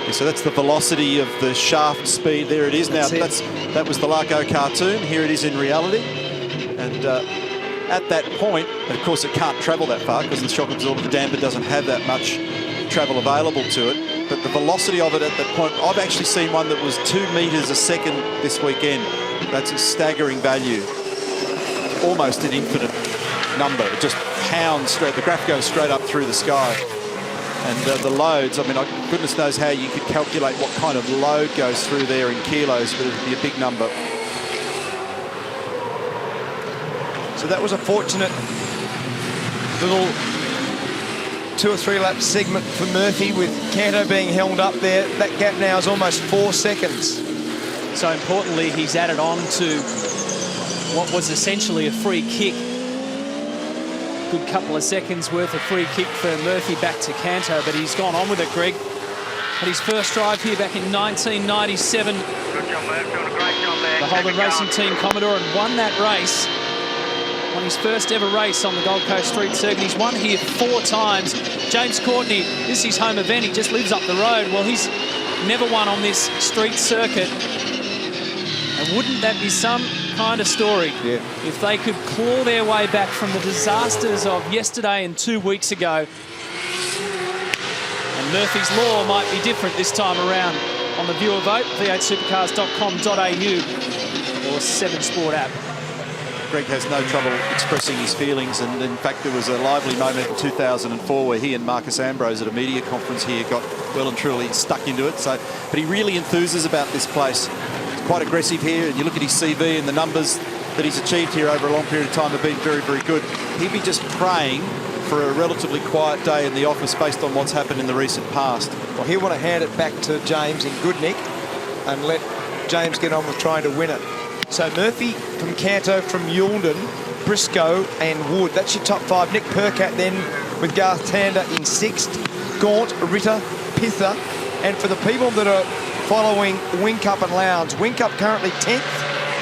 S1: Yeah, so that's the velocity of the shaft speed. There it is now. That was the Larko cartoon. Here it is in reality. And at that point, of course, it can't travel that far because the shock absorber, the damper, doesn't have that much travel available to it. But the velocity of it at that point, I've actually seen one that was 2 metres a second this weekend. That's a staggering value. Almost an infinite number. It just pounds straight. The graph goes straight up through the sky. And the loads, I mean, goodness knows how you could calculate what kind of load goes through there in kilos, but it'd be a big number.
S5: So that was a fortunate little 2 or 3 lap segment for Murphy, with Canto being held up there. That gap now is almost 4 seconds.
S2: So importantly, he's added on to what was essentially a free kick. Good couple of seconds worth of free kick for Murphy back to Canto, but he's gone on with it, Greg. Had his first drive here back in 1997.
S14: Good job, Murph. Doing a great job there.
S2: The Holden Racing Team Commodore, and won that race. Won his first ever race on the Gold Coast Street Circuit. He's won here 4 times. James Courtney, this is his home event. He just lives up the road. Well, he's never won on this street circuit. And wouldn't that be some kind of story if they could claw their way back from the disasters of yesterday and 2 weeks ago? And Murphy's Law might be different this time around. On the viewer vote, v8supercars.com.au or 7 Sport app.
S1: Greg has no trouble expressing his feelings, and in fact there was a lively moment in 2004 where he and Marcus Ambrose at a media conference here got well and truly stuck into it. So, but he really enthuses about this place. He's quite aggressive here, and you look at his CV and the numbers that he's achieved here over a long period of time have been very, very good. He'd be just praying for a relatively quiet day in the office based on what's happened in the recent past.
S5: Well, he'll want to hand it back to James in good nick and let James get on with trying to win it. So Murphy from Canto, from Youlden, Briscoe and Wood. That's your top 5. Nick Percat then with Garth Tander in 6th. Gaunt, Ritter, Pither. And for the people that are following Whincup and Lowndes, Whincup currently 10th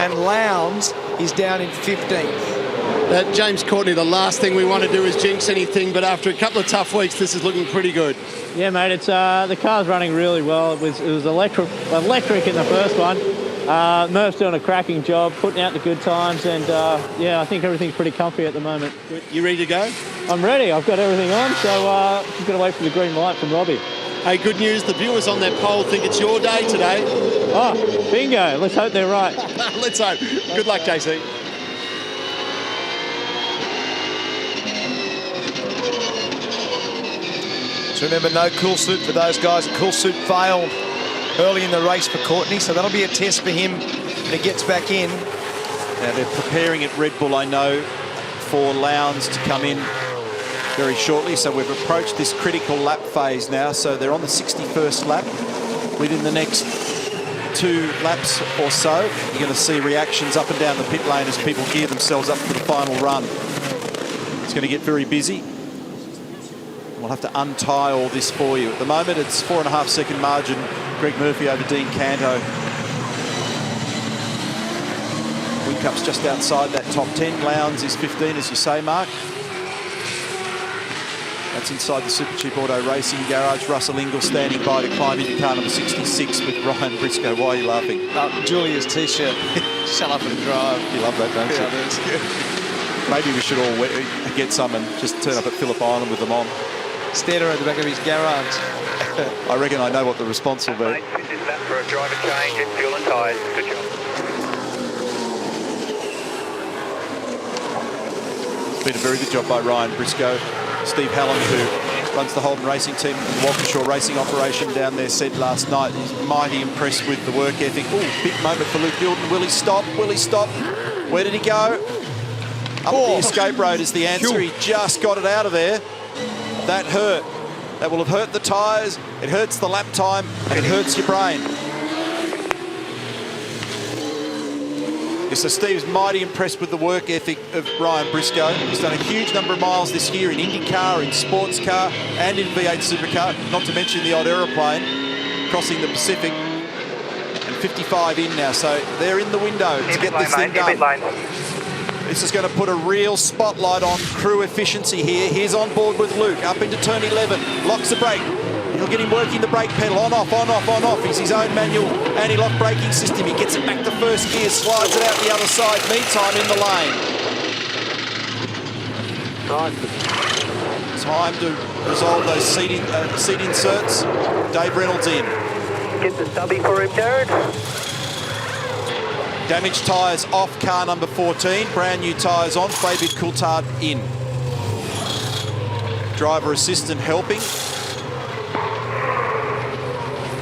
S5: and Lowndes is down in 15th.
S8: James Courtney, the last thing we want to do is jinx anything, but after a couple of tough weeks, this is looking pretty good.
S17: Yeah, mate, it's the car's running really well. It was electric in the first one. Murph's doing a cracking job, putting out the good times, and yeah, I think everything's pretty comfy at the moment.
S8: Good. You ready to go?
S17: I'm ready. I've got everything on, so just got to wait for the green light from Robbie.
S8: Hey, good news. The viewers on that poll think it's your day today.
S17: Oh, bingo. Let's hope they're right.
S8: Let's hope. Good luck, JC.
S5: So remember, no cool suit for those guys. A cool suit failed early in the race for Courtney, so that'll be a test for him when he gets back in.
S1: Now they're preparing at Red Bull, I know, for Lowndes to come in very shortly. So we've approached this critical lap phase now. So they're on the 61st lap. Within the next 2 laps or so, you're going to see reactions up and down the pit lane as people gear themselves up for the final run. It's going to get very busy. We'll have to untie all this for you. At the moment, it's 4.5 second margin. Greg Murphy over Dean Canto. Whincup's just outside that top 10. Lowndes is 15, as you say, Mark. That's inside the Super Cheap Auto Racing Garage. Russell Ingall standing by to climb into car number 66 with Ryan Briscoe. Why are you laughing?
S5: Julia's T-shirt. Shut up and drive.
S1: You love that, don't you?
S5: Yeah, that's good.
S1: Maybe we should all get some and just turn up at Phillip Island with them on.
S5: Stand around the back of his garage.
S1: I reckon I know what the response will be.
S7: Mate, this is that for a driver change and fuel and tyres. Good job.
S1: It's been a very good job by Ryan Briscoe. Steve Hallam, who runs the Holden Racing team, the Walkinshaw Racing operation down there, said last night he's mighty impressed with the work ethic. Oh, big moment for Luke Gilden. Will he stop? Will he stop? Where did he go? Up the escape road is the answer. He just got it out of there. That hurt. That will have hurt the tyres. It hurts the lap time, and it hurts your brain. So Steve's mighty impressed with the work ethic of Ryan Briscoe. He's done a huge number of miles this year in IndyCar, in sports car, and in V8 Supercar, not to mention the odd aeroplane, crossing the Pacific, and 55 in now. So they're in the window to get this thing done. This is going to put a real spotlight on crew efficiency here. Here's on board with Luke, up into turn 11, locks the brake. He'll get him working the brake pedal, on, off, on, off, on, off. He's his own manual anti-lock braking system. He gets it back to first gear, slides it out the other side, meantime in the lane. Time to resolve those seat inserts. Dave Reynolds in.
S7: Get the stubby for him, Jared.
S1: Damaged tyres off car number 14. Brand new tyres on. Fabian Coulthard in. Driver assistant helping.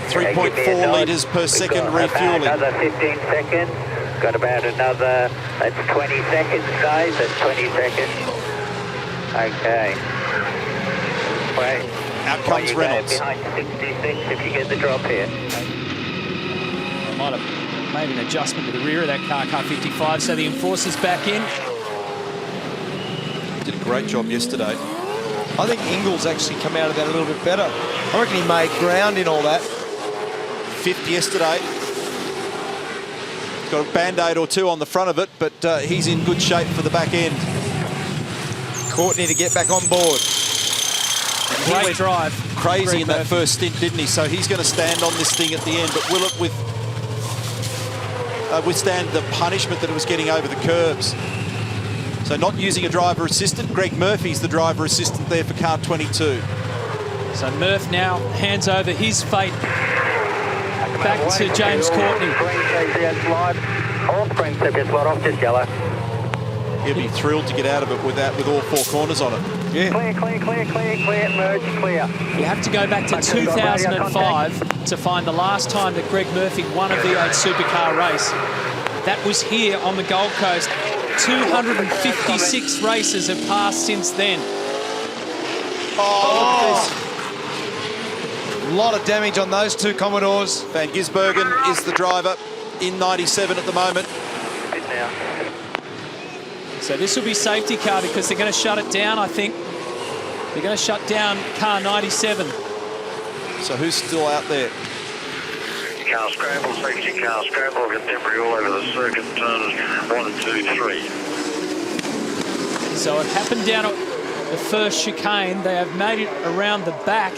S1: 3.4 litres per second refueling.
S7: Another 15 seconds. Got about another, that's 20 seconds, guys. That's 20 seconds. Okay. Wait.
S1: Out comes Reynolds.
S7: Behind 66 if you get the drop here.
S2: Might have made an adjustment to the rear of that car 55, so the enforcer's back in.
S1: Did a great job yesterday.
S5: I think Ingall's actually come out of that a little bit better. I reckon he made ground in all that.
S1: 5th yesterday. Got a band-aid or two on the front of it, but he's in good shape for the back end.
S5: Courtney to get back on board.
S2: Great drive.
S1: Crazy in that first stint, didn't he? So he's going to stand on this thing at the end, but will it withstand the punishment that it was getting over the curbs? So not using a driver assistant. Greg Murphy's the driver assistant there for car 22.
S2: So Murph now hands over his fate back to James Courtney.
S7: All screens have just let off, just yellow.
S1: He'll be thrilled to get out of it with all 4 corners on it.
S7: Yeah. Clear, merge, clear.
S2: You have to go back to 2005 to find the last time that Greg Murphy won a V8 Supercar race. That was here on the Gold Coast. 256 races have passed since then.
S5: A lot of damage on those 2 Commodores.
S1: Van Gisbergen is the driver in 97 at the moment.
S2: So this will be safety car because they're going to shut it down, I think. They're going to shut down car 97.
S1: So who's still out there?
S14: Car scramble, safety car scramble, get debris all over the circuit, turns 1, 2, 3.
S2: So it happened down at the first chicane. They have made it around the back.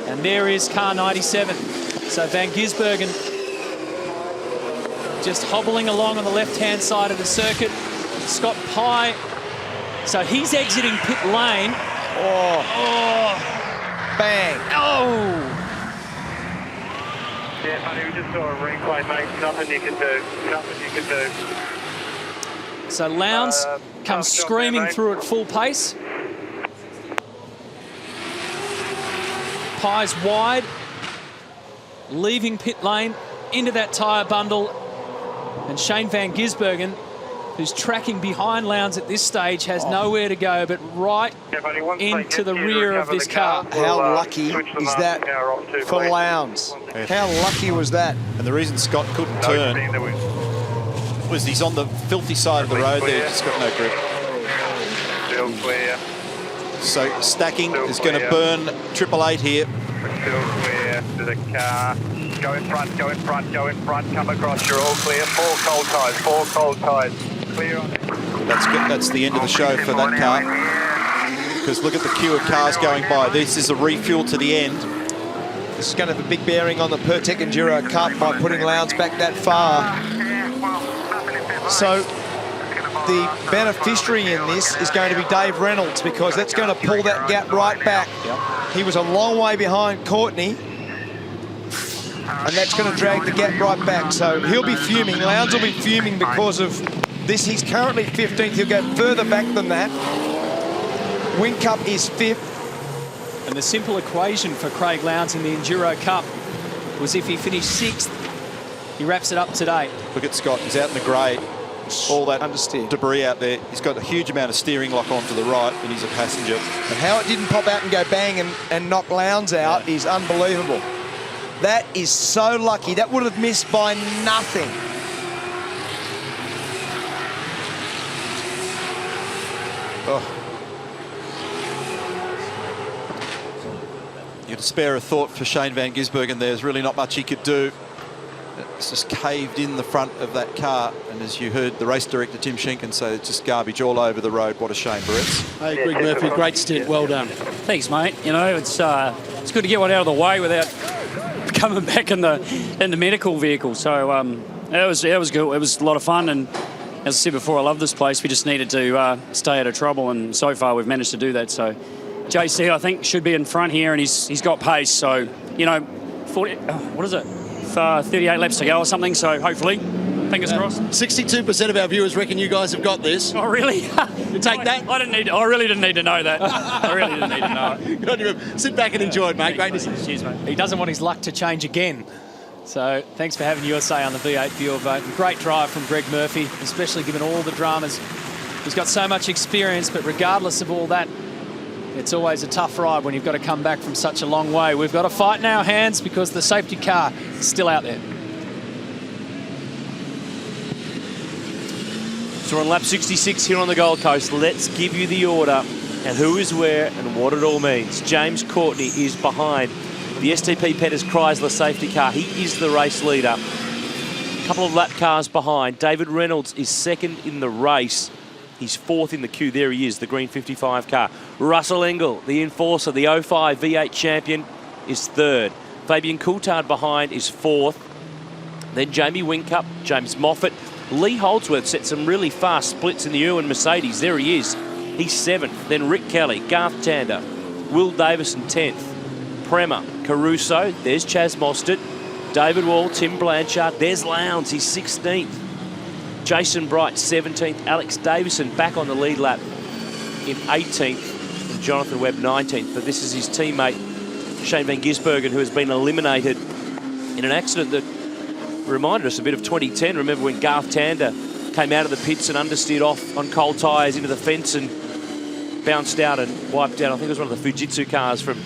S2: And there is car 97. So Van Gisbergen just hobbling along on the left-hand side of the circuit. Scott Pye. So he's exiting pit lane.
S5: Bang.
S14: Yeah, buddy, we just saw a replay, mate. Nothing you can do.
S2: So Lowndes comes screaming through at full pace. Pye's wide, leaving pit lane into that tyre bundle. And Shane Van Gisbergen who's tracking behind Lowndes at this stage, has nowhere to go but right into the rear of this car.
S5: How lucky is that for Lowndes? How lucky was that?
S1: And the reason Scott couldn't turn was he's on the filthy side of the road there, just got no grip.
S14: Still clear.
S1: So stacking is going to burn 888 here.
S14: Still clear to the car. Go in front, go in front, go in front. Come across, you're all clear. 4 cold tyres, 4 cold tyres. Clear on it.
S1: That's good. That's the end of the show for that car. Because look at the queue of cars going by. This is a refuel to the end.
S5: This is going to have a big bearing on the Pertec Enduro Cup by putting Lowndes back that far. So the beneficiary in this is going to be Dave Reynolds, because that's going to pull that gap right back. He was a long way behind Courtney, and that's going to drag the gap right back. So he'll be fuming. Lowndes will be fuming because of this. He's currently 15th. He'll go further back than that. Whincup is 5th.
S2: And the simple equation for Craig Lowndes in the Enduro Cup was if he finished 6th, he wraps it up today.
S1: Look at Scott. He's out in the grey. All that debris out there. He's got a huge amount of steering lock on to the right, and he's a passenger.
S5: And how it didn't pop out and go bang and knock Lowndes out is unbelievable. That is so lucky. That would have missed by nothing.
S1: Oh. You had to spare a thought for Shane Van Gisbergen. There's really not much he could do. It's just caved in the front of that car, and as you heard the race director Tim Schenken say, it's just garbage all over the road. What a shame, Barretts.
S20: Hey, Greg Murphy, great stint, well done.
S17: Thanks, mate. You know, it's good to get one out of the way without coming back in the medical vehicle. So it was good. It was a lot of fun, and as I said before, I love this place. We just needed to stay out of trouble, and so far we've managed to do that. So JC, I think, should be in front here, and he's got pace. So, you know, 38 laps to go or something. So hopefully, fingers crossed.
S20: 62% of our viewers reckon you guys have got this.
S17: Oh, really?
S20: You take that?
S17: I really didn't need to know that. I really didn't need to know it.
S20: Good on you. Sit back and enjoy it, mate. Great to see you.
S2: Cheers, mate. He doesn't want his luck to change again. So thanks for having your say on the V8 viewer vote. Great drive from Greg Murphy, especially given all the dramas. He's got so much experience, but regardless of all that, it's always a tough ride when you've got to come back from such a long way. We've got a fight in our hands because the safety car is still out there.
S6: So we're on lap 66 here on the Gold Coast. Let's give you the order and who is where and what it all means. James Courtney is behind the STP Pettis Chrysler safety car. He is the race leader. A couple of lap cars behind. David Reynolds is second in the race. He's 4th in the queue. There he is, the green 55 car. Russell Engel, the enforcer, the 05 V8 champion, is 3rd. Fabian Coulthard behind is 4th. Then Jamie Whincup, James Moffat. Lee Holdsworth set some really fast splits in the Irwin Mercedes. There he is. He's 7th. Then Rick Kelly, Garth Tander, Will Davison 10th. Prema, Caruso, there's Chaz Mostert. David Wall, Tim Blanchard, there's Lowndes, he's 16th. Jason Bright, 17th. Alex Davison back on the lead lap in 18th. And Jonathan Webb, 19th. But this is his teammate, Shane Van Gisbergen, who has been eliminated in an accident that reminded us a bit of 2010. Remember when Garth Tander came out of the pits and understeered off on cold tyres into the fence and bounced out and wiped out. I think it was one of the Fujitsu cars from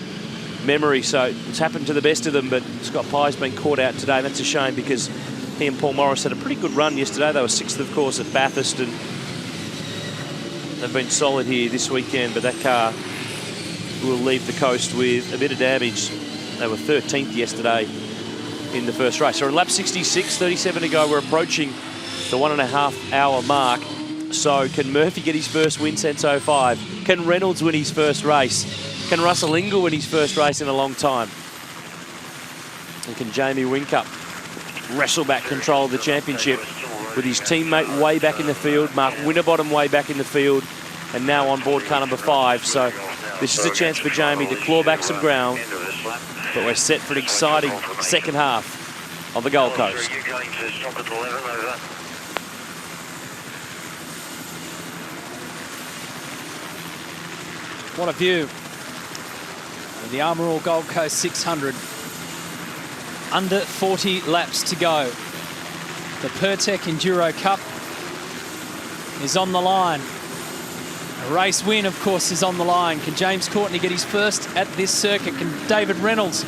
S6: memory. So it's happened to the best of them, but Scott Pye's been caught out today. That's a shame because he and Paul Morris had a pretty good run yesterday. They were 6th, of course, at Bathurst, and they've been solid here this weekend, but that car will leave the coast with a bit of damage. They were 13th yesterday in the first race. So on lap 66, 37 to go, we're approaching the 1.5 hour mark. So can Murphy get his first win since 05? Can Reynolds win his first race? Can Russell Engel win his first race in a long time? And can Jamie Whincup wrestle back control of the championship with his teammate way back in the field, Mark Winterbottom way back in the field, and now on board car number 5. So this is a chance for Jamie to claw back some ground, but we're set for an exciting second half on the Gold Coast.
S2: What a view of the Armour All Gold Coast 600. Under 40 laps to go. The Pertec Enduro Cup is on the line. A race win, of course, is on the line. Can James Courtney get his first at this circuit? Can David Reynolds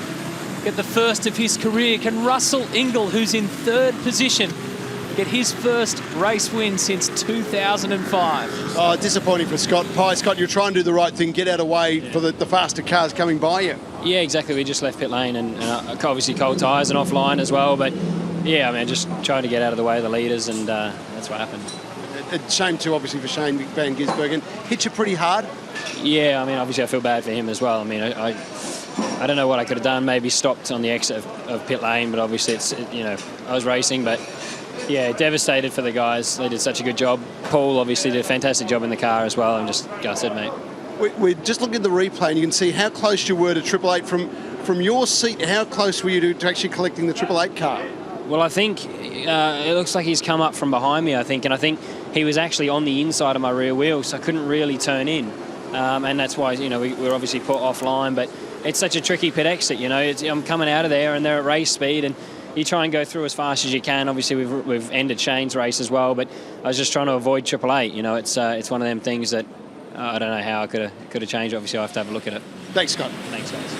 S2: get the first of his career? Can Russell Ingall, who's in 3rd position, get his first race win since 2005?
S8: Oh, disappointing for Scott. Scott, you're trying to do the right thing, get out of the way for the faster cars coming by you.
S17: Yeah, exactly. We just left pit lane and obviously cold tyres and offline as well. But yeah, I mean, just trying to get out of the way of the leaders, and that's what happened.
S8: A shame too, obviously, for Shane Van Gisbergen. Hit you pretty hard?
S17: Yeah, I mean, obviously I feel bad for him as well. I mean, I don't know what I could have done. Maybe stopped on the exit of pit lane, but obviously I was racing, but yeah, devastated for the guys. They did such a good job. Paul obviously did a fantastic job in the car as well. I'm just gutted, mate.
S8: We're just looking at the replay and you can see how close you were to Triple Eight. From your seat, how close were you to actually collecting the Triple Eight car?
S17: Well, I think it looks like he's come up from behind me, I think, and I think he was actually on the inside of my rear wheel, so I couldn't really turn in. And that's why, we're obviously put offline, but it's such a tricky pit exit, I'm coming out of there and they're at race speed and you try and go through as fast as you can. Obviously, we've ended Shane's race as well, but I was just trying to avoid Triple Eight. It's one of them things that I don't know how I could have changed. Obviously, I have to have a look at it.
S8: Thanks, Scott.
S17: Thanks, guys.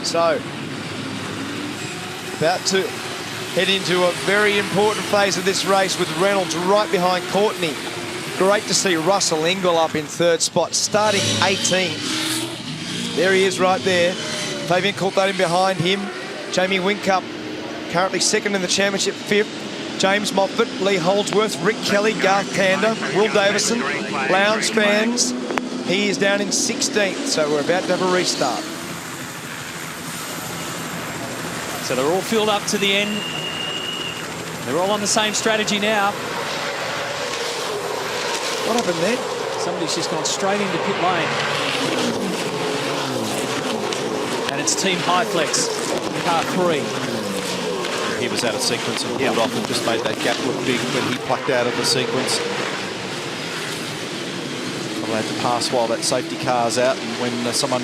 S5: So, about to head into a very important phase of this race with Reynolds right behind Courtney. Great to see Russell Ingall up in 3rd spot, starting 18th. There he is right there. Fabian Coulthard behind him. Jamie Whincup currently 2nd in the championship, 5th. James Moffat, Lee Holdsworth, Rick Kelly, Garth Tander, Will Davison, Lowndes fans. He is down in 16th, so we're about to have a restart.
S2: So they're all filled up to the end. They're all on the same strategy now.
S5: What happened there?
S2: Somebody's just gone straight into pit lane. And it's Team Highflex, car 3.
S1: He was out of sequence and pulled off and just made that gap look big when he plucked out of the sequence. Not allowed to pass while that safety car's out, and when someone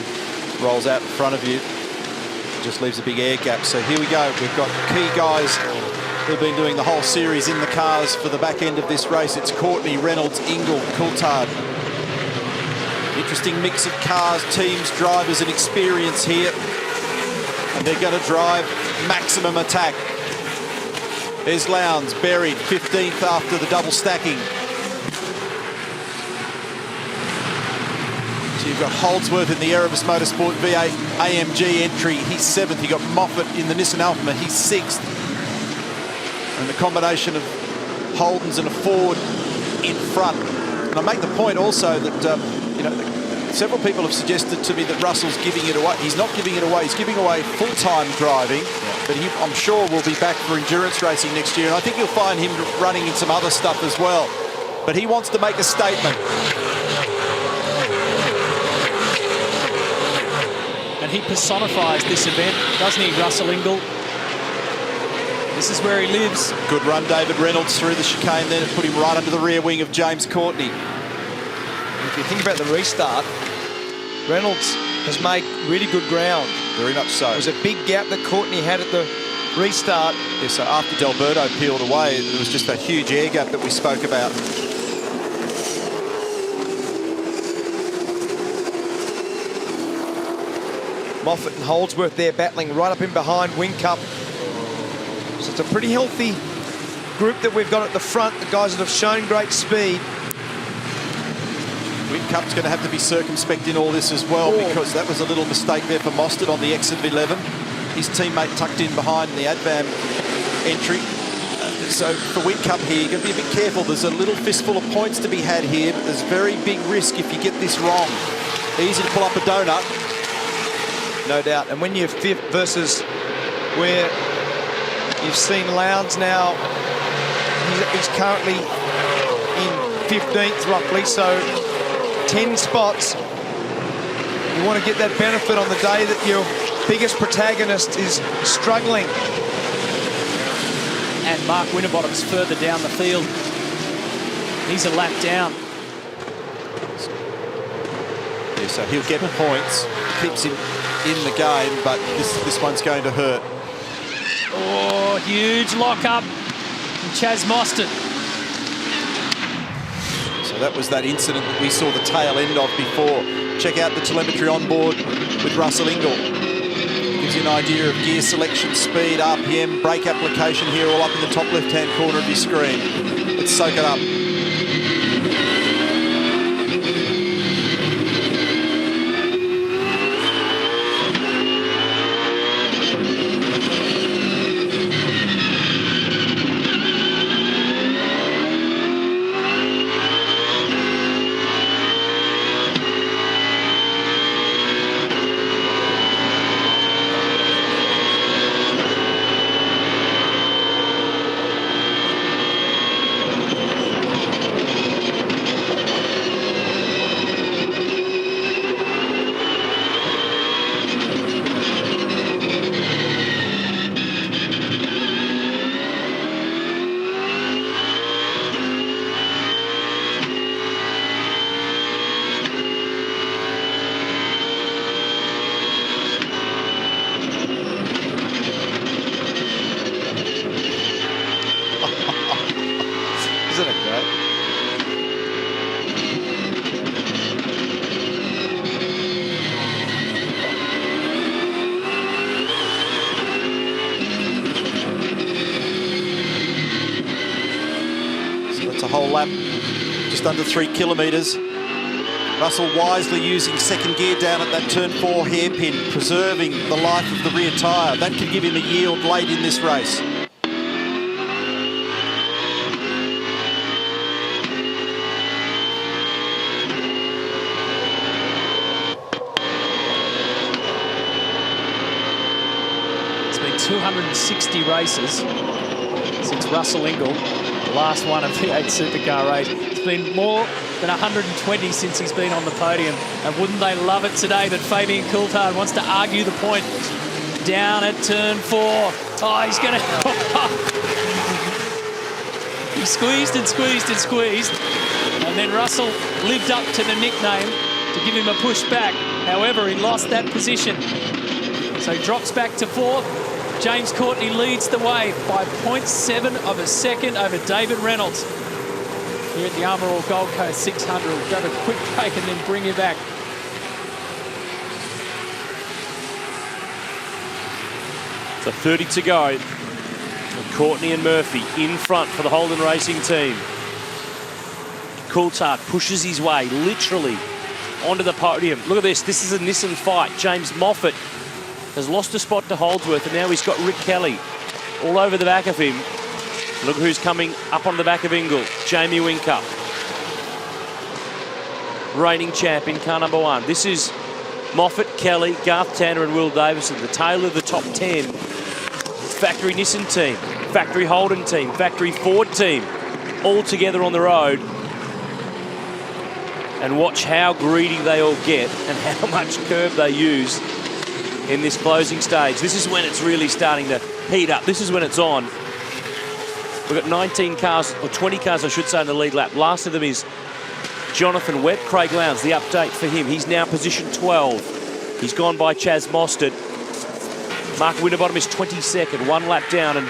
S1: rolls out in front of you, it just leaves a big air gap. So here we go. We've got key guys who've been doing the whole series in the cars for the back end of this race. It's Courtney, Reynolds, Ingall, Coulthard. Interesting mix of cars, teams, drivers and experience here. And they're going to drive maximum attack. There's Lowndes, buried 15th after the double stacking. So you've got Holdsworth in the Erebus Motorsport V8 AMG entry. He's 7th. You got Moffat in the Nissan Altima. He's 6th. And the combination of Holdens and a Ford in front. And I make the point also that several people have suggested to me that Russell's giving it away. He's not giving it away. He's giving away full-time driving, but he, I'm sure, will be back for endurance racing next year. And I think you'll find him running in some other stuff as well. But he wants to make a statement.
S2: And he personifies this event, doesn't he, Russell Ingall? This is where he lives.
S1: Good run, David Reynolds, through the chicane then, put him right under the rear wing of James Courtney.
S5: If you think about the restart, Reynolds has made really good ground.
S1: Very much so.
S5: It was a big gap that Courtney had at the restart.
S1: Yeah, so after Delberto peeled away, there was just a huge air gap that we spoke about.
S5: Moffat and Holdsworth there battling right up in behind Whincup. So it's a pretty healthy group that we've got at the front, the guys that have shown great speed.
S1: Whincup's going to have to be circumspect in all this as well, because that was a little mistake there for Mostert on the exit of 11. His teammate tucked in behind the Advam entry. So for Whincup here, you're going to be a bit careful. There's a little fistful of points to be had here, but there's very big risk if you get this wrong. Easy to pull up a donut.
S5: No doubt. And when you're 5th versus where you've seen Lowndes now, he's currently in 15th roughly, so 10 spots. You want to get that benefit on the day that your biggest protagonist is struggling.
S2: And Mark Winterbottom's further down the field. He's a lap down.
S1: Yeah, so he'll get points. Keeps him in the game, but this one's going to hurt.
S2: Oh, huge lock-up. from Chaz Mostert.
S1: So that was that incident that we saw the tail end of before. Check out the telemetry on board with Russell Ingall. Gives you an idea of gear selection, speed, RPM, brake application here, all up in the top left-hand corner of your screen. Let's soak it up. Isn't it great? So that's a whole lap, just under 3 kilometres. Russell wisely using second gear down at that turn 4 hairpin, preserving the life of the rear tyre. That could give him a yield late in this race.
S2: It's been 260 races since Russell Ingall, the last one of the 8 Supercar race. It's been more than 120 since he's been on the podium. And wouldn't they love it today that Fabian Coulthard wants to argue the point down at turn 4. Oh, he's going to... He squeezed and squeezed and squeezed. And then Russell lived up to the nickname to give him a push back. However, he lost that position. So he drops back to 4th. James Courtney leads the way by 0.7 of a second over David Reynolds. Here at the Armour All Gold Coast 600. We'll grab a quick break and then bring you back.
S6: So 30 to go. And Courtney and Murphy in front for the Holden Racing team. Coulthard pushes his way literally onto the podium. Look at this. This is a Nissan fight. James Moffat has lost a spot to Holdsworth, and now he's got Rick Kelly all over the back of him. Look who's coming up on the back of Ingall. Jamie Whincup. Reigning champ in car number 1. This is Moffat, Kelly, Garth Tanner and Will Davison. The tail of the top 10. Factory Nissan team, factory Holden team, factory Ford team, all together on the road. And watch how greedy they all get and how much curb they use in this closing stage. This is when it's really starting to heat up. This is when it's on. We've got 19 cars, or 20 cars, I should say, in the lead lap. Last of them is Jonathan Webb. Craig Lowndes, the update for him. He's now position 12. He's gone by Chaz Mostert. Mark Winterbottom is 22nd, 1 lap down and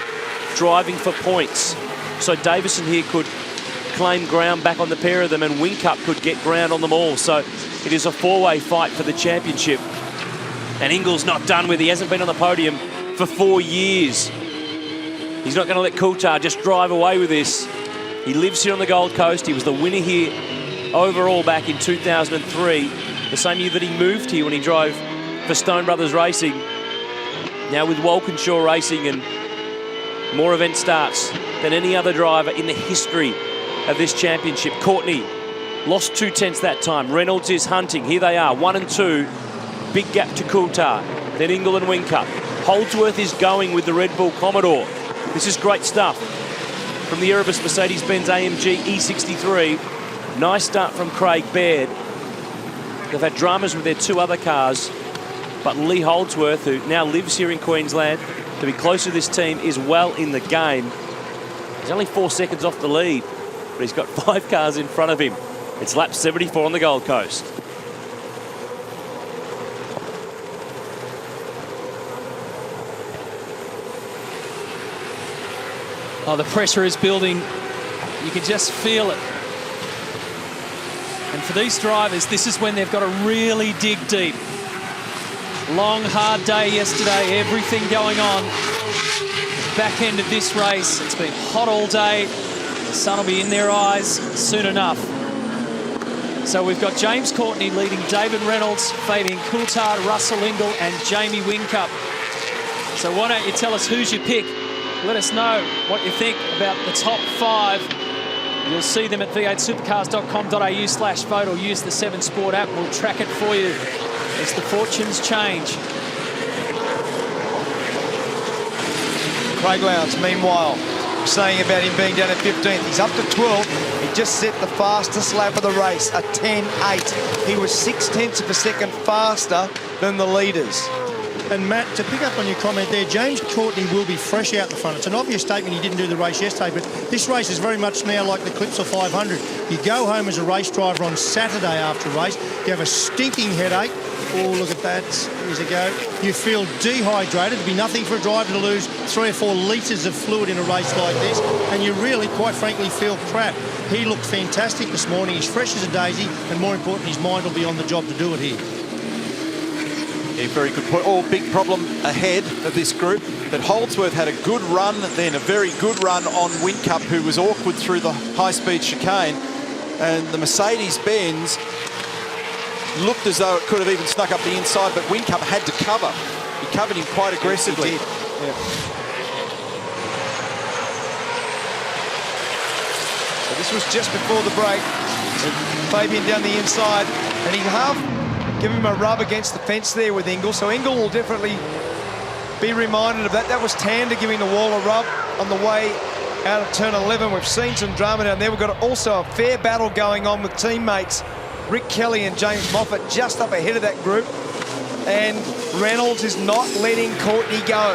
S6: driving for points. So Davison here could claim ground back on the pair of them, and Whincup could get ground on them all. So it is a 4-way fight for the championship. And Ingall's not done with. He hasn't been on the podium for 4 years. He's not going to let Coulthard just drive away with this. He lives here on the Gold Coast. He was the winner here overall back in 2003, the same year that he moved here when he drove for Stone Brothers Racing. Now with Walkinshaw Racing and more event starts than any other driver in the history of this championship. Courtney lost 2/10 that time. Reynolds is hunting. Here they are, 1 and 2. Big gap to Coulthard. Then Ingall and Whincup. Holdsworth is going with the Red Bull Commodore. This is great stuff from the Erebus Mercedes-Benz AMG E63. Nice start from Craig Baird. They've had dramas with their 2 other cars, but Lee Holdsworth, who now lives here in Queensland, to be close to this team, is well in the game. He's only 4 seconds off the lead, but he's got 5 cars in front of him. It's lap 74 on the Gold Coast.
S2: Oh, the pressure is building. You can just feel it. And for these drivers, this is when they've got to really dig deep. Long, hard day yesterday, everything going on. Back end of this race, it's been hot all day. The sun will be in their eyes soon enough. So we've got James Courtney leading David Reynolds, Fabian Coulthard, Russell Ingall and Jamie Whincup. So why don't you tell us who's your pick? Let us know what you think about the top 5. You'll see them at v8supercars.com.au/vote or use the 7 Sport app. We'll track it for you as the fortunes change.
S5: Craig Lowndes, meanwhile, saying about him being down at 15th. He's up to 12th. He just set the fastest lap of the race, a 10.8. He was 0.6 of a second faster than the leaders.
S3: And Matt, to pick up on your comment there, James Courtney will be fresh out the front. It's an obvious statement he didn't do the race yesterday, but this race is very much now like the Clipsal 500. You go home as a race driver on Saturday after a race, you have a stinking headache. Oh, look at that. Here's a go. You feel dehydrated. It'd be nothing for a driver to lose 3 or 4 litres of fluid in a race like this, and you really, quite frankly, feel crap. He looked fantastic this morning. He's fresh as a daisy, and more importantly, his mind will be on the job to do it here.
S1: Yeah, very good point. All big problem ahead of this group. But Holdsworth had a good run then, a very good run on Whincup, who was awkward through the high-speed chicane. And the Mercedes-Benz looked as though it could have even snuck up the inside, but Whincup had to cover. He covered him quite aggressively.
S5: He did. Yeah. So this was just before the break. Fabian down the inside, and he half give him a rub against the fence there with Ingall. So Ingall will definitely be reminded of that. That was Tander giving the wall a rub on the way out of turn 11. We've seen some drama down there. We've got also a fair battle going on with teammates Rick Kelly and James Moffat just up ahead of that group. And Reynolds is not letting Courtney go.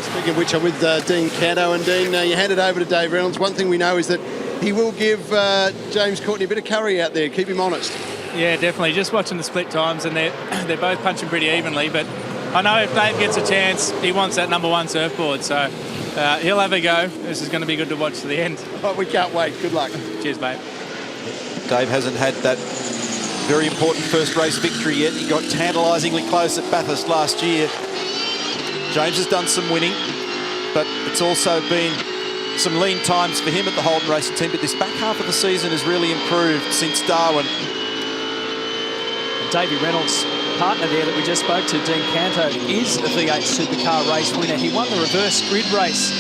S8: Speaking of which, I'm with Dean Canto. And Dean, you handed over to Dave Reynolds. One thing we know is that he will give James Courtney a bit of curry out there. Keep him honest.
S9: Yeah, definitely. Just watching the split times, and they're both punching pretty evenly. But I know if Dave gets a chance, he wants that #1 surfboard. So he'll have a go. This is going to be good to watch to the end.
S8: Oh, we can't wait. Good luck.
S9: Cheers, mate.
S1: Dave hasn't had that very important first race victory yet. He got tantalisingly close at Bathurst last year. James has done some winning, but it's also been some lean times for him at the Holden Racing Team. But this back half of the season has really improved since Darwin.
S2: Davey Reynolds' partner there that we just spoke to, Dean Canto, is a V8 Supercar race winner. He won the reverse grid race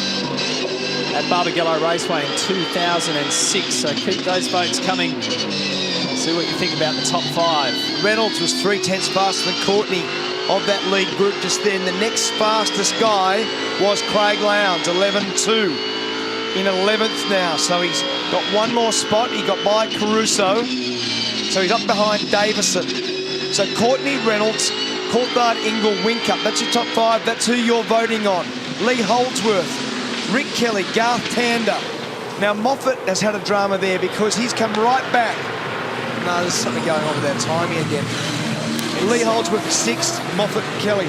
S2: at Barbagallo Raceway in 2006. So keep those votes coming. See what you think about the top 5.
S5: Reynolds was 0.3 faster than Courtney of that lead group just then. The next fastest guy was Craig Lowndes, 11.2. In 11th now, so he's got one more spot. He got by Caruso, so he's up behind Davison. So Courtney, Reynolds, Coulthard, Ingall, Whincup. That's your top 5. That's who you're voting on. Lee Holdsworth, Rick Kelly, Garth Tander. Now Moffat has had a drama there because he's come right back. No, there's something going on with our timing again. Lee Holdsworth is 6th, Moffat, Kelly.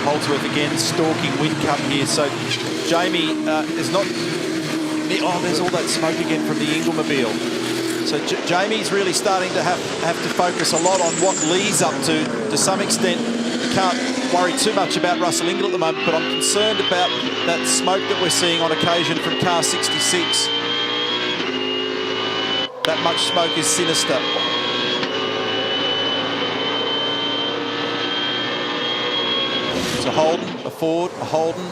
S1: Holdsworth again stalking Whincup here. So Jamie is not... Oh, there's all that smoke again from the Ingallmobile. So Jamie's really starting to have to focus a lot on what Lee's up to some extent. Can't worry too much about Russell Ingall at the moment, but I'm concerned about that smoke that we're seeing on occasion from car 66. That much smoke is sinister. So Holden, a Ford, a Holden,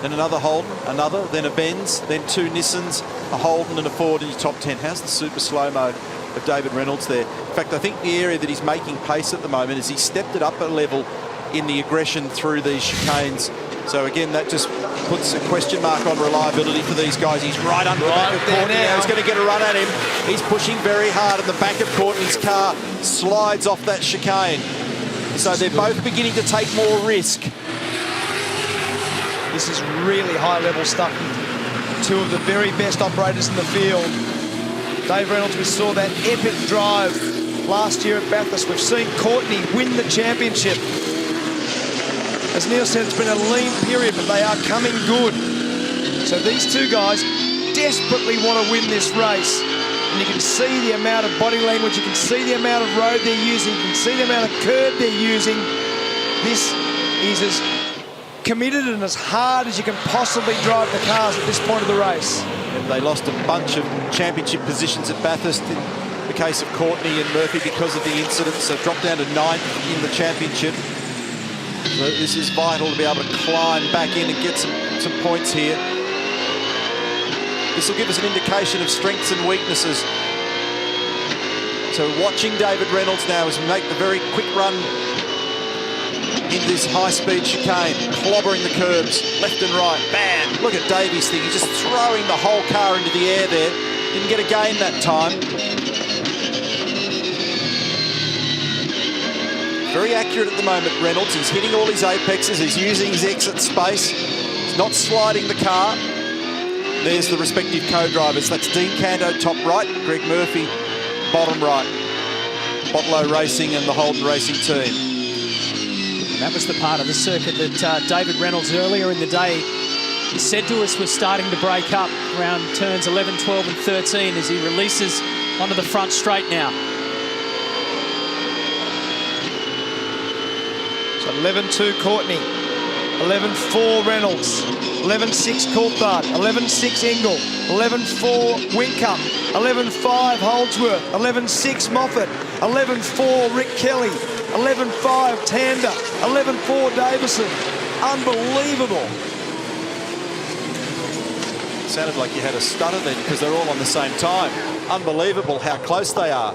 S1: then another Holden, another, then a Benz, then 2 Nissans, a Holden and a Ford in your top 10. How's the super slow-mo of David Reynolds there? In fact, I think the area that he's making pace at the moment is he stepped it up a level in the aggression through these chicanes. So again, that just puts a question mark on reliability for these guys. He's right under the back of Courtney now. He's going to get a run at him. He's pushing very hard, and the back of Courtney's car slides off that chicane. So they're both beginning to take more risk.
S5: This is really high-level stuff. 2 of the very best operators in the field. Dave Reynolds, we saw that epic drive last year at Bathurst. We've seen Courtney win the championship. As Neil said, it's been a lean period, but they are coming good. So these two guys desperately want to win this race. And you can see the amount of body language, you can see the amount of road they're using, you can see the amount of curb they're using. This is as committed and as hard as you can possibly drive the cars at this point of the race.
S1: And they lost a bunch of championship positions at Bathurst in the case of Courtney and Murphy because of the incidents. So dropped down to 9th in the championship. So this is vital to be able to climb back in and get some points here. This will give us an indication of strengths and weaknesses. So watching David Reynolds now as we make the very quick run into this high-speed chicane, clobbering the curbs left and right. Bam! Look at Davies' thing. He's just throwing the whole car into the air there. Didn't get a gain that time. Very accurate at the moment, Reynolds. He's hitting all his apexes. He's using his exit space. He's not sliding the car. There's the respective co-drivers. That's Dean Canto, top right. Greg Murphy, bottom right. Botlow Racing and the Holden Racing team.
S2: And that was the part of the circuit that David Reynolds earlier in the day he said to us was starting to break up around turns 11, 12 and 13 as he releases onto the front straight now.
S5: So 11-2 Courtney, 11-4 Reynolds, 11-6 Coulthard, 11-6 Engel, 11-4 Whincup, 11-5 Holdsworth, 11-6 Moffat, 11-4 Rick Kelly, 11-5 Tander, 11-4 Davison. Unbelievable.
S1: It sounded like you had a stutter then because they're all on the same time. Unbelievable how close they are.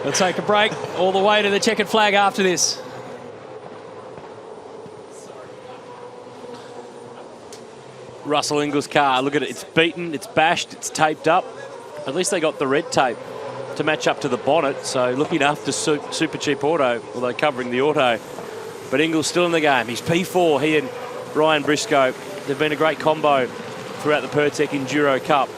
S2: We'll take a break all the way to the checkered flag after this.
S6: Russell Ingall's car, look at it. It's beaten, it's bashed, it's taped up. At least they got the red tape to match up to the bonnet. So looking after Super Cheap Auto, although covering the auto. But Ingall's still in the game. He's P4, he and Ryan Briscoe. They've been a great combo throughout the Pertec Enduro Cup.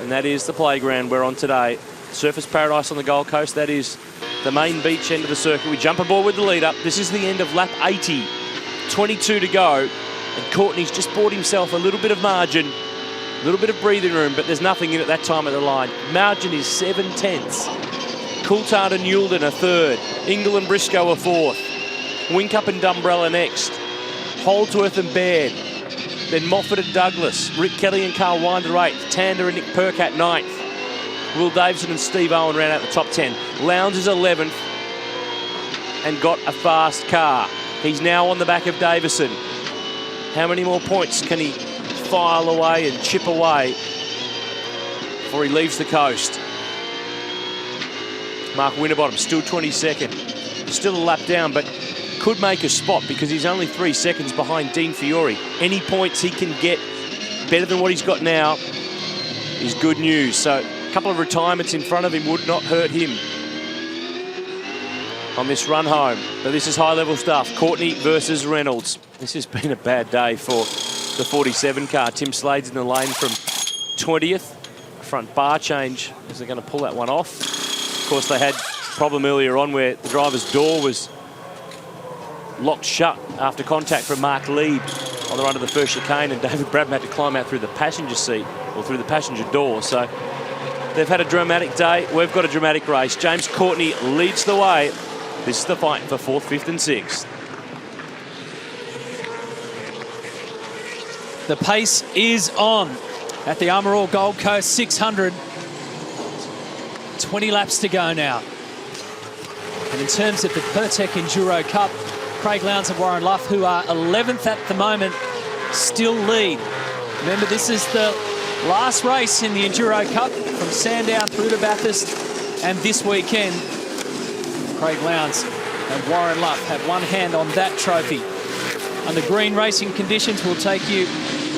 S6: And that is the playground we're on today. Surfers Paradise on the Gold Coast. That is the main beach end of the circuit. We jump aboard with the lead up. This is the end of lap 80. 22 to go. And Courtney's just bought himself a little bit of margin, a little bit of breathing room, but there's nothing in at that time of the line. Margin is 7/10. Coulthard and Yulden are third. Ingall and Briscoe are fourth. Whincup and Dumbrell are next. Holdsworth and Baird. Then Moffat and Douglas. Rick Kelly and Carl Winder 8th. Tander and Nick Percat 9th. Will Davison and Steve Owen ran out the top 10. Lowndes is 11th and got a fast car. He's now on the back of Davison. How many more points can he file away and chip away before he leaves the coast? Mark Winterbottom still 22nd. Still a lap down, but could make a spot because he's only 3 seconds behind Dean Fiore. Any points he can get better than what he's got now is good news. So a couple of retirements in front of him would not hurt him on this run home. But this is high-level stuff. Courtney versus Reynolds. This has been a bad day for the 47 car. Tim Slade's in the lane from 20th. Front bar change. Is they going to pull that one off? Of course, they had a problem earlier on where the driver's door was locked shut after contact from Mark Leib on the run of the first chicane, and David Bradman had to climb out through the passenger seat or through the passenger door. So they've had a dramatic day. We've got a dramatic race. James Courtney leads the way. This is the fight for 4th, 5th and 6th.
S2: The pace is on at the Armour All Gold Coast 600. 20 laps to go now. And in terms of the Pertec Enduro Cup, Craig Lowndes and Warren Luff, who are 11th at the moment, still lead. Remember, this is the last race in the Enduro Cup from Sandown through to Bathurst. And this weekend, Craig Lowndes and Warren Luff have one hand on that trophy. Under green racing conditions, we'll take you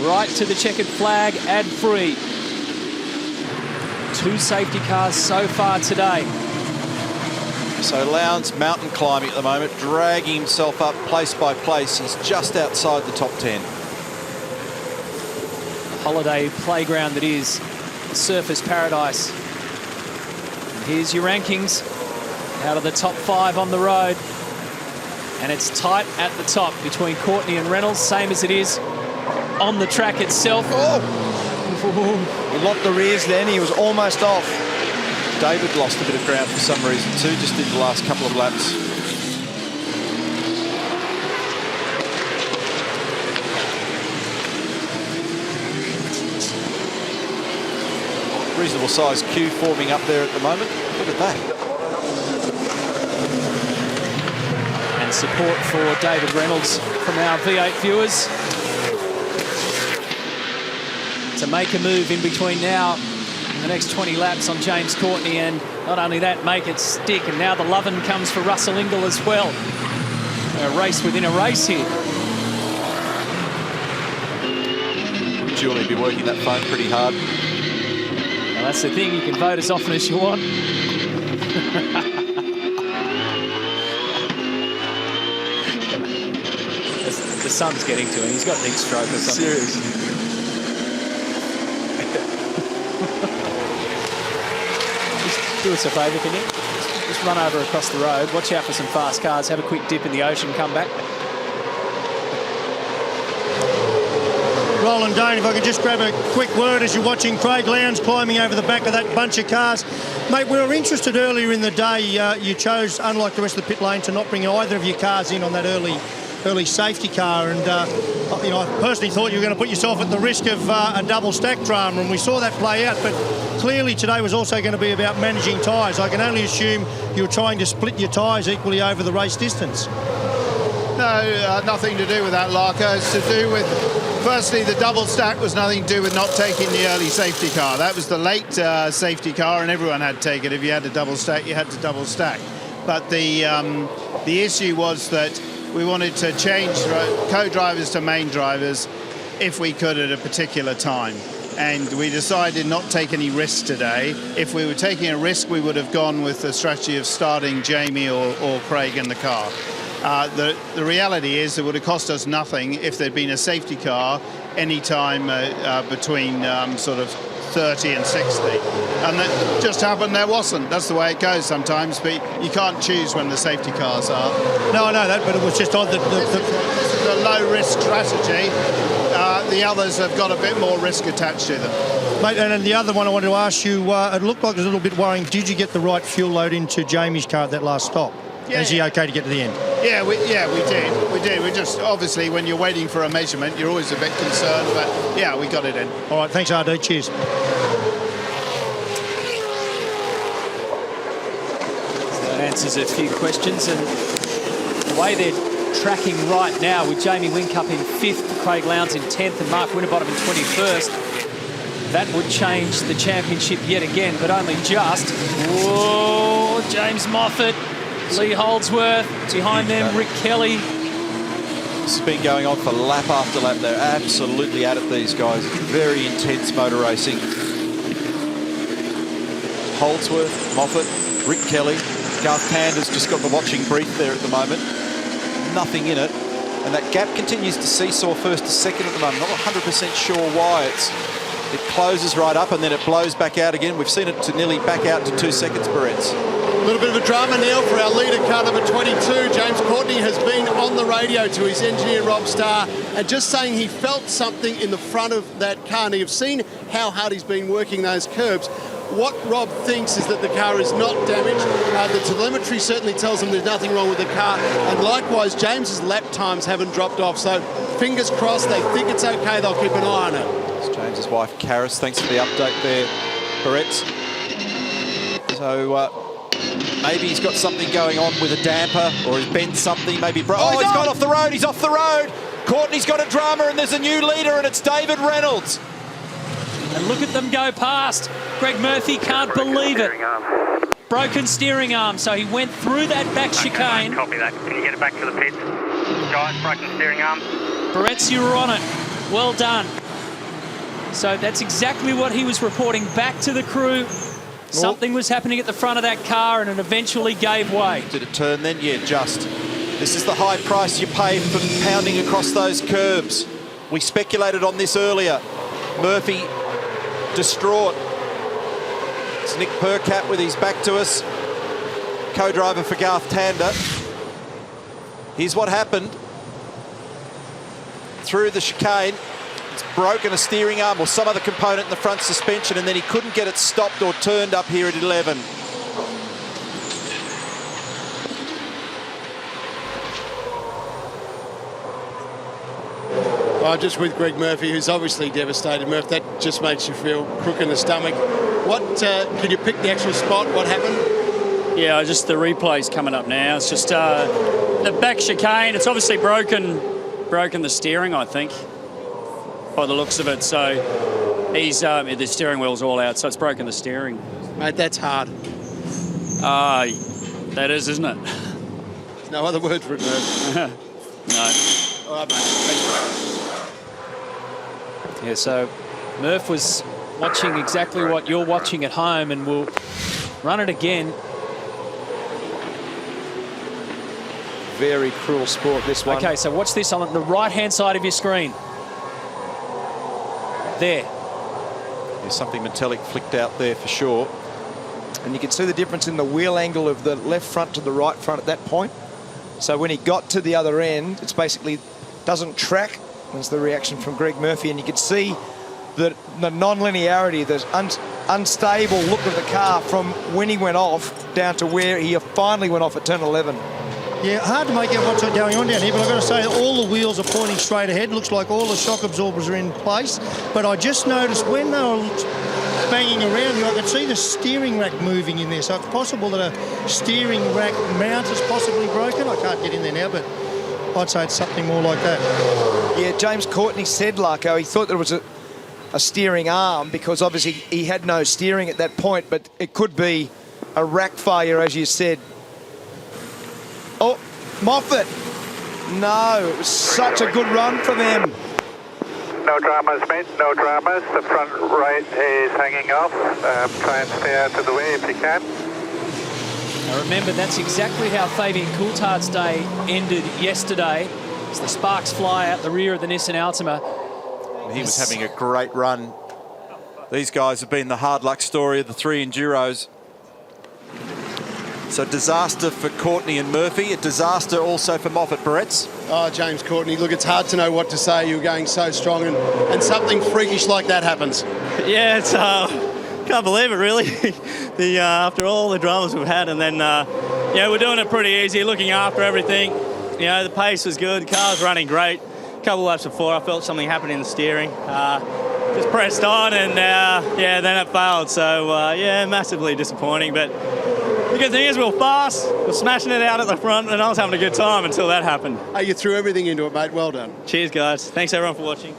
S2: right to the checkered flag, ad-free. 2 safety cars so far today.
S1: So Lowndes mountain climbing at the moment, dragging himself up place by place. He's just outside the top 10.
S2: The holiday playground that is Surfers Paradise. And here's your rankings out of the top 5 on the road. And it's tight at the top between Courtney and Reynolds, same as it is on the track itself.
S5: He locked the rears then, he was almost off.
S1: David lost a bit of ground for some reason too, just in the last couple of laps. Reasonable size queue forming up there at the moment. Look at that.
S2: And support for David Reynolds from our V8 viewers to make a move in between now and the next 20 laps on James Courtney, and not only that, make it stick. And now the lovin' comes for Russell Ingall as well. A race within a race here.
S1: Julie be working that phone pretty hard.
S2: Well, that's the thing, you can vote as often as you want. The sun's getting to him. He's got heat stroke or something.
S1: Seriously.
S2: Just do us a favour, can you? Just run over across the road, watch out for some fast cars, have a quick dip in the ocean, come back.
S3: Roland Dane, if I could just grab a quick word as you're watching Craig Lowndes climbing over the back of that bunch of cars. Mate, we were interested earlier in the day. You chose, unlike the rest of the pit lane, to not bring either of your cars in on that early safety car, and you know, I personally thought you were going to put yourself at the risk of a double stack drama, and we saw that play out. But clearly today was also going to be about managing tyres. I can only assume you were trying to split your tyres equally over the race distance.
S21: No, nothing to do with that, Larko. It's to do with, firstly, the double stack was nothing to do with not taking the early safety car. That was the late safety car, and everyone had to take it. If you had to double stack, you had to double stack. But the issue was that we wanted to change co-drivers to main drivers if we could at a particular time. And we decided not to take any risks today. If we were taking a risk, we would have gone with the strategy of starting Jamie or Craig in the car. The reality is it would have cost us nothing if there'd been a safety car any time between sort of 30 and 60. And that just happened there wasn't. That's the way it goes sometimes, but you can't choose when the safety cars are.
S3: No, I know that, but it was just odd that
S21: this is a low-risk strategy. The others have got a bit more risk attached to them.
S3: Mate, and then the other one I wanted to ask you, it looked like it was a little bit worrying. Did you get the right fuel load into Jamie's car at that last stop?
S21: Yeah.
S3: Is he okay to get to the end?
S21: Yeah, we did. We just, obviously, when you're waiting for a measurement, you're always a bit concerned, but yeah, we got it in.
S3: All right, thanks, RD. Cheers.
S2: That answers a few questions, and the way they're tracking right now with Jamie Whincup in 5th, Craig Lowndes in 10th and Mark Winterbottom in 21st, that would change the championship yet again, but only just. Whoa, James Moffat, Lee Holdsworth, behind them, Rick Kelly.
S1: This has been going on for lap after lap. They're absolutely at it, these guys. Very intense motor racing. Holdsworth, Moffat, Rick Kelly. Garth Pander's just got the watching brief there at the moment. Nothing in it. And that gap continues to seesaw first to second at the moment. Not 100% sure why. It closes right up and then it blows back out again. We've seen it to nearly back out to 2 seconds, Barretts.
S8: A little bit of a drama, Neil, for our leader, car number 22. James Courtney has been on the radio to his engineer, Rob Starr, and just saying he felt something in the front of that car. And you've seen how hard he's been working those curbs. What Rob thinks is that the car is not damaged. The telemetry certainly tells him there's nothing wrong with the car. And likewise, James's lap times haven't dropped off. So fingers crossed, they think it's okay. They'll keep an eye on it.
S1: It's James's wife, Karis. Thanks for the update there, Barretts. So maybe he's got something going on with a damper, or he's bent something. Maybe he's gone off the road. He's off the road. Courtney's got a drama, and there's a new leader, and it's David Reynolds.
S2: And look at them go past. Greg Murphy can't believe it. Broken steering arm, so he went through that back chicane.
S14: Copy that. Can you get it back to the pits? Guys, broken steering arm.
S2: Barretts, you were on it. Well done. So that's exactly what he was reporting back to the crew. Something was happening at the front of that car and it eventually gave way.
S1: Did it turn then? Yeah, just. This is the high price you pay for pounding across those curbs. We speculated on this earlier. Murphy distraught. It's Nick Percat with his back to us. co-driver for Garth Tander. Here's what happened. Through the chicane, it's broken a steering arm or some other component in the front suspension, and then he couldn't get it stopped or turned up here at 11.
S8: Oh, just with Greg Murphy, who's obviously devastated. Murph, that just makes you feel crook in the stomach. What, can you pick the actual spot? What happened?
S4: Yeah, just the replay's coming up now. It's just the back chicane. It's obviously broken the steering, I think, by the looks of it. So he's the steering wheel's all out, so it's broken the steering.
S8: Mate, that's hard.
S4: That is, isn't it?
S8: There's no other word for it, Murph.
S4: No.
S8: All right, mate. Thanks.
S2: Yeah, so Murph was watching exactly what you're watching at home, and we'll run it again.
S5: Very cruel sport, this one.
S2: Okay, so watch this on the right-hand side of your screen. There.
S1: There's something metallic flicked out there for sure.
S5: And you can see the difference in the wheel angle of the left front to the right front at that point. So when he got to the other end, it's basically doesn't track. That's the reaction from Greg Murphy, and you can see the non-linearity, the unstable look of the car from when he went off down to where he finally went off at turn 11.
S3: Yeah, hard to make out what's going on down here, but I've got to say that all the wheels are pointing straight ahead. Looks like all the shock absorbers are in place. But I just noticed when they were banging around here, I could see the steering rack moving in there. So it's possible that a steering rack mount is possibly broken. I can't get in there now, but I'd say it's something more like that.
S5: Yeah, James Courtney said, Larko, he thought there was a steering arm because obviously he had no steering at that point, but it could be a rack failure, as you said. Oh, Moffat. No, it was such a good run for them.
S14: No dramas, mate, no dramas. The front right is hanging off. Try and stay out of the way if you can.
S2: Now remember, that's exactly how Fabian Coulthard's day ended yesterday. As the sparks fly out the rear of the Nissan Altima.
S1: He was having a great run. These guys have been the hard luck story of the three Enduros. So disaster for Courtney and Murphy, a disaster also for Moffat. Barretts.
S8: Oh, James Courtney, look, it's hard to know what to say. You're going so strong, and something freakish like that happens.
S13: Yeah, it's can't believe it, really. After all the dramas we've had, and then yeah, we're doing it pretty easy, looking after everything. You know, the pace was good, the car's running great. A couple laps before, I felt something happen in the steering. Just pressed on, and yeah, then it failed. So yeah, massively disappointing. But the good thing is we were fast, we're smashing it out at the front, and I was having a good time until that happened.
S8: Hey, you threw everything into it, mate. Well done.
S13: Cheers, guys. Thanks, everyone, for watching.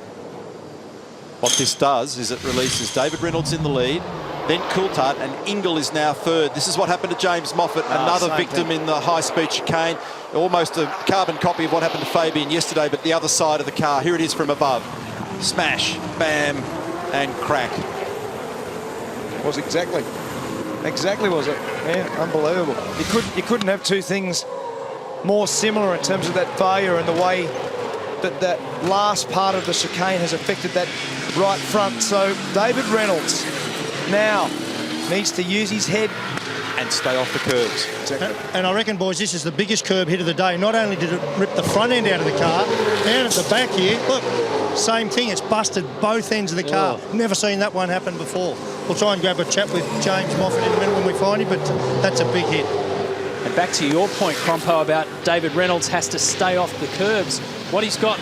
S1: What this does is it releases David Reynolds in the lead, then Coulthard, and Ingle is now third. This is what happened to James Moffat, another victim in the high-speed chicane. Almost a carbon copy of what happened to Fabian yesterday, but the other side of the car. Here it is from above. Smash, bam, and crack.
S5: Was exactly was it? Man, unbelievable. You couldn't have two things more similar in terms of that failure and the way that last part of the chicane has affected that right front. So David Reynolds now needs to use his head
S1: and stay off the curbs.
S3: Exactly. And I reckon, boys, this is the biggest curb hit of the day. Not only did it rip the front end out of the car, down at the back here, look, same thing. It's busted both ends of the car. Never seen that one happen before. We'll try and grab a chat with James Moffat in a minute when we find him, but that's a big hit.
S2: And back to your point, Crompo, about David Reynolds has to stay off the curbs. What he's got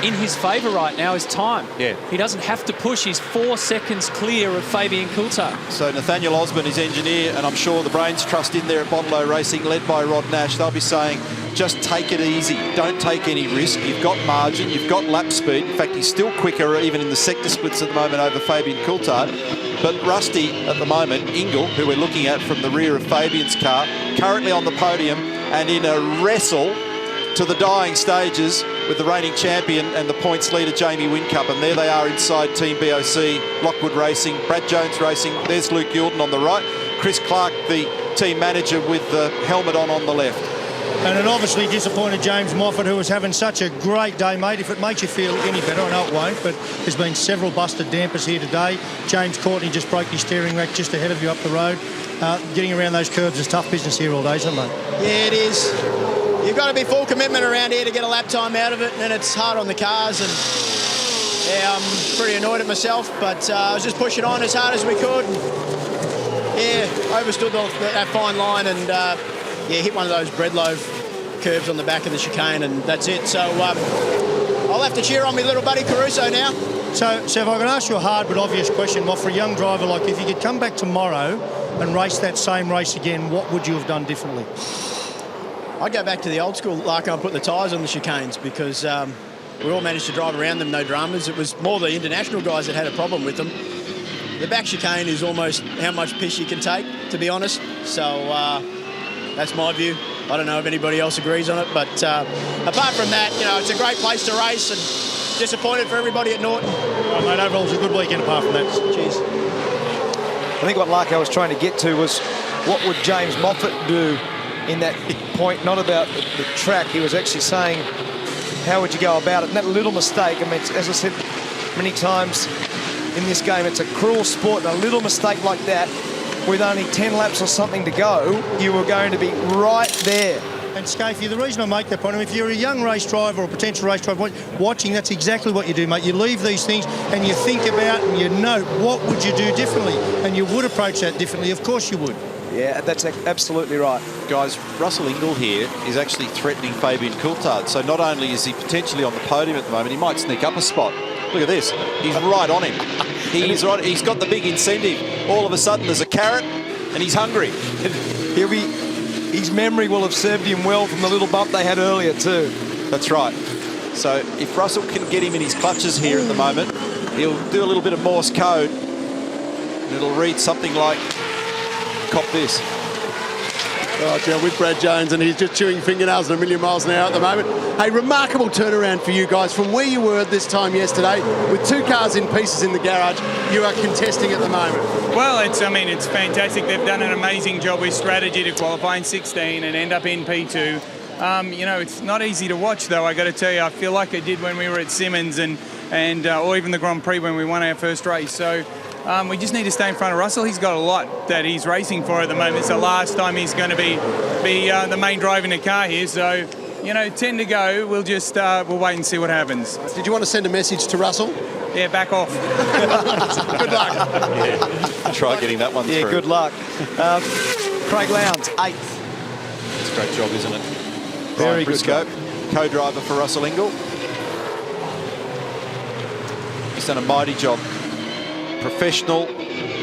S2: in his favour right now is time.
S1: Yeah.
S2: He doesn't have to push. He's 4 seconds clear of Fabian Coulthard.
S1: So Nathaniel Osborne, his engineer, and I'm sure the brains trust in there at Botlow Racing, led by Rod Nash, they'll be saying, just take it easy. Don't take any risk. You've got margin. You've got lap speed. In fact, he's still quicker even in the sector splits at the moment over Fabian Coulthard. But Rusty, at the moment, Ingle, who we're looking at from the rear of Fabian's car, currently on the podium and in a wrestle to the dying stages with the reigning champion and the points leader, Jamie Whincup. And there they are inside Team BOC, Lockwood Racing, Brad Jones Racing. There's Luke Youlden on the right. Chris Clark, the team manager, with the helmet on the left.
S3: And it obviously disappointed James Moffat, who was having such a great day, mate. If it makes you feel any better, I know it won't, but there's been several busted dampers here today. James Courtney just broke his steering rack just ahead of you up the road. getting around those curves is tough business here all day, isn't it, mate?
S11: Yeah, it is. You've got to be full commitment around here to get a lap time out of it, and then it's hard on the cars. And yeah, I'm pretty annoyed at myself, but I was just pushing on as hard as we could. Yeah, overstood that fine line and yeah, hit one of those bread loaf curves on the back of the chicane, and that's it. So I'll have to cheer on my little buddy Caruso now.
S3: So if I can ask you a hard but obvious question, well, for a young driver, like if you could come back tomorrow and race that same race again, what would you have done differently?
S11: I'd go back to the old school, like I'm putting the tyres on the chicanes, because we all managed to drive around them, no dramas. It was more the international guys that had a problem with them. The back chicane is almost how much piss you can take, to be honest. So that's my view. I don't know if anybody else agrees on it, but apart from that, you know, it's a great place to race, and disappointed for everybody at Norton.
S3: Oh, mate, overall it was a good weekend apart from that.
S11: Cheers.
S5: I think what Larko was trying to get to was what would James Moffat do in that point, not about the track. He was actually saying, how would you go about it? And that little mistake, I mean, as I said many times in this game, it's a cruel sport, and a little mistake like that, with only 10 laps or something to go, you were going to be right there.
S3: And Scafie, the reason I make that point, if you're a young race driver or a potential race driver watching, that's exactly what you do, mate. You leave these things and you think about and you note what would you do differently, and you would approach that differently. Of course you would.
S5: Yeah, that's absolutely right.
S1: Guys, Russell Ingall here is actually threatening Fabian Coulthard. So not only is he potentially on the podium at the moment, he might sneak up a spot. Look at this. He's right on him. He's right. He's got the big incentive. All of a sudden, there's a carrot, and he's hungry.
S5: His memory will have served him well from the little bump they had earlier too.
S1: That's right. So if Russell can get him in his clutches here at the moment, he'll do a little bit of Morse code, and it'll read something like, "Cop this."
S8: Oh, yeah, with Brad Jones, and he's just chewing fingernails at 1,000,000 miles an hour at the moment. A remarkable turnaround for you guys from where you were this time yesterday. With 2 cars in pieces in the garage, you are contesting at the moment.
S9: Well, it's fantastic. They've done an amazing job with strategy to qualify in 16 and end up in P2. You know, it's not easy to watch, though, I got to tell you. I feel like I did when we were at Simmons and or even the Grand Prix when we won our first race. So we just need to stay in front of Russell. He's got a lot that he's racing for at the moment. It's the last time he's going to be the main driver in the car here. So, you know, 10 to go. We'll just we'll wait and see what happens.
S8: Did you want to send a message to Russell?
S9: Yeah, back off.
S8: Good luck.
S1: Yeah. Try getting that one through.
S5: Yeah, good luck. Craig Lowndes, 8th.
S1: It's a great job, isn't it?
S5: Very good
S1: Briscoe, co-driver for Russell Ingall. He's done a mighty job. Professional,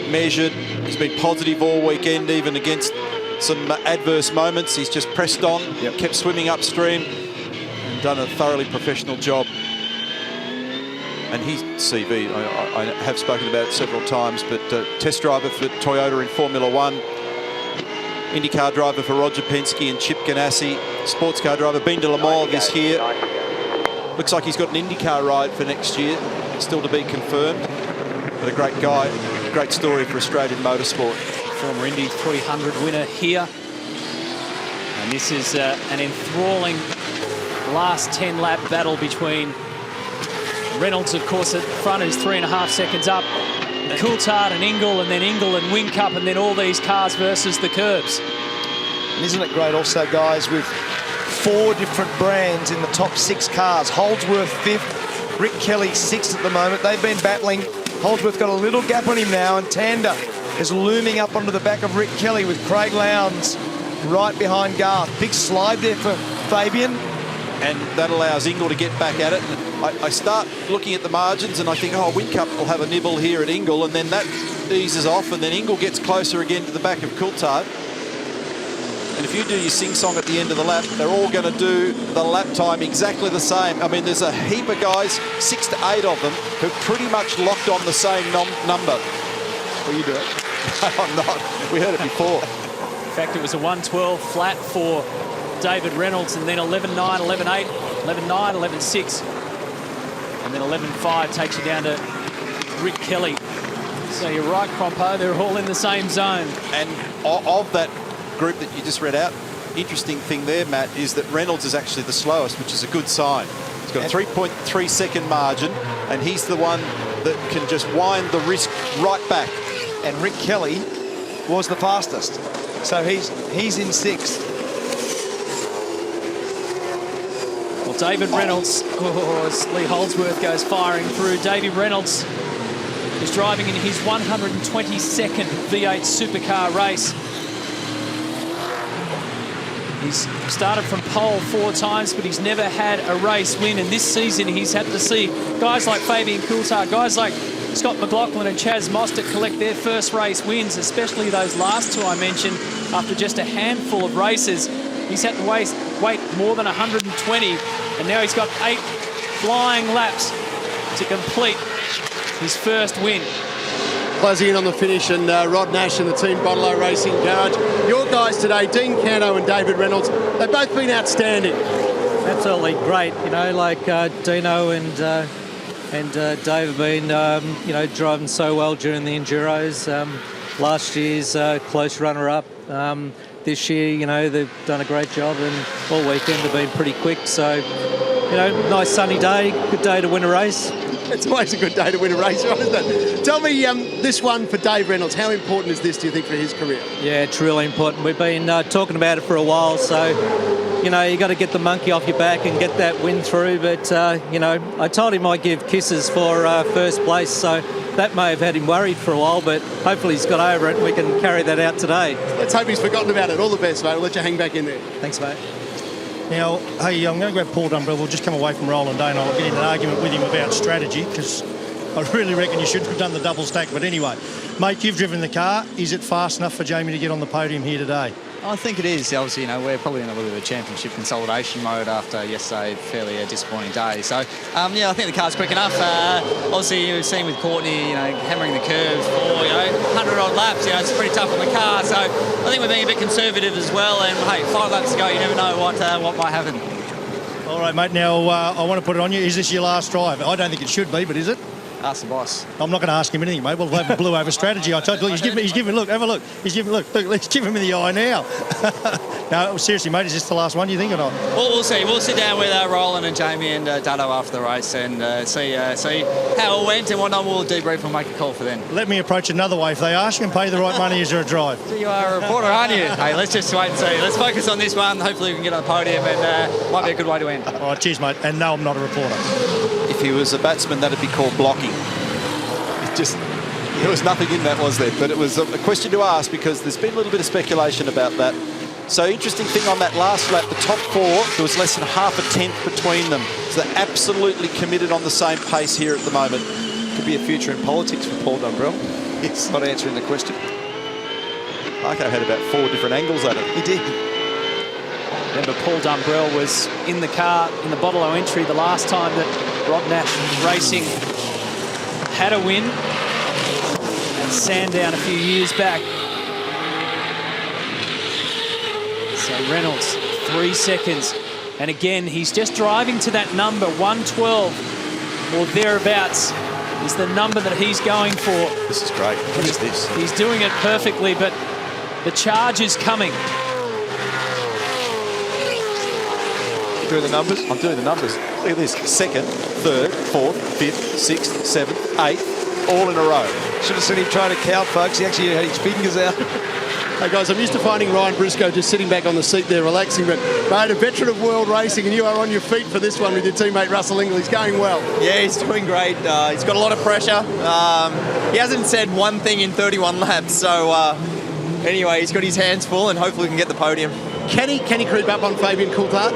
S1: measured. He's been positive all weekend, even against some adverse moments. He's just pressed on, kept swimming upstream, and done a thoroughly professional job. And his CV, I have spoken about it several times, but test driver for Toyota in Formula One, IndyCar driver for Roger Penske and Chip Ganassi, sports car driver, been to Le Mans this year. Looks like he's got an IndyCar ride for next year, still to be confirmed. But a great guy, great story for Australian motorsport.
S2: Former Indy 300 winner here. And this is an enthralling last 10-lap battle between Reynolds, of course, at front, is 3.5 seconds up. Coulthard and Ingall, and then Ingall and Whincup, and then all these cars versus the curbs.
S5: And isn't it great also, guys, with 4 different brands in the top 6 cars. Holdsworth 5th, Rick Kelly 6th at the moment. They've been battling. Holdsworth got a little gap on him now, and Tander is looming up onto the back of Rick Kelly with Craig Lowndes right behind Garth. Big slide there for Fabian.
S1: And that allows Ingall to get back at it. And I start looking at the margins and I think, oh, Whincup will have a nibble here at Ingall, and then that eases off, and then Ingall gets closer again to the back of Coulthard. And if you do your sing-song at the end of the lap, they're all going to do the lap time exactly the same. I mean, there's a heap of guys, 6 to 8 of them, who pretty much locked on the same number. Well, you do it. I'm not. We heard it before.
S2: In fact, it was a 1:12 flat for David Reynolds, and then 11.9, 11.8, 11.9, 11.6. And then 11.5 takes you down to Rick Kelly. So you're right, Crompo, they're all in the same zone.
S1: And of that group that you just read out, interesting thing there, Matt, is that Reynolds is actually the slowest, which is a good sign. He's got a 3.3 second margin, and he's the one that can just wind the risk right back.
S5: And Rick Kelly was the fastest. So he's in 6th.
S2: Well, David Reynolds, as Lee Holdsworth goes firing through. Davey Reynolds is driving in his 122nd V8 supercar race. He's started from pole 4 times, but he's never had a race win. And this season, he's had to see guys like Fabian Coulthard, guys like Scott McLaughlin and Chaz Mostert collect their first race wins, especially those last 2 I mentioned, after just a handful of races. He's had to wait more than 120, and now he's got 8 flying laps to complete his first win.
S8: Closing in on the finish, and Rod Nash and the Team Bottle Racing Garage. Your guys today, Dean Cano and David Reynolds, they've both been outstanding.
S15: Absolutely great. You know, like Dino and Dave have been, driving so well during the Enduros. Last year's close runner-up. This year, they've done a great job, and all weekend they've been pretty quick. So, nice sunny day, good day to win a race.
S8: It's always a good day to win a race, right, isn't it? Tell me, this one for Dave Reynolds, how important is this, do you think, for his career?
S15: Yeah, it's really important. We've been talking about it for a while, so, you got to get the monkey off your back and get that win through. But, I told him I'd give kisses for first place, so that may have had him worried for a while, but hopefully he's got over it and we can carry that out today.
S8: Let's hope he's forgotten about it. All the best, mate. We'll let you hang back in there.
S15: Thanks, mate.
S3: Now, hey, I'm going to grab Paul Dumbrell. We'll just come away from Roland Day and I'll get in an argument with him about strategy, because I really reckon you shouldn't have done the double stack. But anyway, mate, you've driven the car. Is it fast enough for Jamie to get on the podium here today?
S12: I think it is. Obviously, we're probably in a little bit of a championship consolidation mode after yesterday, fairly a disappointing day. So, I think the car's quick enough. Obviously, you've seen with Courtney, hammering the curves for, 100-odd laps. It's pretty tough on the car. So, I think we're being a bit conservative as well. And, hey, 5 laps to go, you never know what might happen.
S3: All right, mate. Now, I want to put it on you. Is this your last drive? I don't think it should be, but is it?
S12: Ask the boss.
S3: I'm not going to ask him anything, mate. We'll have a blue over strategy. I told you, he's giving, look, have a look. Look, let's give him in the eye now. No, seriously, mate, is this the last one, you think, or not?
S12: Well, we'll see. We'll sit down with Roland and Jamie and Dado after the race and see how it went and whatnot. We'll debrief and make a call for then.
S3: Let me approach another way. If they ask you and pay the right money, is there a drive?
S12: So you are a reporter, aren't you? Hey, let's just wait and see. Let's focus on this one. Hopefully we can get on the podium and might be a good way to end.
S3: All right, cheers, mate. And no, I'm not a reporter.
S1: If he was a batsman, that'd be called blocking. There was nothing in that, was there? But it was a question to ask, because there's been a little bit of speculation about that. So interesting thing on that last lap, the top 4, there was less than half a tenth between them. So they're absolutely committed on the same pace here at the moment. Could be a future in politics for Paul Dumbrell. He's not answering the question. Marco had about 4 different angles at it.
S2: He did. Remember, Paul Dumbrell was in the car in the Bottle entry the last time that Rod Nash Racing had a win at Sandown a few years back. So Reynolds, 3 seconds. And again, he's just driving to that number, 112 or thereabouts is the number that he's going for.
S1: This is great. What is this?
S2: He's doing it perfectly, but the charge is coming.
S1: You doing the numbers? I'm doing the numbers. Look at this. 2nd, 3rd, 4th, 5th, 6th, 7th, 8th, all in a row.
S5: Should have seen him trying to count, folks. He actually had his fingers out.
S8: Hey, guys, I'm used to finding Ryan Briscoe just sitting back on the seat there relaxing, but, mate, a veteran of world racing, and you are on your feet for this one with your teammate Russell Ingall. He's going well.
S22: Yeah, he's doing great. He's got a lot of pressure. He hasn't said one thing in 31 laps, so anyway, he's got his hands full, and hopefully we can get the podium.
S8: Can he creep up on Fabian Coulthard?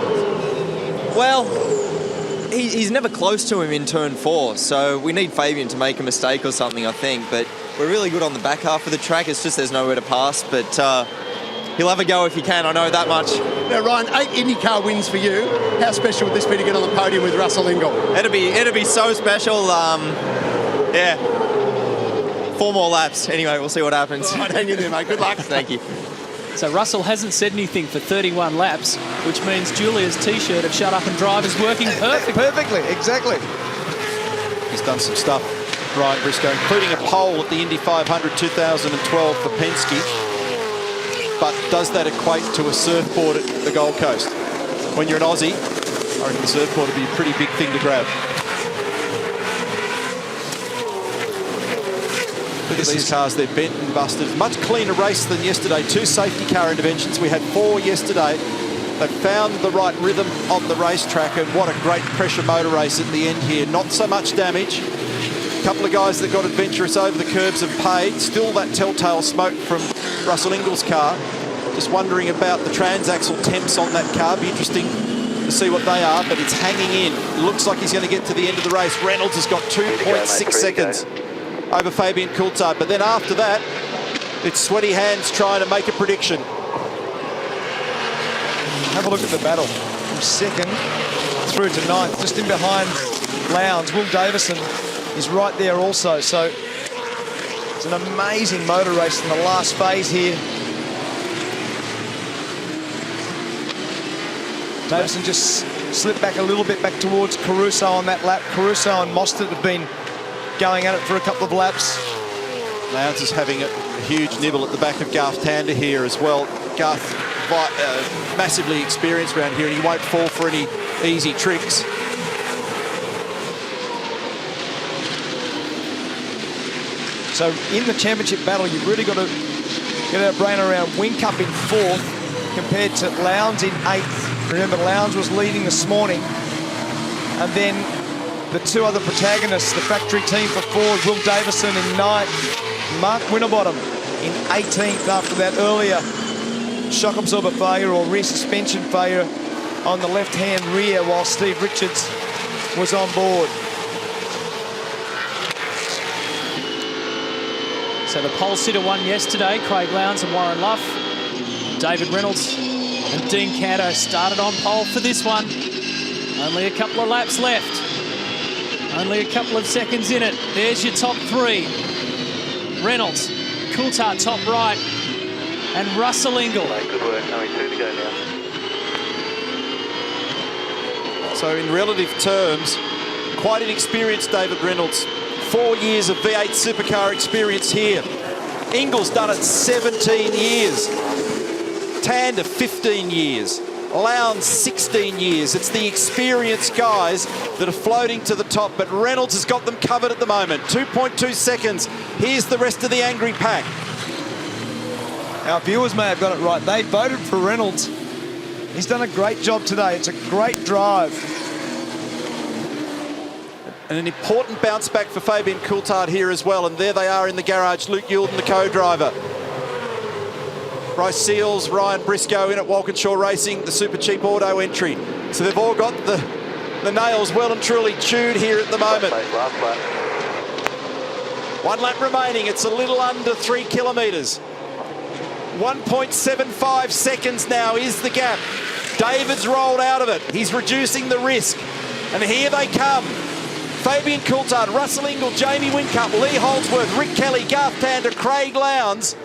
S22: Well, he's never close to him in turn 4, so we need Fabian to make a mistake or something, I think, but we're really good on the back half of the track. It's just there's nowhere to pass, but he'll have a go if he can, I know that much.
S8: Now, Ryan, 8 IndyCar wins for you. How special would this be to get on the podium with Russell Ingall?
S22: It'd be so special. Yeah. 4 more laps. Anyway, we'll see what happens.
S8: All right, hang in there, mate. Good luck.
S22: Thank you.
S2: So Russell hasn't said anything for 31 laps, which means Julia's T-shirt of Shut Up and Drive is working perfectly.
S5: Perfectly, exactly.
S1: He's done some stuff, Ryan Briscoe, including a pole at the Indy 500 2012 for Penske. But does that equate to a surfboard at the Gold Coast? When you're an Aussie, I reckon the surfboard would be a pretty big thing to grab. Look at these cars, they're bent and busted. Much cleaner race than yesterday. 2 safety car interventions. We had 4 yesterday. They found the right rhythm on the racetrack, and what a great pressure motor race at the end here. Not so much damage. A couple of guys that got adventurous over the curbs and paid. Still that telltale smoke from Russell Ingall's car. Just wondering about the transaxle temps on that car. Be interesting to see what they are, but it's hanging in. Looks like he's going to get to the end of the race. Reynolds has got 2.6 seconds over Fabian Coulthard, but then after that, it's sweaty hands trying to make a prediction.
S5: Have a look at the battle from 2nd through to 9th, just in behind Lowndes. Will Davison is right there also, so it's an amazing motor race in the last phase here. Davison just slipped back a little bit back towards Caruso on that lap. Caruso and Mostert have been going at it for a couple of laps.
S1: Lowndes is having a huge nibble at the back of Garth Tander here as well. Garth, massively experienced around here, and he won't fall for any easy tricks.
S5: So in the championship battle, you've really got to get our brain around Whincup in 4th compared to Lowndes in 8th. Remember, Lowndes was leading this morning, and then the 2 other protagonists, the factory team for Ford, Will Davison in 9th, Mark Winterbottom in 18th after that earlier shock absorber failure or rear suspension failure on the left-hand rear while Steve Richards was on board.
S2: So the pole sitter won yesterday, Craig Lowndes and Warren Luff. David Reynolds and Dean Canto started on pole for this one. Only a couple of laps left. Only a couple of seconds in it. There's your top 3. Reynolds, Coulthard top right, and Russell Ingall.
S14: Good work, only 2 to go now.
S1: So in relative terms, quite an experienced David Reynolds. 4 years of V8 supercar experience here. Ingall's done it 17 years. Tander 15 years. Lowndes 16 years. It's the experienced guys that are floating to the top, but Reynolds has got them covered at the moment. 2.2 seconds. Here's the rest of the angry pack.
S5: Our viewers may have got it right. They voted for Reynolds. He's done a great job today. It's a great drive.
S1: And an important bounce back for Fabian Coulthard here as well. And there they are in the garage, Luke Youlden, the co-driver. Bryce Seals, Ryan Briscoe in at Walkinshaw Racing, the Super Cheap Auto entry. So they've all got the nails well and truly chewed here at the moment. 1 lap remaining. It's a little under 3 kilometres. 1.75 seconds now is the gap. David's rolled out of it. He's reducing the risk. And here they come. Fabian Coulthard, Russell Ingall, Jamie Whincup, Lee Holdsworth, Rick Kelly, Garth Tander, Craig Lowndes.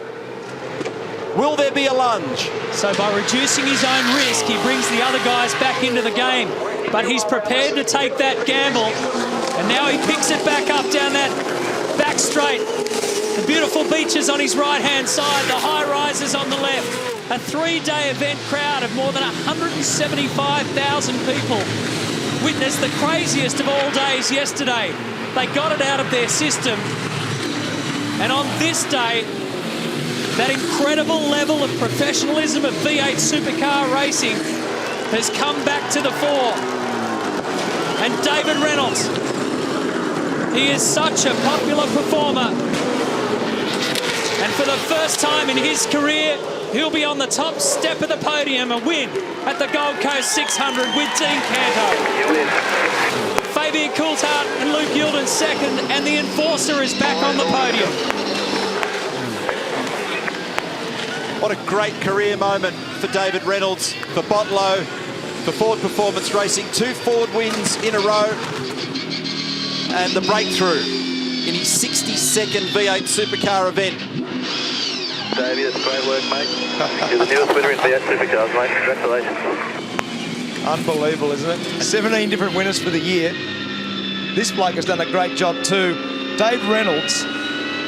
S1: Will there be a lunge?
S2: So by reducing his own risk, he brings the other guys back into the game. But he's prepared to take that gamble. And now he picks it back up down that back straight. The beautiful beaches on his right-hand side, the high rises on the left. A 3-day event crowd of more than 175,000 people witnessed the craziest of all days yesterday. They got it out of their system. And on this day, that incredible level of professionalism of V8 supercar racing has come back to the fore. And David Reynolds, he is such a popular performer. And for the first time in his career, he'll be on the top step of the podium, a win at the Gold Coast 600 with Dean Canto. Fabian Coulthard and Luke Youlden second, and the Enforcer is back on the podium.
S1: What a great career moment for David Reynolds, for Botlow, for Ford Performance Racing. 2 Ford wins in a row, and the breakthrough in his 62nd V8 supercar event.
S14: Davey, that's great work, mate. You're the newest winner in V8 supercars, mate. Congratulations.
S5: Unbelievable, isn't it? 17 different winners for the year. This bloke has done a great job too. Dave Reynolds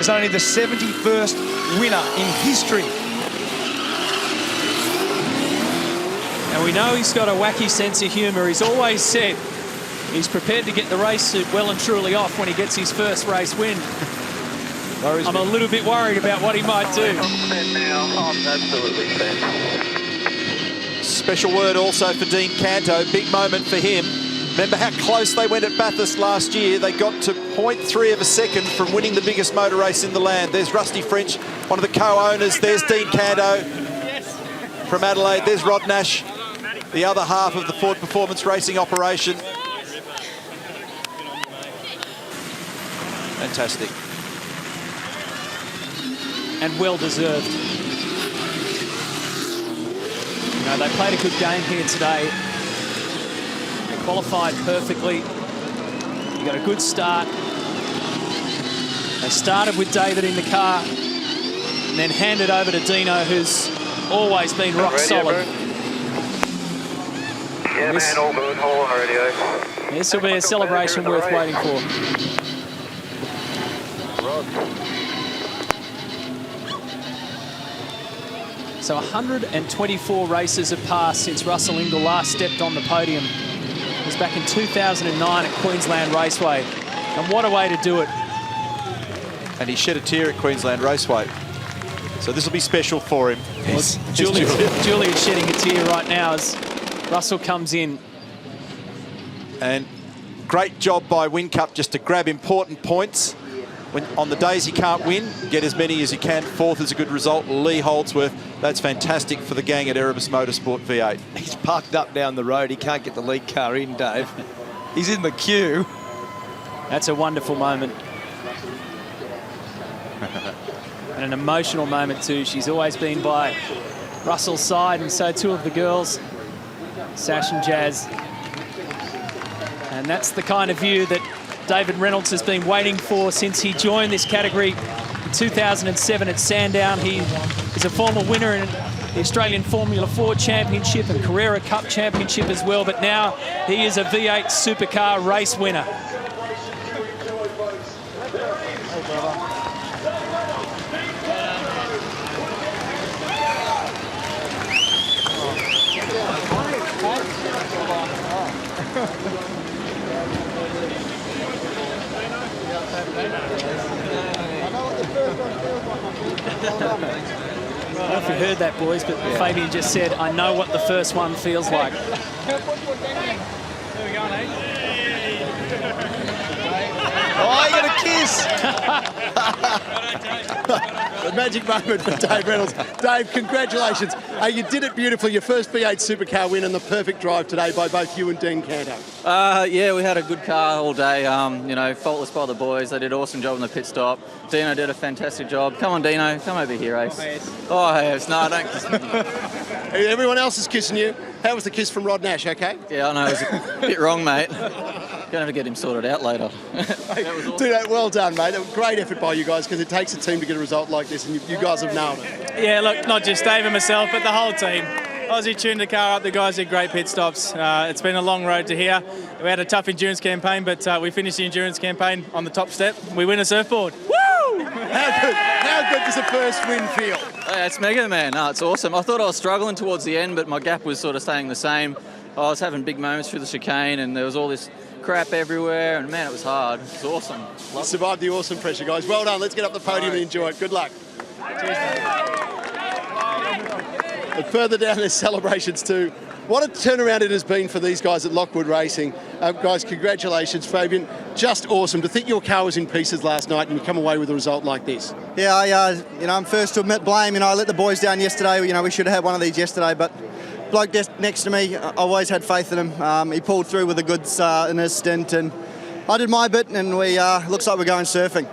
S5: is only the 71st winner in history.
S2: And we know he's got a wacky sense of humour. He's always said he's prepared to get the race suit well and truly off when he gets his first race win. I'm a little bit worried about what he might do.
S7: Absolutely spent.
S1: Special word also for Dean Canto. Big moment for him. Remember how close they went at Bathurst last year? They got to 0.3 of a second from winning the biggest motor race in the land. There's Rusty French, one of the co-owners. There's Dean Canto from Adelaide. There's Rod Nash, the other half of the Ford Performance Racing operation. Fantastic.
S2: And well deserved. You know, they played a good game here today. They qualified perfectly. You got a good start. They started with David in the car and then handed over to Dino, who's always been rock solid.
S14: Yeah, man, all good. Hold on radio.
S2: This will be a celebration worth waiting for. So 124 races have passed since Russell Ingall last stepped on the podium. It was back in 2009 at Queensland Raceway. And what a way to do it.
S1: And he shed a tear at Queensland Raceway. So this will be special for him.
S2: Yes. Julia's shedding a tear right now as Russell comes in.
S1: And great job by Whincup just to grab important points. When, on the days he can't win, get as many as he can. Fourth is a good result. Lee Holdsworth, that's fantastic for the gang at Erebus Motorsport V8.
S5: He's parked up down the road. He can't get the lead car in, Dave. He's in the queue.
S2: That's a wonderful moment. And an emotional moment too. She's always been by Russell's side, and so too of the girls, Sash and Jazz. And that's the kind of view that David Reynolds has been waiting for since he joined this category in 2007 at Sandown. He is a former winner in the Australian Formula 4 Championship and Carrera Cup Championship as well, but now he is a V8 supercar race winner. I don't know if you heard that, boys, but Fabian just said, I know what the first one feels like.
S5: Oh, you got a kiss!
S8: The magic moment for Dave Reynolds. Dave, congratulations. You did it beautifully. Your first V8 supercar win and the perfect drive today by both you and Dean Canto.
S12: Yeah, we had a good car all day. You know, faultless by the boys. They did an awesome job on the pit stop. Dino did a fantastic job. Come on, Dino. Come over here, Ace. Oh, yes. No, don't kiss me.
S8: Everyone else is kissing you. How was the kiss from Rod Nash, okay?
S12: Yeah, I know. It was a bit wrong, mate. Gonna have to get him sorted out later.
S8: Dude, well done, mate. Great effort by you guys, because it takes a team to get a result like this, and you guys have nailed it.
S9: Yeah, look, not just Dave and myself, but the whole team. Aussie tuned the car up. The guys did great pit stops. It's been a long road to here. We had a tough endurance campaign, but we finished the endurance campaign on the top step. We win a surfboard. Woo!
S8: How good does the first win feel?
S12: Yeah, it's mega, man. No, it's awesome. I thought I was struggling towards the end, but my gap was sort of staying the same. I was having big moments through the chicane, and there was all this crap everywhere, and man, it was hard. It was awesome.
S8: You survived the awesome pressure, guys. Well done. Let's get up the podium and enjoy it. Good luck. But further down, there's celebrations too. What a turnaround it has been for these guys at Lockwood Racing. Guys, congratulations, Fabian. Just awesome. To think your car was in pieces last night and you come away with a result like this.
S16: Yeah, I'm first to admit blame. I let the boys down yesterday. We should have had one of these yesterday, but bloke next to me, I always had faith in him. He pulled through with the goods in his stint, and I did my bit, and we looks like we're going surfing.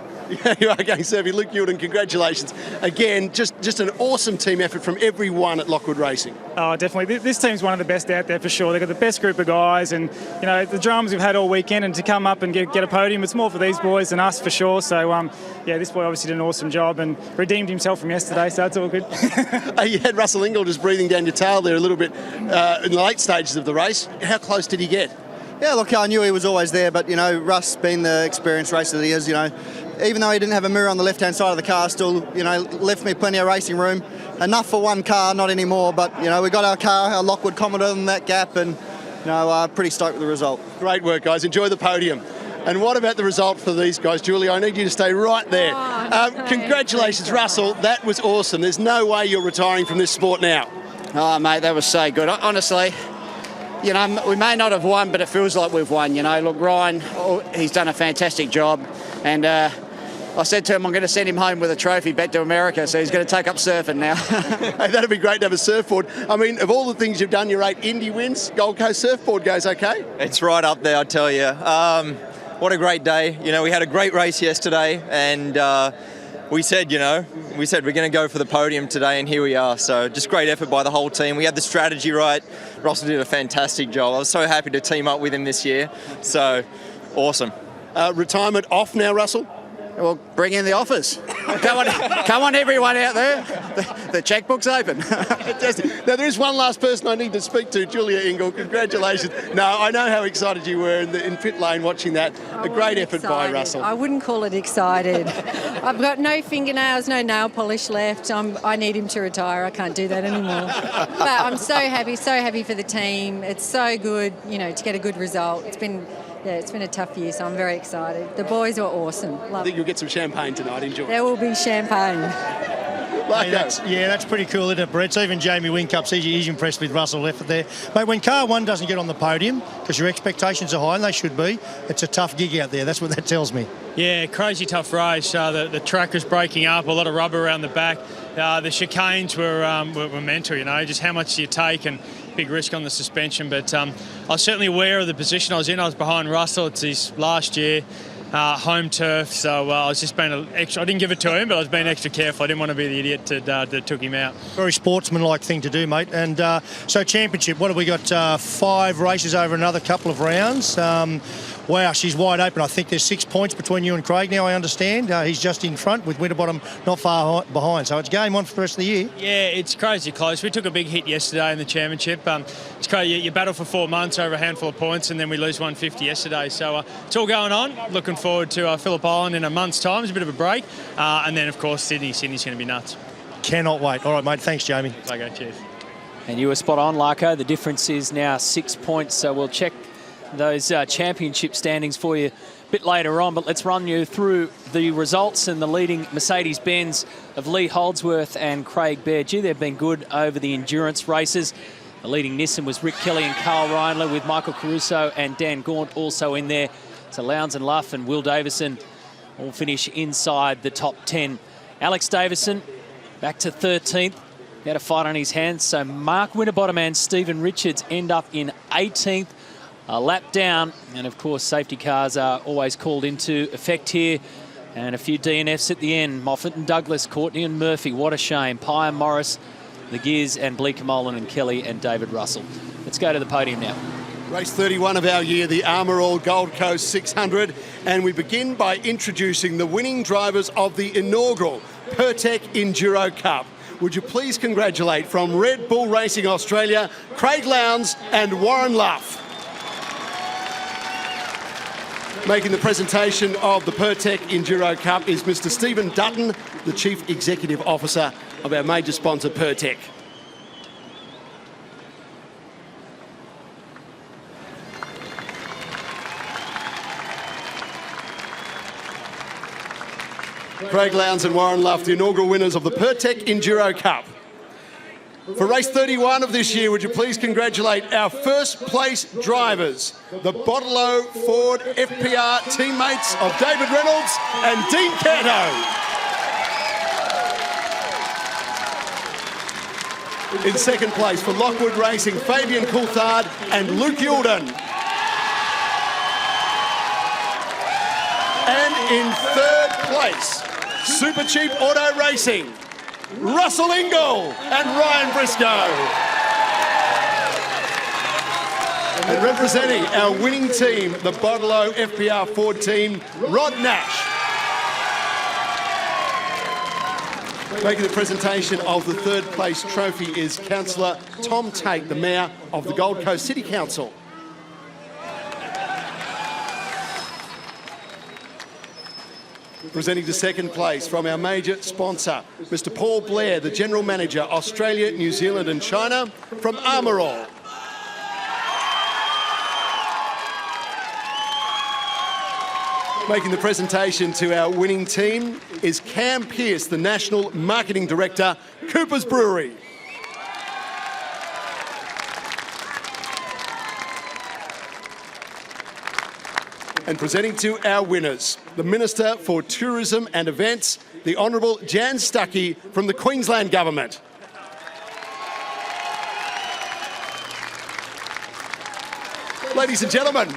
S8: Yeah, you are going surfing. Luke Youlden, congratulations. Again, just an awesome team effort from everyone at Lockwood Racing.
S9: Oh, definitely. This team's one of the best out there for sure. They've got the best group of guys, and the dramas we've had all weekend, and to come up and get a podium, it's more for these boys than us for sure. So yeah, this boy obviously did an awesome job and redeemed himself from yesterday, so it's all good.
S8: You had Russell Ingall just breathing down your tail there a little bit in the late stages of the race. How close did he get?
S16: Yeah, look, I knew he was always there, but Russ, being the experienced racer that he is, even though he didn't have a mirror on the left-hand side of the car, still, left me plenty of racing room. Enough for one car, not anymore, but, we got our car, our Lockwood Commodore in that gap, and, pretty stoked with the result.
S8: Great work, guys. Enjoy the podium. And what about the result for these guys? Julie, I need you to stay right there.
S20: Congratulations, Russell. That was awesome. There's no way you're retiring from this sport now.
S10: Oh, mate, that was so good. Honestly, you know, we may not have won, but it feels like we've won, you know. Look, Ryan, he's done a fantastic job. And I said to him, I'm going to send him home with a trophy back to America, so he's going to take up surfing now.
S20: Hey, that'd be great to have a surfboard. I mean, of all the things you've done, your 8 Indy wins, Gold Coast surfboard goes okay?
S22: It's right up there, I tell you. What a great day. You know, we had a great race yesterday, and we said we're going to go for the podium today, and here we are. So just great effort by the whole team. We had the strategy right. Russell did a fantastic job. I was so happy to team up with him this year. So awesome.
S20: Retirement off now, Russell?
S10: Well, bring in the offers. Come on, everyone out there. The checkbook's open.
S20: Now, there is one last person I need to speak to, Julia Ingle. Congratulations. No, I know how excited you were in pit lane watching that. A great effort by Russell.
S18: I wouldn't call it excited. I've got no fingernails, no nail polish left. I need him to retire. I can't do that anymore. But I'm so happy for the team. It's so good, you know, to get a good result. It's been a tough year, so I'm very excited. The boys were awesome.
S20: I think you'll get some champagne tonight. Enjoy.
S18: There will be champagne.
S3: That's pretty cool, isn't it, Brett? Even Jamie Whincup, he's impressed with Russell effort there. Mate, when car 1 doesn't get on the podium, because your expectations are high, and they should be, it's a tough gig out there. That's what that tells me.
S9: Yeah, crazy tough race. The track was breaking up, a lot of rubber around the back. The chicanes were mental, you know, just how much do you take, and big risk on the suspension. But I was certainly aware of the position I was in. I was behind Russell. It's his last year. Home turf, so I was just being extra. I didn't give it to him, but I was being extra careful. I didn't want to be the idiot that took him out.
S3: Very sportsmanlike thing to do, mate. And so championship, what have we got? 5 races over another couple of rounds. Wow, she's wide open. I think there's 6 points between you and Craig now, I understand. He's just in front with Winterbottom not far behind. So it's game on for the rest of the year.
S9: Yeah, it's crazy close. We took a big hit yesterday in the championship. It's crazy. You battle for 4 months over a handful of points, and then we lose 150 yesterday. So it's all going on. Looking forward to Phillip Island in a month's time. It's a bit of a break. And then, of course, Sydney. Sydney's going to be nuts.
S3: Cannot wait. All right, mate. Thanks, Jamie.
S9: Okay, cheers.
S2: And you were spot on, Larko. The difference is now 6 points. So we'll check those championship standings for you a bit later on, but let's run you through the results and the leading Mercedes-Benz of Lee Holdsworth and Craig Baird. They've been good over the endurance races. The leading Nissan was Rick Kelly and Carl Reindler, with Michael Caruso and Dan Gaunt also in there. So Lowndes and Luff and Will Davison all finish inside the top 10. Alex Davison back to 13th. He had a fight on his hands, so Mark Winterbottom and Stephen Richards end up in 18th. A lap down, and of course safety cars are always called into effect here, and a few DNFs at the end. Moffat and Douglas, Courtney and Murphy, what a shame. Pye and Morris, the Gears, and Bleekemolen and Kelly and David Russell. Let's go to the podium now.
S20: Race 31 of our year, the Armour All Gold Coast 600, and we begin by introducing the winning drivers of the inaugural Pertec Enduro Cup. Would you please congratulate from Red Bull Racing Australia, Craig Lowndes and Warren Luff. Making the presentation of the Pertec Enduro Cup is Mr. Stephen Dutton, the Chief Executive Officer of our major sponsor, Pertec. Craig Lowndes and Warren Luff, the inaugural winners of the Pertec Enduro Cup. For race 31 of this year, would you please congratulate our first place drivers, the Bottle Ford FPR teammates of David Reynolds and Dean Canto. In second place for Lockwood Racing, Fabian Coulthard and Luke Youlden. And in third place, Super Cheap Auto Racing, Russell Ingle and Ryan Briscoe. And representing our winning team, the Bottle FPR Ford team, Rod Nash. Making the presentation of the third place trophy is Councillor Tom Tate, the Mayor of the Gold Coast City Council. Presenting to second place from our major sponsor, Mr. Paul Blair, the General Manager, Australia, New Zealand and China, from Armour All. Making the presentation to our winning team is Cam Pearce, the National Marketing Director, Cooper's Brewery. And presenting to our winners, the Minister for Tourism and Events, the Honourable Jan Stuckey from the Queensland Government. Ladies and gentlemen,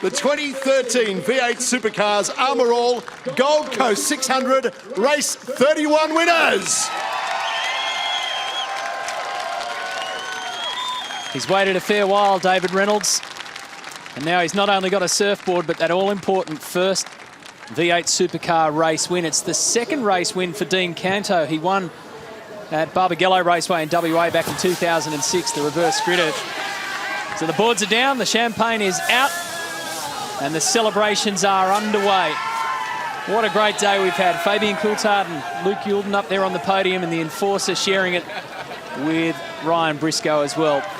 S20: the 2013 V8 Supercars Armour All Gold Coast 600 Race 31 winners.
S2: He's waited a fair while, David Reynolds. And now he's not only got a surfboard, but that all-important first V8 Supercar race win. It's the second race win for Dean Canto. He won at Barbagallo Raceway in WA back in 2006, the reverse gridded. So the boards are down, the champagne is out, and the celebrations are underway. What a great day we've had. Fabian Coulthard and Luke Youlden up there on the podium, and the Enforcer sharing it with Ryan Briscoe as well.